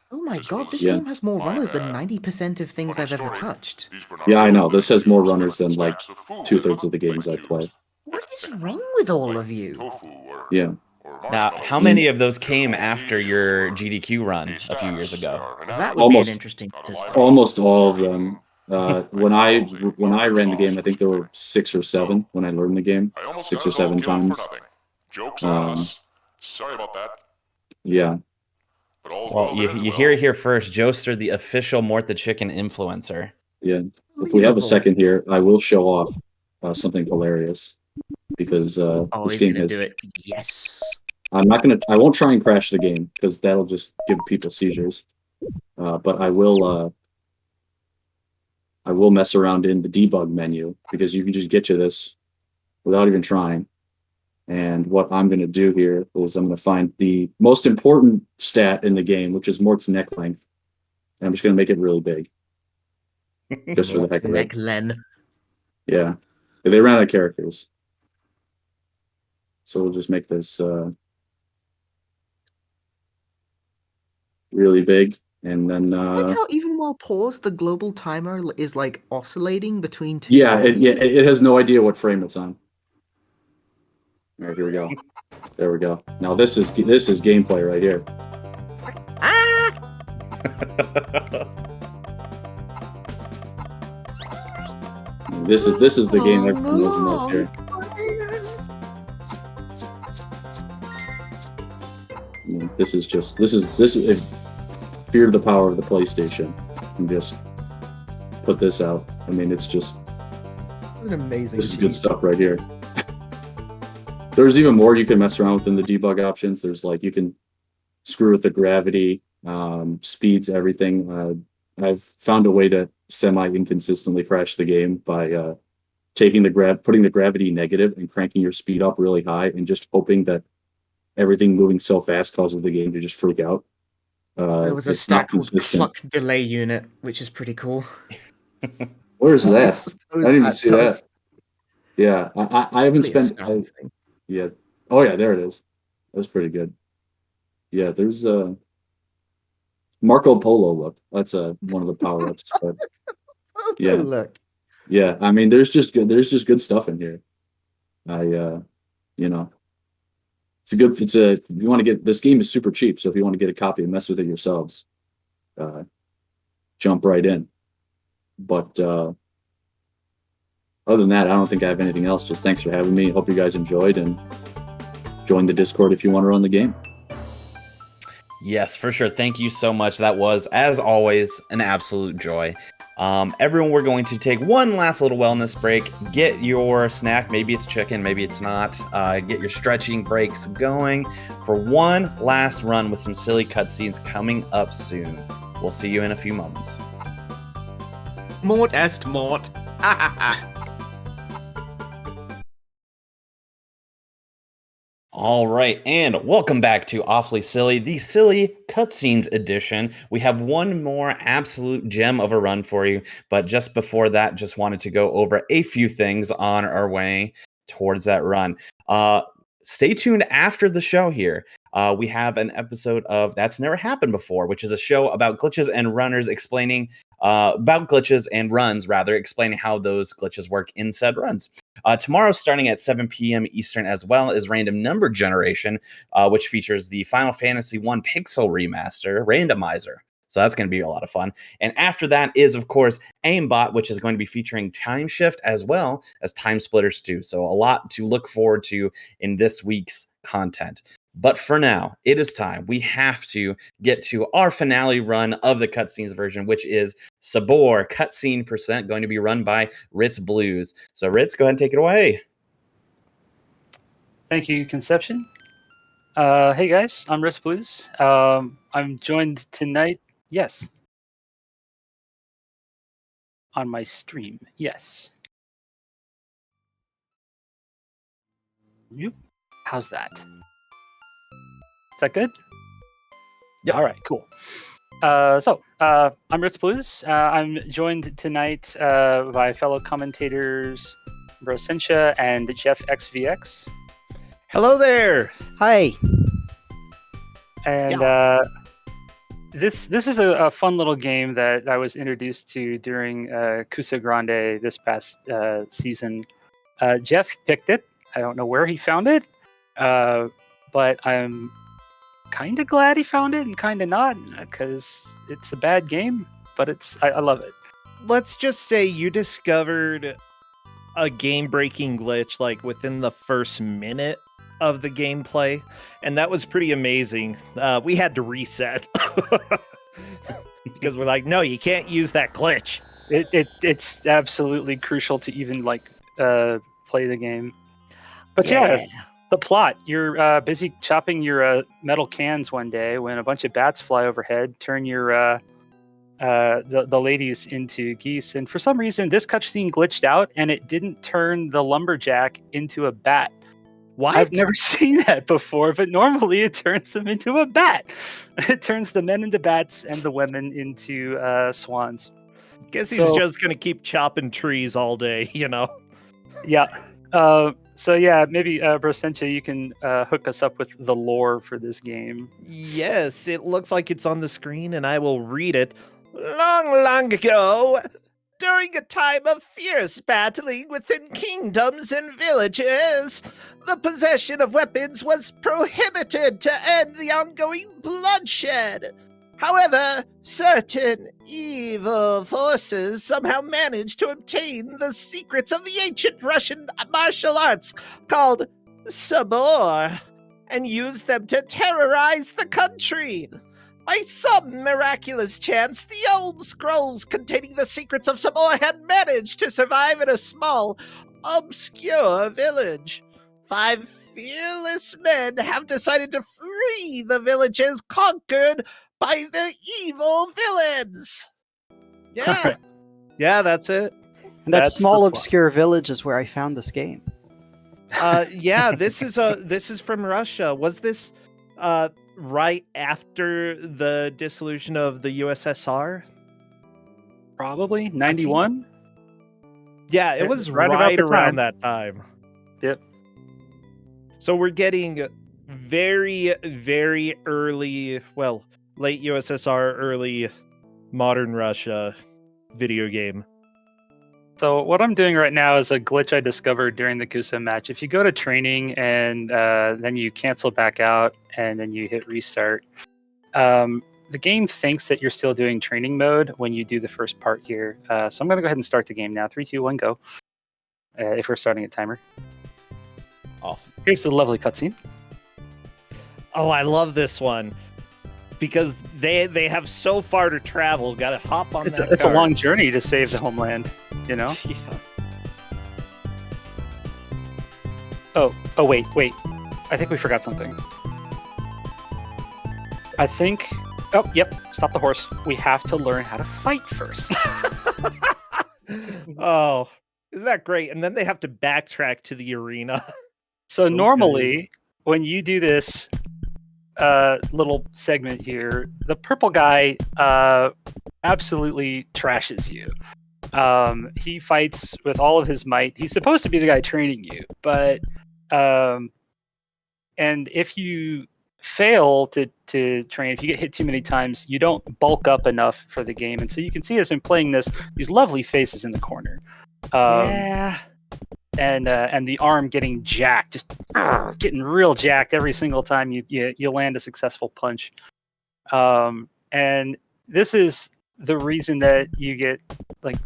[SPEAKER 9] Oh my god, this game has more runners than 90% of things I've ever touched.
[SPEAKER 8] Yeah, I know. This has more runners than like 2/3 of the games I play.
[SPEAKER 9] What is wrong with all of you?
[SPEAKER 8] Yeah.
[SPEAKER 1] Now, how many of those came after your GDQ run a few years ago?
[SPEAKER 9] That would be an interesting statistic.
[SPEAKER 8] Almost all of them. When I ran the game, I think there were 6 or 7 when I learned the game. 6 or 7 times.
[SPEAKER 10] Sorry about that.
[SPEAKER 8] Yeah.
[SPEAKER 1] Well, you hear it here first. Joester, the official Mort the Chicken influencer.
[SPEAKER 8] Yeah. If we have a second here, I will show off something hilarious because this game has.
[SPEAKER 9] Do it. Yes.
[SPEAKER 8] I won't try and crash the game because that'll just give people seizures. But I will mess around in the debug menu because you can just get you this without even trying. And what I'm going to do here is I'm going to find the most important stat in the game, which is Mort's neck length. And I'm just going to make it really big. Just for the heck of it.
[SPEAKER 9] Neck len.
[SPEAKER 8] Yeah. They ran out of characters. So we'll just make this really big. And then
[SPEAKER 9] Like how even while paused, the global timer is like oscillating between two.
[SPEAKER 8] yeah, it has no idea what frame it's on. All right, here we go. There we go. Now this is gameplay right here. This is the game everyone knows and loves here. This is fear the power of the PlayStation, and just put this out. I mean, it's just
[SPEAKER 9] an amazing.
[SPEAKER 8] This is good stuff right here. There's even more you can mess around with in the debug options. There's like you can screw with the gravity, speeds, everything. I've found a way to semi-inconsistently crash the game by putting the gravity negative and cranking your speed up really high, and just hoping that everything moving so fast causes the game to just freak out.
[SPEAKER 9] There was a stat called Cluck Delay Unit, which is pretty cool.
[SPEAKER 8] Where is that? I didn't even see that. Yeah, I haven't spent. Yeah. Oh yeah, there it is. That's pretty good. Yeah, there's Marco Polo look. That's one of the power ups. But yeah,
[SPEAKER 9] look.
[SPEAKER 8] Yeah. I mean, there's just good stuff in here. You know, if you want to get this game is super cheap. So if you want to get a copy and mess with it yourselves, jump right in. But other than that, I don't think I have anything else. Just thanks for having me. Hope you guys enjoyed, and join the Discord if you want to run the game.
[SPEAKER 1] Yes, for sure. Thank you so much. That was, as always, an absolute joy. Everyone, we're going to take one last little wellness break. Get your snack. Maybe it's chicken, maybe it's not. Get your stretching breaks going for one last run with some silly cutscenes coming up soon. We'll see you in a few moments.
[SPEAKER 9] Mort est mort.
[SPEAKER 1] All right, and welcome back to Awfully Silly, the Silly Cutscenes edition. We have one more absolute gem of a run for you, but just before that, just wanted to go over a few things on our way towards that run. Stay tuned after the show here. We have an episode of That's Never Happened Before, which is a show about glitches and runners explaining about glitches and runs, rather, explaining how those glitches work in said runs. Tomorrow, starting at 7 p.m. Eastern as well, is Random Number Generation, which features the Final Fantasy I Pixel Remaster Randomizer. So that's going to be a lot of fun. And after that is, of course, Aimbot, which is going to be featuring Time Shift as well as Time Splitters 2. So a lot to look forward to in this week's content. But for now, it is time. We have to get to our finale run of the cutscenes version, which is Sabor Cutscene Percent, going to be run by Ritz Blues. So Ritz, go ahead and take it away.
[SPEAKER 16] Thank you, Conception. Hey guys, I'm Ritz Blues. I'm joined tonight, yes, on my stream, yes. Yep. How's that? Is that good?
[SPEAKER 1] Yeah.
[SPEAKER 16] All right, cool. I'm Ritz Blues. I'm joined tonight by fellow commentators Brosentia and Jeff XVX.
[SPEAKER 17] Hello there. Hi.
[SPEAKER 16] And this is a fun little game that I was introduced to during Cusa Grande this past season. Jeff picked it. I don't know where he found it, but I'm kind of glad he found it and kind of not, because it's a bad game, but I love it.
[SPEAKER 17] Let's just say you discovered a game-breaking glitch like within the first minute of the gameplay, and that was pretty amazing. We had to reset because we're like, no, you can't use that glitch.
[SPEAKER 16] It's absolutely crucial to even play the game. But yeah, the plot. You're busy chopping your metal cans one day when a bunch of bats fly overhead, turn your the ladies into geese, and for some reason this cutscene glitched out and it didn't turn the lumberjack into a bat.
[SPEAKER 17] What?
[SPEAKER 16] I've never seen that before, but normally it turns them into a bat. It turns the men into bats and the women into swans.
[SPEAKER 17] Guess he's just gonna keep chopping trees all day, you know.
[SPEAKER 16] Yeah. So yeah, maybe Brosencha, you can hook us up with the lore for this game.
[SPEAKER 17] Yes, it looks like it's on the screen, and I will read it. Long ago, during a time of fierce battling within kingdoms and villages, the possession of weapons was prohibited to end the ongoing bloodshed. However, certain evil forces somehow managed to obtain the secrets of the ancient Russian martial arts called Sabor and used them to terrorize the country. By some miraculous chance, the old scrolls containing the secrets of Sabor had managed to survive in a small, obscure village. 5 fearless men have decided to free the villages conquered by the evil villains. Yeah. Yeah, that's it.
[SPEAKER 18] And that
[SPEAKER 17] That's
[SPEAKER 18] small,
[SPEAKER 17] the
[SPEAKER 18] obscure village is where I found this game.
[SPEAKER 17] Yeah, this is from Russia. Was this right after the dissolution of the USSR?
[SPEAKER 16] Probably 91.
[SPEAKER 17] Yeah, it was
[SPEAKER 16] right
[SPEAKER 17] right
[SPEAKER 16] about the
[SPEAKER 17] around
[SPEAKER 16] time.
[SPEAKER 17] that time.
[SPEAKER 16] Yep.
[SPEAKER 17] So we're getting very, very early, well, late USSR, early modern Russia video game.
[SPEAKER 16] So what I'm doing right now is a glitch I discovered during the Kusa match. If you go to training and then you cancel back out and then you hit restart, the game thinks that you're still doing training mode when you do the first part here. So I'm going to go ahead and start the game now. 3, 2, 1, go. If we're starting a timer.
[SPEAKER 17] Awesome.
[SPEAKER 16] Here's the lovely cutscene.
[SPEAKER 17] Oh, I love this one. Because they have so far to travel, gotta hop on that
[SPEAKER 16] It's a
[SPEAKER 17] cart.
[SPEAKER 16] long journey to save the homeland, you know?
[SPEAKER 17] Yeah.
[SPEAKER 16] Oh, wait. I think we forgot something. Oh, yep, stop the horse. We have to learn how to fight first.
[SPEAKER 17] Oh, isn't that great? And then they have to backtrack to the arena.
[SPEAKER 16] So normally, when you do this little segment here, the purple guy absolutely trashes you. He fights with all of his might. He's supposed to be the guy training you, but and if you fail to train, if you get hit too many times, you don't bulk up enough for the game. And so you can see as I'm playing this, these lovely faces in the corner.
[SPEAKER 17] Yeah.
[SPEAKER 16] And the arm getting jacked, just getting real jacked every single time you land a successful punch. And this is the reason that you get like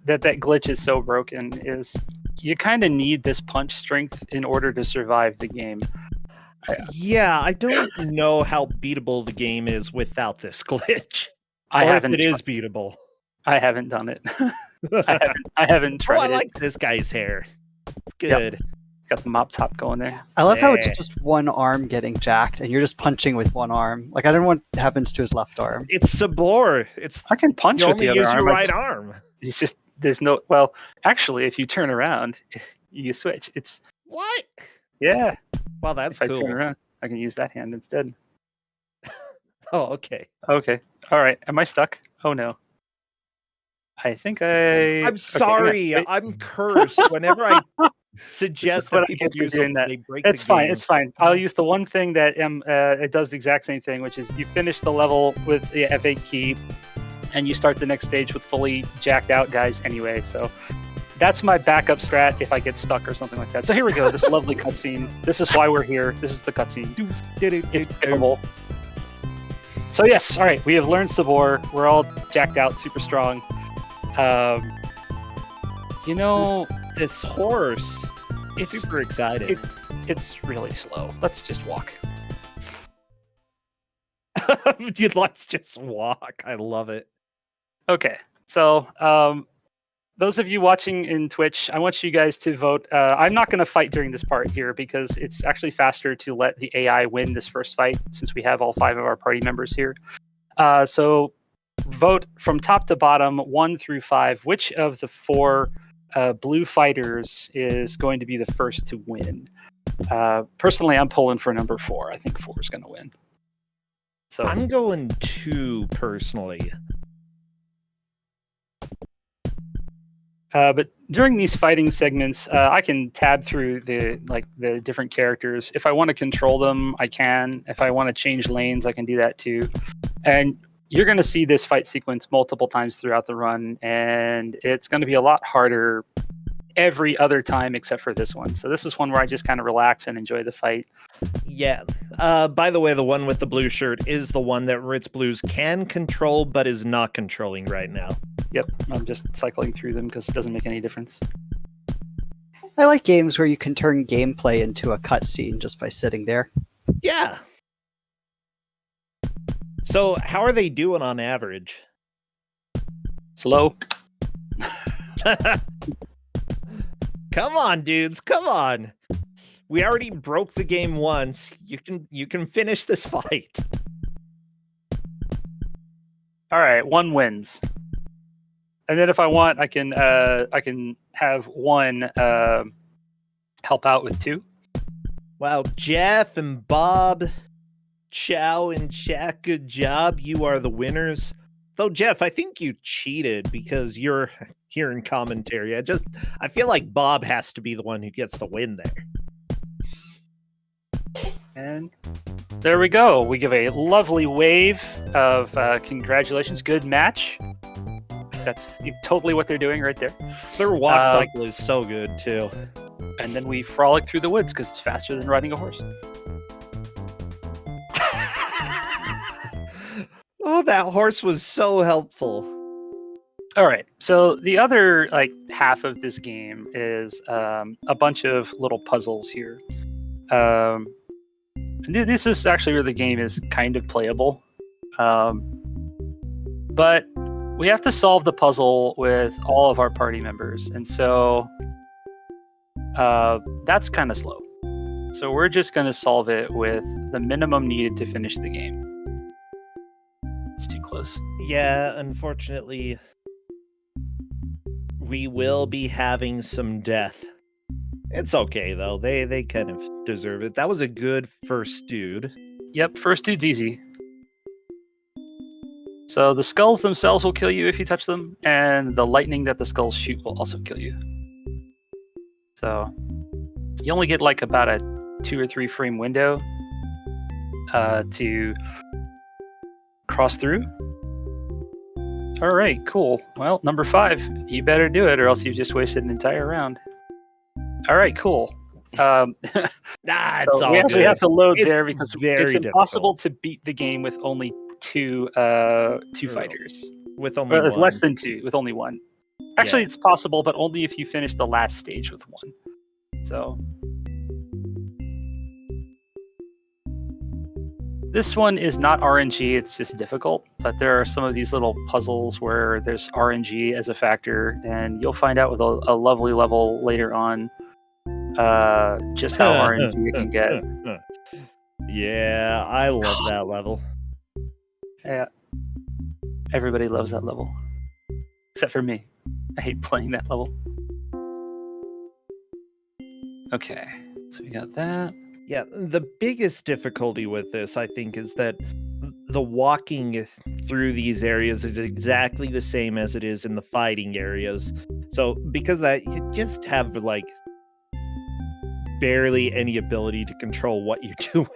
[SPEAKER 16] that glitch is so broken, is you kind of need this punch strength in order to survive the game.
[SPEAKER 17] Yeah, I don't know how beatable the game is without this glitch.
[SPEAKER 16] I
[SPEAKER 17] Or
[SPEAKER 16] haven't
[SPEAKER 17] if it is beatable.
[SPEAKER 16] I haven't done it. I haven't tried
[SPEAKER 17] I
[SPEAKER 16] it.
[SPEAKER 17] like this guy's hair. It's good.
[SPEAKER 16] Yep. Got the mop top going there.
[SPEAKER 18] I love how it's just one arm getting jacked, and you're just punching with one arm. Like, I don't know what happens to his left arm.
[SPEAKER 17] It's Sabor.
[SPEAKER 16] I can punch
[SPEAKER 17] you
[SPEAKER 16] with
[SPEAKER 17] only
[SPEAKER 16] the other
[SPEAKER 17] use
[SPEAKER 16] arm.
[SPEAKER 17] your right arm.
[SPEAKER 16] It's just there's no. Well, actually, if you turn around, you switch. It's
[SPEAKER 17] what?
[SPEAKER 16] Yeah.
[SPEAKER 17] Well, that's
[SPEAKER 16] if
[SPEAKER 17] cool.
[SPEAKER 16] I turn around, I can use that hand instead.
[SPEAKER 17] Oh, okay.
[SPEAKER 16] Okay. All right. Am I stuck? Oh no. I think
[SPEAKER 17] I'm sorry.
[SPEAKER 16] Okay,
[SPEAKER 17] I'm cursed. Whenever I suggest that people do something, they break
[SPEAKER 16] It's
[SPEAKER 17] the
[SPEAKER 16] fine.
[SPEAKER 17] game.
[SPEAKER 16] It's fine. I'll use the one thing that it does the exact same thing, which is you finish the level with the F8 key, and you start the next stage with fully jacked out guys anyway. So that's my backup strat if I get stuck or something like that. So here we go. This lovely cutscene. This is why we're here. This is the cutscene. It's skippable. So yes, all right. We have learned Sabor. We're all jacked out, super strong. You know,
[SPEAKER 17] this horse. It's super excited.
[SPEAKER 16] It's really slow. Let's just walk.
[SPEAKER 17] Dude, let's just walk. I love it.
[SPEAKER 16] Okay, so those of you watching in Twitch, I want you guys to vote. I'm not going to fight during this part here because it's actually faster to let the AI win this first fight since we have all 5 of our party members here. So vote from top to bottom, 1 through 5. Which of the 4 blue fighters is going to be the first to win? Personally, I'm pulling for number 4. I think 4 is going to win. So
[SPEAKER 17] I'm going 2 personally.
[SPEAKER 16] But during these fighting segments, I can tab through the different characters. If I want to control them, I can. If I want to change lanes, I can do that too. And you're going to see this fight sequence multiple times throughout the run, and it's going to be a lot harder every other time except for this one. So this is one where I just kind of relax and enjoy the fight.
[SPEAKER 17] Yeah. By the way, the one with the blue shirt is the one that Ritz Blues can control, but is not controlling right now.
[SPEAKER 16] Yep, I'm just cycling through them because it doesn't make any difference.
[SPEAKER 18] I like games where you can turn gameplay into a cutscene just by sitting there.
[SPEAKER 17] Yeah. So, how are they doing on average?
[SPEAKER 16] Slow.
[SPEAKER 17] Come on, dudes. Come on. We already broke the game once. You can finish this fight.
[SPEAKER 16] All right, one wins. And then if I want, I can have one help out with two.
[SPEAKER 17] Wow, Jeff and Bob, Chow and Jack, good job. You are the winners. Though, Jeff, I think you cheated because you're here in commentary. I feel like Bob has to be the one who gets the win there.
[SPEAKER 16] And there we go. We give a lovely wave of congratulations. Good match. That's totally what they're doing right there.
[SPEAKER 17] Their walk cycle is so good, too.
[SPEAKER 16] And then we frolic through the woods because it's faster than riding a horse.
[SPEAKER 17] Oh, that horse was so helpful.
[SPEAKER 16] All right. So the other half of this game is a bunch of little puzzles here. And this is actually where the game is kind of playable. But we have to solve the puzzle with all of our party members. And so that's kind of slow. So we're just going to solve it with the minimum needed to finish the game. It's too close.
[SPEAKER 17] Yeah, unfortunately, we will be having some death. It's okay, though. They kind of deserve it. That was a good first dude.
[SPEAKER 16] Yep, first dude's easy. So the skulls themselves will kill you if you touch them, and the lightning that the skulls shoot will also kill you. So you only get about a 2 or 3 frame window to cross through. All right, cool. Well, number 5, you better do it or else you've just wasted an entire round. All right, cool.
[SPEAKER 17] It's all
[SPEAKER 16] we actually
[SPEAKER 17] good.
[SPEAKER 16] have to load
[SPEAKER 17] It's
[SPEAKER 16] there because it's impossible to beat the game with only two fighters.
[SPEAKER 17] With only one.
[SPEAKER 16] Less than 2, with only 1. Actually, it's possible, but only if you finish the last stage with 1. So this one is not RNG, it's just difficult, but there are some of these little puzzles where there's RNG as a factor, and you'll find out with a lovely level later on just how RNG it can get.
[SPEAKER 17] Yeah, I love that level.
[SPEAKER 16] Yeah. Everybody loves that level. Except for me. I hate playing that level. Okay, so we got that.
[SPEAKER 17] Yeah, the biggest difficulty with this, I think, is that the walking through these areas is exactly the same as it is in the fighting areas. So, because of that, you just have, barely any ability to control what you're doing.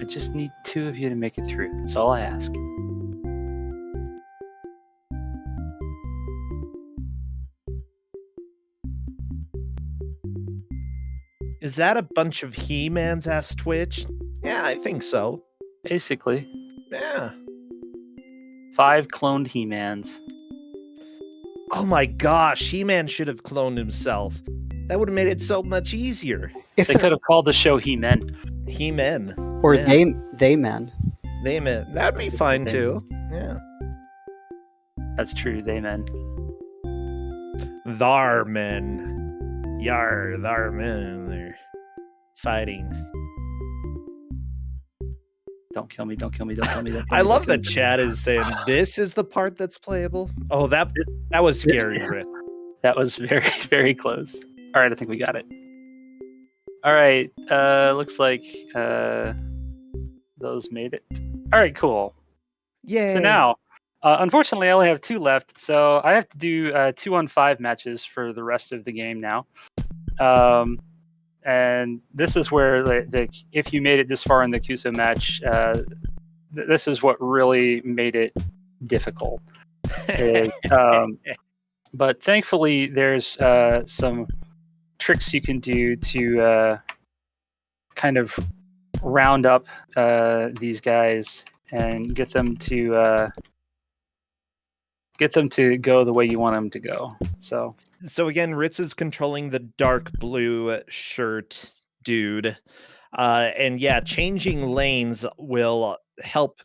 [SPEAKER 16] I just need 2 of you to make it through. That's all I ask.
[SPEAKER 17] Is that a bunch of He-Mans, asked Twitch? Yeah, I think so.
[SPEAKER 16] Basically.
[SPEAKER 17] Yeah.
[SPEAKER 16] 5 cloned He-Mans.
[SPEAKER 17] Oh my gosh, He-Man should have cloned himself. That would have made it so much easier.
[SPEAKER 16] If they could have called the show He-Men.
[SPEAKER 17] He-Men.
[SPEAKER 18] Or
[SPEAKER 17] yeah.
[SPEAKER 18] they men.
[SPEAKER 17] They men. That'd be fine too. Yeah.
[SPEAKER 16] That's true, they men.
[SPEAKER 17] Thar men. Yar, thar men. They're fighting.
[SPEAKER 16] Don't kill me, don't kill me, don't kill me. Don't kill
[SPEAKER 17] I
[SPEAKER 16] me,
[SPEAKER 17] love
[SPEAKER 16] don't
[SPEAKER 17] that
[SPEAKER 16] kill me.
[SPEAKER 17] chat is saying this is the part that's playable. Oh, that was scary, Rick.
[SPEAKER 16] That was very, very close. All right, I think we got it. All right, looks like those made it. All right, cool.
[SPEAKER 17] Yay.
[SPEAKER 16] So now Unfortunately, I only have 2 left, so I have to do 2-on-5 matches for the rest of the game now. And this is where, if you made it this far in the Kuso match, this is what really made it difficult. But thankfully, there's some tricks you can do to kind of round up these guys and get them to go the way you want them to go. So
[SPEAKER 17] again, Ritz is controlling the dark blue shirt dude. And yeah, changing lanes will help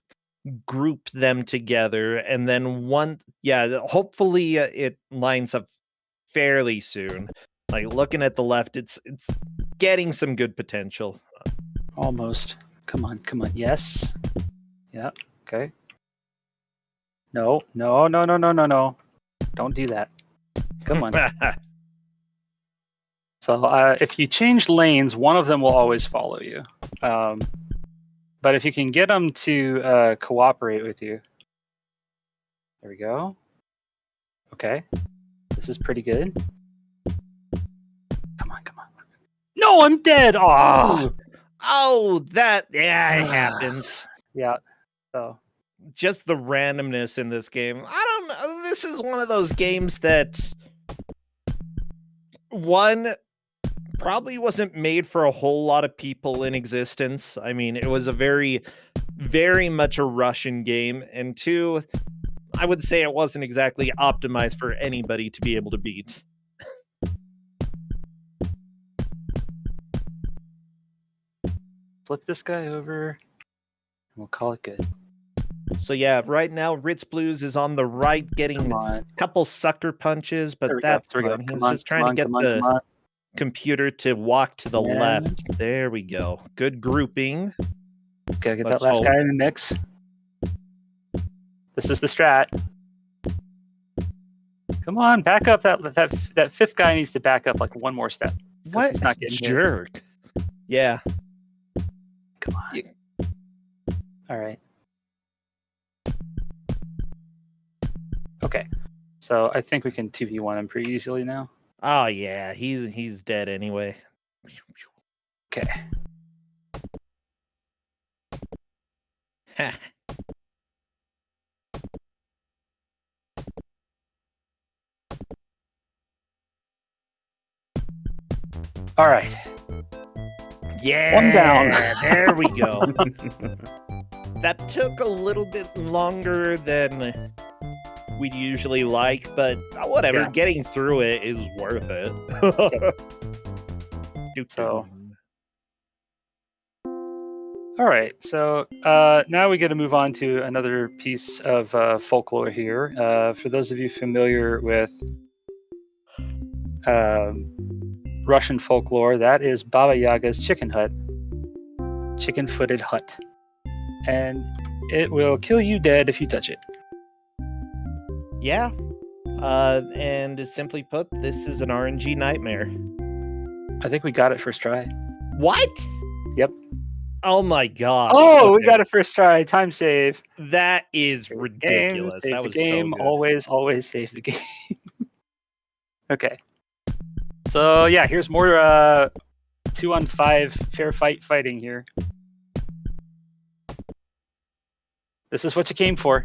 [SPEAKER 17] group them together. And then hopefully it lines up fairly soon. Like looking at the left, it's getting some good potential.
[SPEAKER 16] Almost. Come on. Yes. Yeah. Okay. No. Don't do that. Come on. So if you change lanes, one of them will always follow you. But if you can get them to cooperate with you. There we go. Okay. This is pretty good. Come on. No, I'm dead!
[SPEAKER 17] It happens.
[SPEAKER 16] Yeah. So
[SPEAKER 17] just the randomness in this game. I don't know. This is one of those games that probably wasn't made for a whole lot of people in existence. I mean, it was a very, very much a Russian game. And 2, I would say it wasn't exactly optimized for anybody to be able to beat.
[SPEAKER 16] Flip this guy over, and we'll call it good.
[SPEAKER 17] So yeah, right now Ritz Blues is on the right, getting a couple sucker punches, but that's fine. He's just trying to get the computer to walk to the left. There we go. Good grouping.
[SPEAKER 16] Okay, get that last guy in the mix. This is the strat. Come on, back up. That 5th guy needs to back up like one more step.
[SPEAKER 17] What?
[SPEAKER 16] He's not getting
[SPEAKER 17] jerk. Hit. Yeah.
[SPEAKER 16] Come on. Yeah. All right. Okay. So I think we can 2v1 him pretty easily now.
[SPEAKER 17] Oh yeah, he's dead anyway.
[SPEAKER 16] Okay. All right.
[SPEAKER 17] Yeah.
[SPEAKER 16] One down.
[SPEAKER 17] There we go. That took a little bit longer than we'd usually like, but whatever.
[SPEAKER 16] Yeah.
[SPEAKER 17] Getting through it is worth it.
[SPEAKER 16] So, all right. So now we get to move on to another piece of folklore here. For those of you familiar with Russian folklore, that is Baba Yaga's chicken-footed hut, and it will kill you dead if you touch it.
[SPEAKER 17] Yeah. And simply put, this is an RNG nightmare.
[SPEAKER 16] I think we got it first try.
[SPEAKER 17] What?
[SPEAKER 16] Yep.
[SPEAKER 17] Oh my god.
[SPEAKER 16] Oh, we got it first try. Time save.
[SPEAKER 17] That is ridiculous.
[SPEAKER 16] Save
[SPEAKER 17] that
[SPEAKER 16] the
[SPEAKER 17] was
[SPEAKER 16] game.
[SPEAKER 17] so good.
[SPEAKER 16] Always save the game. Okay. So yeah, here's more 2-on-5 fair fighting here. This is what you came for.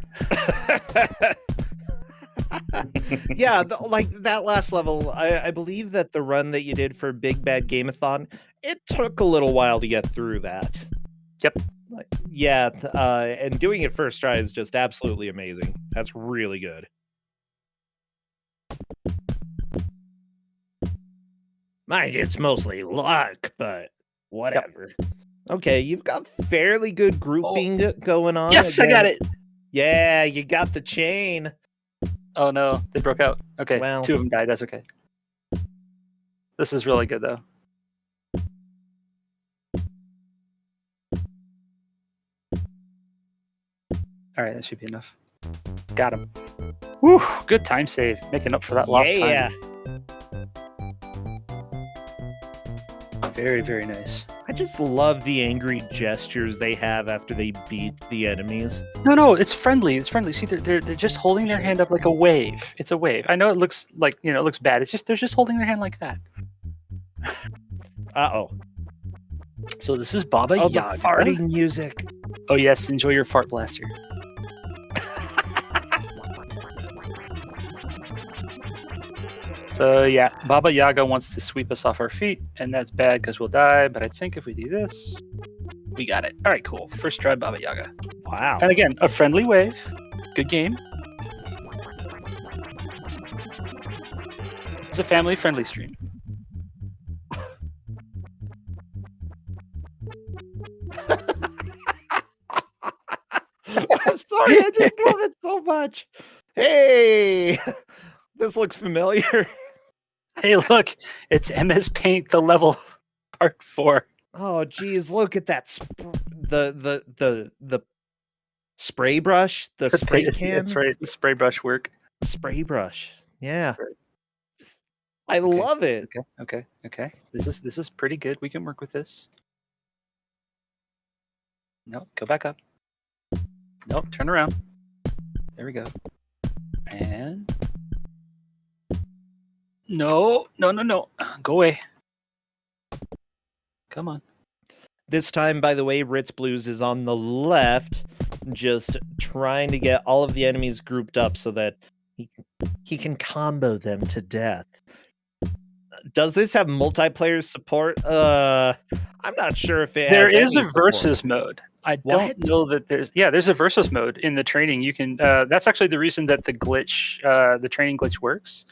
[SPEAKER 17] Yeah, like that last level, I believe that the run that you did for Big Bad Game-a-thon, it took a little while to get through that.
[SPEAKER 16] Yep.
[SPEAKER 17] Yeah, and doing it first try is just absolutely amazing. That's really good. Mind you, it's mostly luck, but whatever. Yep. Okay, you've got fairly good grouping going on.
[SPEAKER 16] Yes, again. I got it.
[SPEAKER 17] Yeah, you got the chain.
[SPEAKER 16] Oh no, they broke out. Okay,
[SPEAKER 17] well,
[SPEAKER 16] 2 of them died. That's okay. This is really good though. All right, that should be enough. Got him. Woo! Good time save, making up for that lost time.
[SPEAKER 17] Yeah.
[SPEAKER 16] Very, very nice.
[SPEAKER 17] I just love the angry gestures they have after they beat the enemies.
[SPEAKER 16] No, it's friendly. It's friendly. See, they're just holding their hand up like a wave. It's a wave. I know it looks like it looks bad. It's just they're just holding their hand like that.
[SPEAKER 17] Uh-oh.
[SPEAKER 16] So this is Baba
[SPEAKER 17] Oh, the
[SPEAKER 16] Yaga.
[SPEAKER 17] farting music.
[SPEAKER 16] Oh yes, enjoy your fart blaster. So yeah, Baba Yaga wants to sweep us off our feet, and that's bad because we'll die. But I think if we do this, we got it. All right, cool. First try, Baba Yaga.
[SPEAKER 17] Wow.
[SPEAKER 16] And again, a friendly wave. Good game. It's a family-friendly stream.
[SPEAKER 17] I'm sorry, I just love it so much. Hey, this looks familiar.
[SPEAKER 16] Hey, look, it's MS Paint, the level part 4.
[SPEAKER 17] Oh, geez, look at that! The spray brush, the spray can.
[SPEAKER 16] That's right, the spray brush work.
[SPEAKER 17] Spray brush, yeah. I love it.
[SPEAKER 16] Okay. This is pretty good. We can work with this. No, go back up. Nope, turn around. There we go. And no. Go away. Come on.
[SPEAKER 17] This time, by the way, Ritz Blues is on the left, just trying to get all of the enemies grouped up so that he can combo them to death. Does this have multiplayer support? I'm not sure if it
[SPEAKER 16] There
[SPEAKER 17] has
[SPEAKER 16] is a versus mode. I don't know that there's a versus mode in the training. You can that's actually the reason that the glitch, the training glitch works,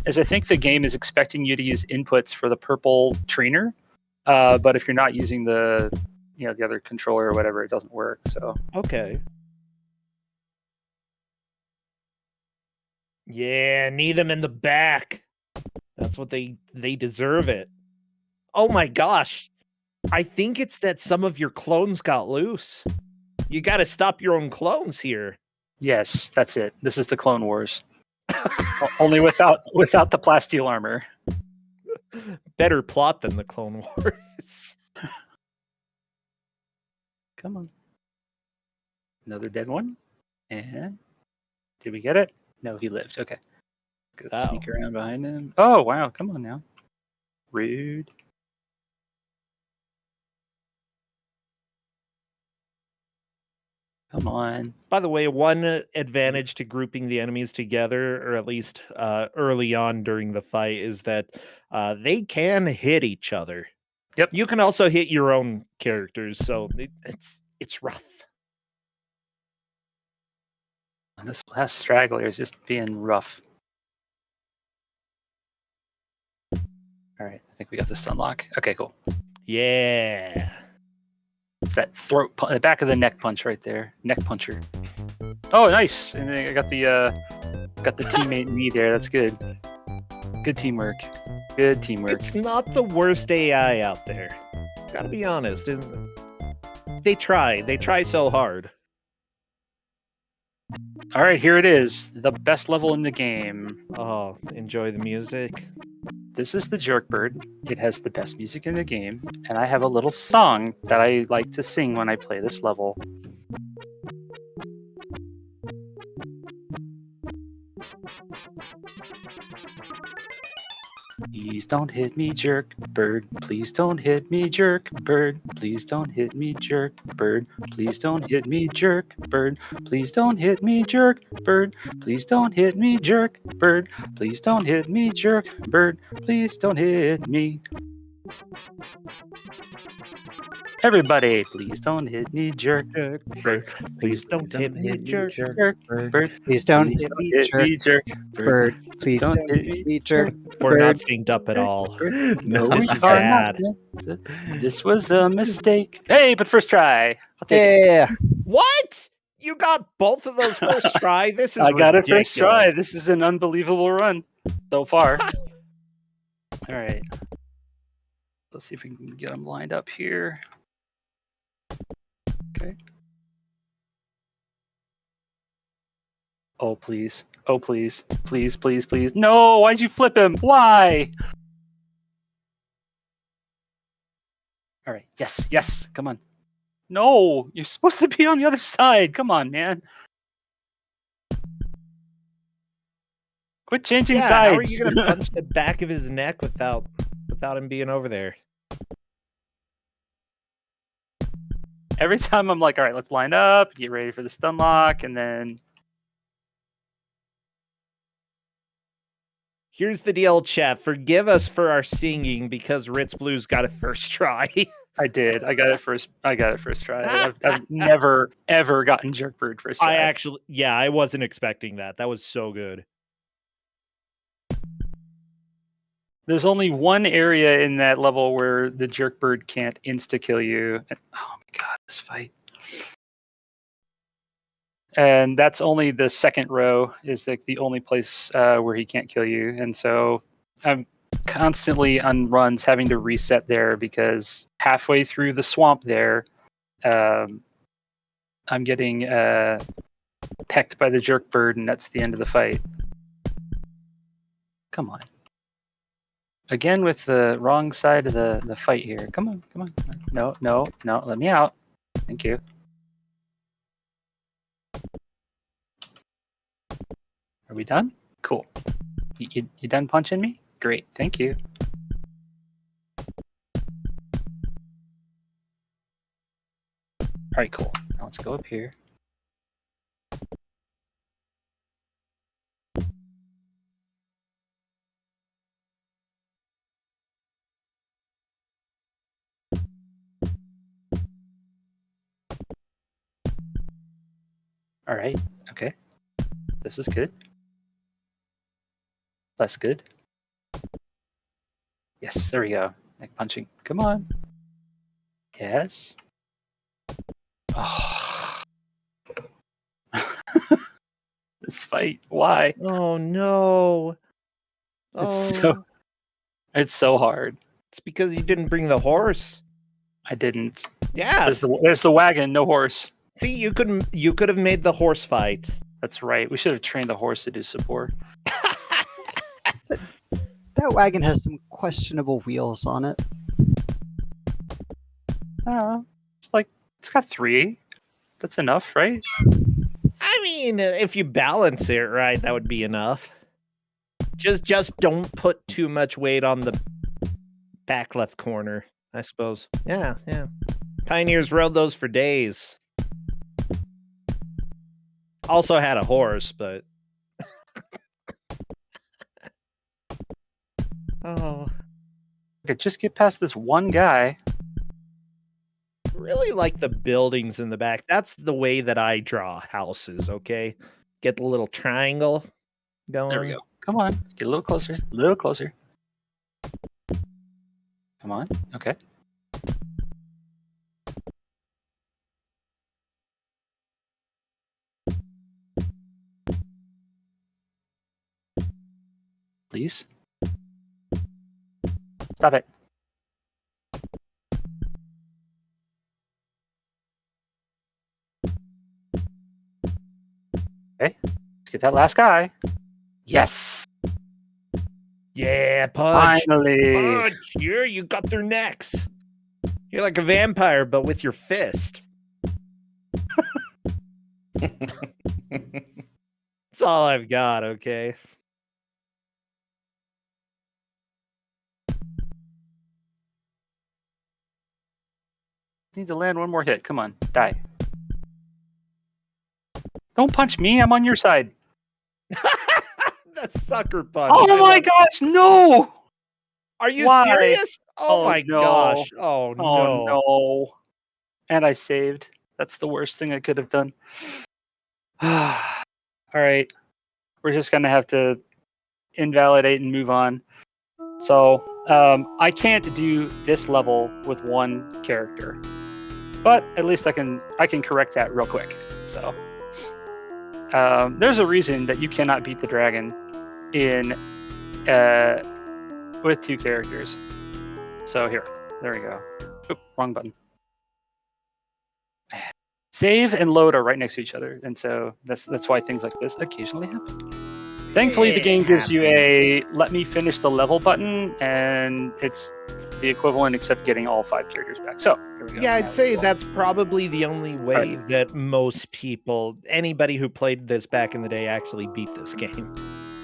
[SPEAKER 16] is I think the game is expecting you to use inputs for the purple trainer, but if you're not using the the other controller or whatever, it doesn't work. So
[SPEAKER 17] okay. Yeah, knee them in the back. That's what they deserve it. Oh my gosh. I think it's that some of your clones got loose. You got to stop your own clones here.
[SPEAKER 16] Yes, that's it. This is the Clone Wars. Only without the plasteel armor.
[SPEAKER 17] Better plot than the Clone Wars.
[SPEAKER 16] Come on. Another dead one. And did we get it? No, he lived. Okay. Go sneak around behind him. Oh, wow. Come on now. Rude. Come on.
[SPEAKER 17] By the way, one advantage to grouping the enemies together, or at least early on during the fight, is that they can hit each other.
[SPEAKER 16] Yep.
[SPEAKER 17] You can also hit your own characters, so it's rough.
[SPEAKER 16] This last straggler is just being rough. All right, I think we got this unlock. Okay, cool.
[SPEAKER 17] Yeah.
[SPEAKER 16] It's that throat, the back of the neck punch right there. Neck puncher. Oh, nice. And then I got the teammate me there. That's good. Good teamwork. Good teamwork.
[SPEAKER 17] It's not the worst AI out there. Gotta be honest, isn't it? They try. They try so hard.
[SPEAKER 16] All right, here it is. The best level in the game.
[SPEAKER 17] Oh, enjoy the music.
[SPEAKER 16] This is the Jerkbird. It has the best music in the game, and I have a little song that I like to sing when I play this level. Please don't hit me, jerk bird. Please don't hit me, jerk bird. Please don't hit me, jerk bird. Please don't hit me, jerk bird. Please don't hit me, jerk bird. Please don't hit me, jerk bird. Please don't hit me, jerk bird. Please don't hit me. Everybody, please don't hit me, jerk bird.
[SPEAKER 17] Please don't hit me, jerk
[SPEAKER 16] bird.
[SPEAKER 18] Please don't hit me, jerk bird. Please don't hit me, jerk bird.
[SPEAKER 17] We're not synced up at all.
[SPEAKER 16] No,
[SPEAKER 17] this
[SPEAKER 16] we
[SPEAKER 17] is
[SPEAKER 16] are
[SPEAKER 17] bad.
[SPEAKER 16] not. This was a mistake. Hey, but first try. I'll take
[SPEAKER 18] Yeah.
[SPEAKER 17] What? You got both of those first try? This is
[SPEAKER 16] I got it
[SPEAKER 17] ridiculous.
[SPEAKER 16] first try. This is an unbelievable run so far. All right. Let's see if we can get them lined up here. Okay. Oh, please. Oh, please. Please, please, please. No, why'd you flip him? Why? All right. Yes. Yes. Come on. No, you're supposed to be on the other side. Come on, man. Quit changing
[SPEAKER 17] Yeah,
[SPEAKER 16] sides.
[SPEAKER 17] how are you gonna punch the back of his neck without him being over there?
[SPEAKER 16] Every time I'm like, all right, let's line up, get ready for the stun lock, and then
[SPEAKER 17] Here's the deal, chat. Forgive us for our singing because Ritz Blues got it first try.
[SPEAKER 16] I did. I got it first try. I've never ever gotten Jerkbird first try.
[SPEAKER 17] I wasn't expecting that. That was so good.
[SPEAKER 16] There's only one area in that level where the Jerkbird can't insta-kill you. Oh my god, this fight. And that's only the second row is the only place where he can't kill you. And so I'm constantly on runs having to reset there because halfway through the swamp there, I'm getting pecked by the Jerkbird, and that's the end of the fight. Come on. Again with the wrong side of the fight here. Come on, come on. No, no, no, let me out. Thank you. Are we done? Cool. You done punching me? Great, thank you. Alright, cool. Now let's go up here. Alright, okay. This is good. That's good. Yes, there we go. Neck punching. Come on. Yes. Oh. This fight. Why?
[SPEAKER 17] Oh no.
[SPEAKER 16] It's so hard.
[SPEAKER 17] It's because you didn't bring the horse.
[SPEAKER 16] I didn't.
[SPEAKER 17] Yeah.
[SPEAKER 16] There's the wagon, no horse.
[SPEAKER 17] See, you could have made the horse fight.
[SPEAKER 16] That's right. We should have trained the horse to do support.
[SPEAKER 18] That wagon has some questionable wheels on it.
[SPEAKER 16] It's got 3. That's enough, right?
[SPEAKER 17] I mean, if you balance it right, that would be enough. Just don't put too much weight on the back left corner, I suppose. Yeah. Pioneers rode those for days. Also had a horse, but oh.
[SPEAKER 16] Okay, just get past this one guy.
[SPEAKER 17] Really like the buildings in the back. That's the way that I draw houses, okay? Get the little triangle going.
[SPEAKER 16] There we go. Come on, let's get a little closer. A little closer. Come on. Okay. Please. Stop it. Okay. Let's get that last guy. Yes.
[SPEAKER 17] Yeah, punch.
[SPEAKER 16] Finally.
[SPEAKER 17] Punch. You got their necks. You're like a vampire, but with your fist. That's all I've got, okay?
[SPEAKER 16] Need to land one more hit. Come on, die. Don't punch me. I'm on your side.
[SPEAKER 17] That sucker punch.
[SPEAKER 16] Oh my gosh, no!
[SPEAKER 17] Are you
[SPEAKER 16] Why?
[SPEAKER 17] serious? Oh my
[SPEAKER 16] no.
[SPEAKER 17] gosh. Oh no.
[SPEAKER 16] Oh no. And I saved. That's the worst thing I could have done. All right. We're just going to have to invalidate and move on. So, I can't do this level with one character. But at least I can correct that real quick. So, there's a reason that you cannot beat the dragon with 2 characters. So here, there we go. Oop, wrong button. Save and load are right next to each other, and so that's why things like this occasionally happen. Thankfully, the game gives you a "let me finish the level" button, and it's the equivalent except getting all 5 characters back. So here we go.
[SPEAKER 17] Yeah, I'd say that's probably the only way that most people, anybody who played this back in the day, actually beat this game.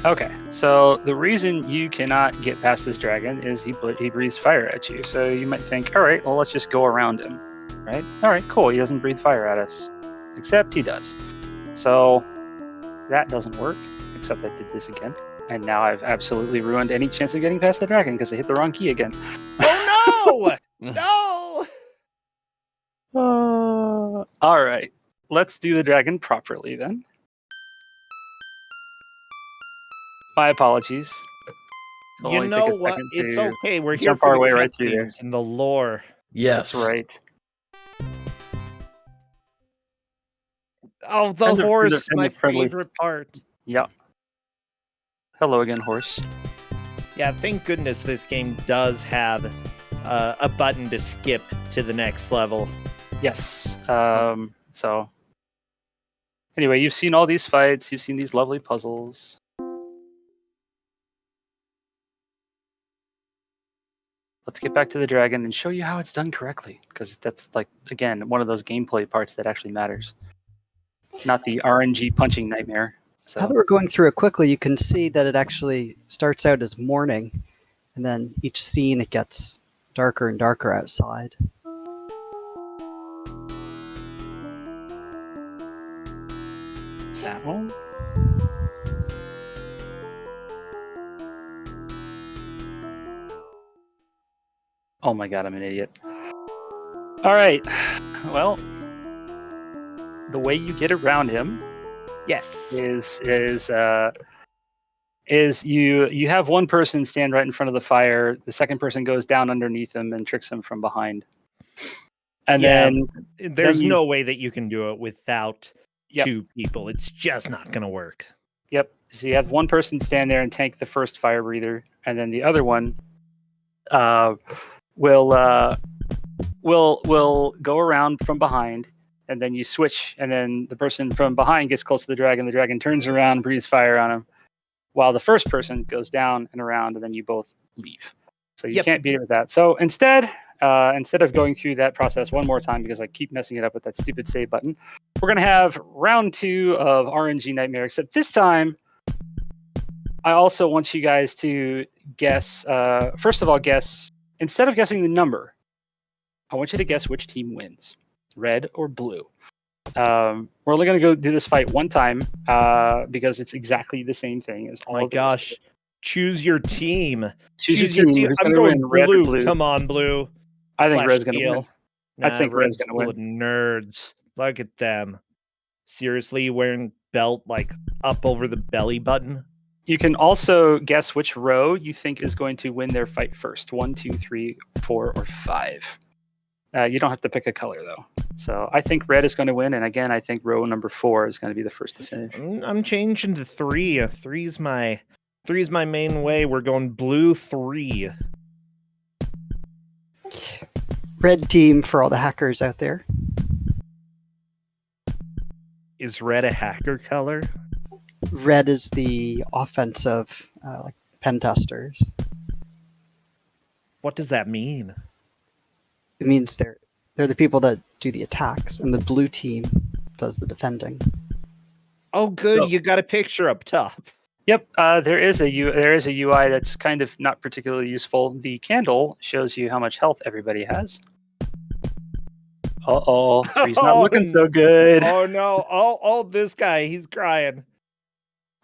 [SPEAKER 16] Okay, so the reason you cannot get past this dragon is he breathes fire at you. So you might think, all right, well, let's just go around him, right? All right, cool. He doesn't breathe fire at us, except he does. So that doesn't work, except I did this again. And now I've absolutely ruined any chance of getting past the dragon because I hit the wrong key again.
[SPEAKER 17] Oh, no!
[SPEAKER 16] No! All right, let's do the dragon properly then. My apologies. It'll
[SPEAKER 17] You
[SPEAKER 16] only
[SPEAKER 17] know
[SPEAKER 16] take a
[SPEAKER 17] what?
[SPEAKER 16] second
[SPEAKER 17] It's
[SPEAKER 16] to
[SPEAKER 17] okay. We're here
[SPEAKER 16] jump
[SPEAKER 17] for
[SPEAKER 16] our
[SPEAKER 17] the
[SPEAKER 16] way right through there.
[SPEAKER 17] cutscenes and the lore.
[SPEAKER 1] Yes.
[SPEAKER 16] That's right.
[SPEAKER 17] Oh, the
[SPEAKER 16] And the-
[SPEAKER 17] horse,
[SPEAKER 16] and the
[SPEAKER 17] my
[SPEAKER 16] friendly-
[SPEAKER 17] favorite part.
[SPEAKER 16] Yeah. Hello again, horse.
[SPEAKER 17] Yeah, thank goodness this game does have a button to skip to the next level.
[SPEAKER 16] Yes. So anyway, you've seen all these fights. You've seen these lovely puzzles. Let's get back to the dragon and show you how it's done correctly, because that's, like, again, one of those gameplay parts that actually matters, not the RNG punching nightmare.
[SPEAKER 18] Now that
[SPEAKER 16] So
[SPEAKER 18] we're going through it quickly, you can see that it actually starts out as morning, and then each scene it gets darker and darker outside.
[SPEAKER 16] that one. Oh my god, I'm an idiot. All right. Well, the way you get around him,
[SPEAKER 17] yes,
[SPEAKER 16] is you have one person stand right in front of the fire. The second person goes down underneath him and tricks him from behind. And then
[SPEAKER 17] there's no way that you can do it without
[SPEAKER 16] Yep.
[SPEAKER 17] 2 people. It's just not going to work.
[SPEAKER 16] Yep. So you have one person stand there and tank the first fire breather, and then the other one will go around from behind, and then you switch, and then the person from behind gets close to the dragon. The dragon turns around, breathes fire on him, while the first person goes down and around, and then you both leave. So you can't beat it with that. So instead of going through that process one more time, because I keep messing it up with that stupid save button, we're going to have round 2 of RNG Nightmare, except this time, I also want you guys to guess, first of all, instead of guessing the number, I want you to guess which team wins, red or blue. We're only going to go do this fight one time because it's exactly the same thing as all
[SPEAKER 17] My
[SPEAKER 16] of the
[SPEAKER 17] gosh. Choose your team.
[SPEAKER 16] Choose your team. Who's
[SPEAKER 17] I'm
[SPEAKER 16] gonna
[SPEAKER 17] going
[SPEAKER 16] win, red or
[SPEAKER 17] blue.
[SPEAKER 16] blue?
[SPEAKER 17] Come on, blue.
[SPEAKER 16] I think
[SPEAKER 17] Slash
[SPEAKER 16] red's going to
[SPEAKER 17] teal.
[SPEAKER 16] win.
[SPEAKER 17] Nah,
[SPEAKER 16] I think red's going to
[SPEAKER 17] full
[SPEAKER 16] win.
[SPEAKER 17] of nerds. Look at them. Seriously, wearing belt like up over the belly button.
[SPEAKER 16] You can also guess which row you think is going to win their fight first. 1, 2, 3, 4, or 5. You don't have to pick a color, though. So I think red is going to win, and again, I think row number 4 is going to be the first to finish.
[SPEAKER 17] I'm changing to 3. Three's my main way. We're going blue 3.
[SPEAKER 18] Red team for all the hackers out there.
[SPEAKER 17] Is red a hacker color?
[SPEAKER 18] Red is the offensive, like pen testers.
[SPEAKER 17] What does that mean?
[SPEAKER 18] It means they're the people that do the attacks, and the blue team does the defending.
[SPEAKER 17] Oh, good.
[SPEAKER 16] So-
[SPEAKER 17] You got a picture up top.
[SPEAKER 16] Yep, there is a UI that's kind of not particularly useful. The candle shows you how much health everybody has. Uh-oh, he's not looking so good.
[SPEAKER 17] Oh no! Oh, this guy, he's crying.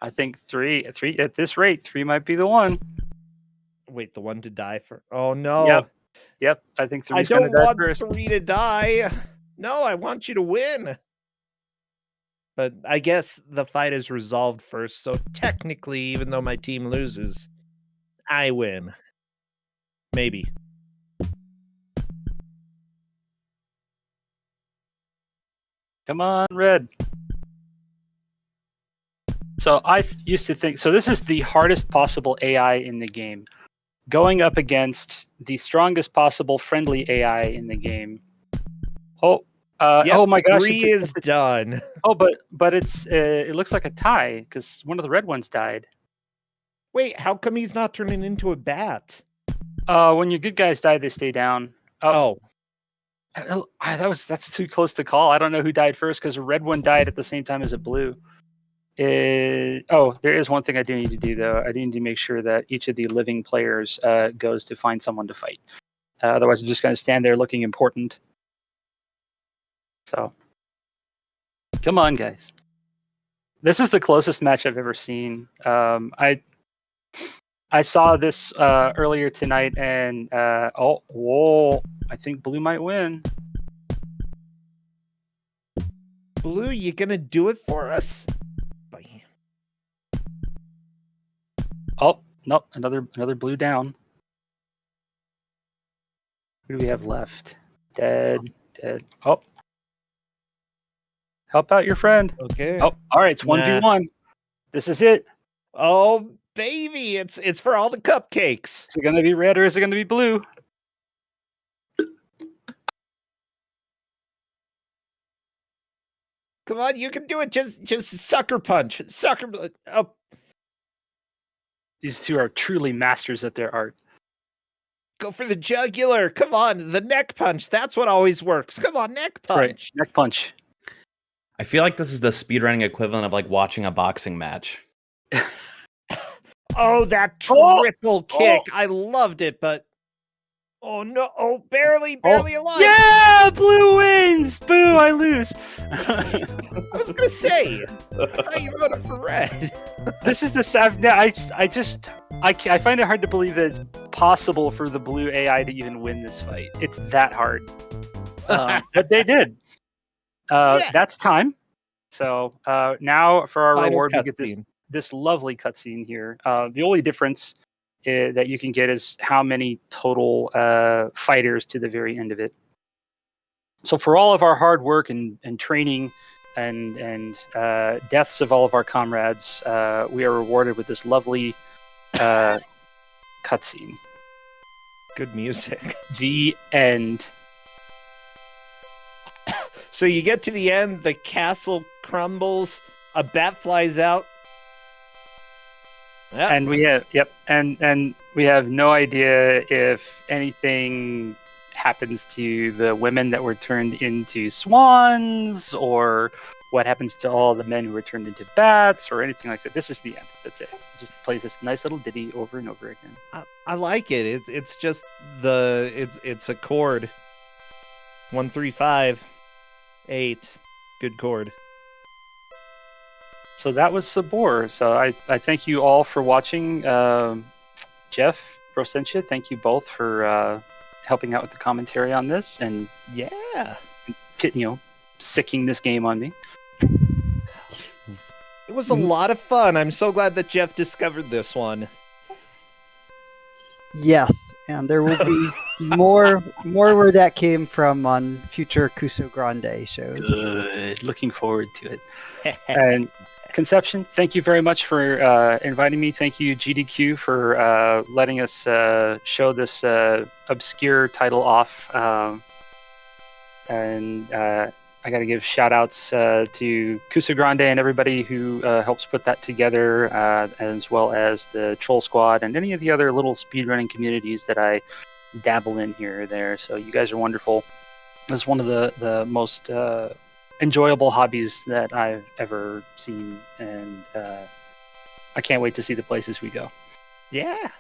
[SPEAKER 16] I think three at this rate, 3 might be the one.
[SPEAKER 17] Wait, the one to die for? Oh no!
[SPEAKER 16] Yep. I think 3
[SPEAKER 17] I
[SPEAKER 16] is going to
[SPEAKER 17] don't
[SPEAKER 16] die
[SPEAKER 17] want
[SPEAKER 16] first.
[SPEAKER 17] 3 to die. No, I want you to win. But I guess the fight is resolved first, so technically, even though my team loses, I win. Maybe.
[SPEAKER 16] Come on, red. So I used to think, so this is the hardest possible AI in the game. Going up against the strongest possible friendly AI in the game. Oh my gosh.
[SPEAKER 17] 3 is done.
[SPEAKER 16] Oh, but it looks like a tie because one of the red ones died.
[SPEAKER 17] Wait, how come he's not turning into a bat?
[SPEAKER 16] When your good guys die, they stay down.
[SPEAKER 17] Oh.
[SPEAKER 16] That's too close to call. I don't know who died first because a red one died at the same time as a blue. There is one thing I do need to do though. I do need to make sure that each of the living players goes to find someone to fight. Otherwise, I'm just going to stand there looking important. So, come on, guys. This is the closest match I've ever seen. I saw this earlier tonight, and I think blue might win.
[SPEAKER 17] Blue, you gonna do it for us?
[SPEAKER 16] Oh, nope, another blue down. Who do we have left? Dead. Oh. Help out your friend.
[SPEAKER 17] Okay.
[SPEAKER 16] Oh, all right, it's 1v1. This is it.
[SPEAKER 17] Oh, baby, it's for all the cupcakes.
[SPEAKER 16] Is it gonna be red or is it gonna be blue?
[SPEAKER 17] Come on, you can do it. Just sucker punch. Oh.
[SPEAKER 16] These two are truly masters at their art.
[SPEAKER 17] Go for the jugular. Come on, the neck punch. That's what always works. Come on, neck punch.
[SPEAKER 16] Right, neck punch.
[SPEAKER 1] I feel like this is the speedrunning equivalent of like watching a boxing match.
[SPEAKER 17] Oh, that triple kick. I loved it, but oh no. Oh, barely alive.
[SPEAKER 16] Yeah, blue wins. Boo, I lose.
[SPEAKER 17] I was gonna say, I thought you voted for red.
[SPEAKER 16] This is the I find it hard to believe that it's possible for the blue AI to even win this fight. It's that hard. But they did. Yes. That's time. So now for our reward, we get this lovely cutscene here. The only difference that you can get is how many total fighters to the very end of it. So for all of our hard work and training and deaths of all of our comrades, we are rewarded with this lovely cutscene.
[SPEAKER 17] Good music.
[SPEAKER 16] The end.
[SPEAKER 17] So you get to the end, the castle crumbles, a bat flies out.
[SPEAKER 16] Yep. And we have and we have no idea if anything happens to the women that were turned into swans, or what happens to all the men who were turned into bats, or anything like that. This is the end. That's it. It just plays this nice little ditty over and over again.
[SPEAKER 17] I like it. It's just it's a chord. 1 3 5 8. Good chord.
[SPEAKER 16] So that was Sabor. So I thank you all for watching. Jeff, Rosentia, thank you both for helping out with the commentary on this, and sicking this game on me.
[SPEAKER 17] It was a lot of fun. I'm so glad that Jeff discovered this one.
[SPEAKER 18] Yes, and there will be more where that came from on future Kuso Grande shows.
[SPEAKER 16] Good. Looking forward to it. And Conception, thank you very much for inviting me. Thank you, GDQ, for letting us show this obscure title off. And I got to give shout outs to Kuso Grande and everybody who helps put that together, as well as the Troll Squad and any of the other little speedrunning communities that I dabble in here or there. So you guys are wonderful. This is one of the most enjoyable hobbies that I've ever seen, and I can't wait to see the places we go.
[SPEAKER 17] Yeah.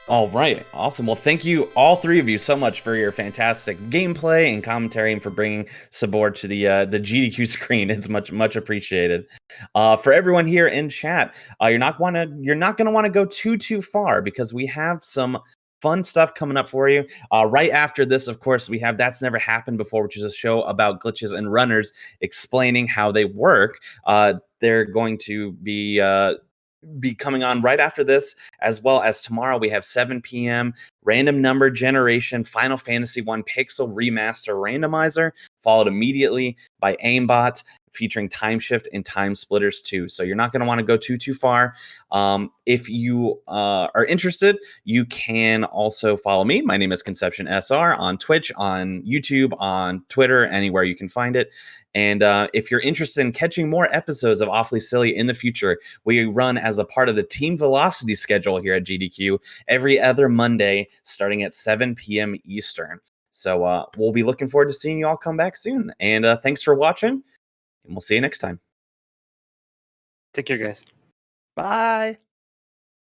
[SPEAKER 1] All right, awesome. Well, thank you, all three of you, so much for your fantastic gameplay and commentary, and for bringing Sabor to the GDQ screen. It's much appreciated. For everyone here in chat, you're not going to want to go too far, because we have some fun stuff coming up for you. Right after this, of course, we have That's Never Happened Before, which is a show about glitches and runners, explaining how they work. They're going to be coming on right after this, as well as tomorrow we have 7 p.m. Random Number Generation Final Fantasy 1 Pixel Remaster Randomizer, followed immediately by Aimbot, featuring Time Shift and Time Splitters too. So you're not going to want to go too far. If you are interested, you can also follow me. My name is Conception SR on Twitch, on YouTube, on Twitter, anywhere you can find it. And if you're interested in catching more episodes of Awfully Silly in the future, we run as a part of the Team Velocity schedule here at GDQ every other Monday starting at 7 p.m. Eastern. So we'll be looking forward to seeing you all come back soon. And thanks for watching, and we'll see you next time.
[SPEAKER 16] Take care, guys.
[SPEAKER 17] Bye.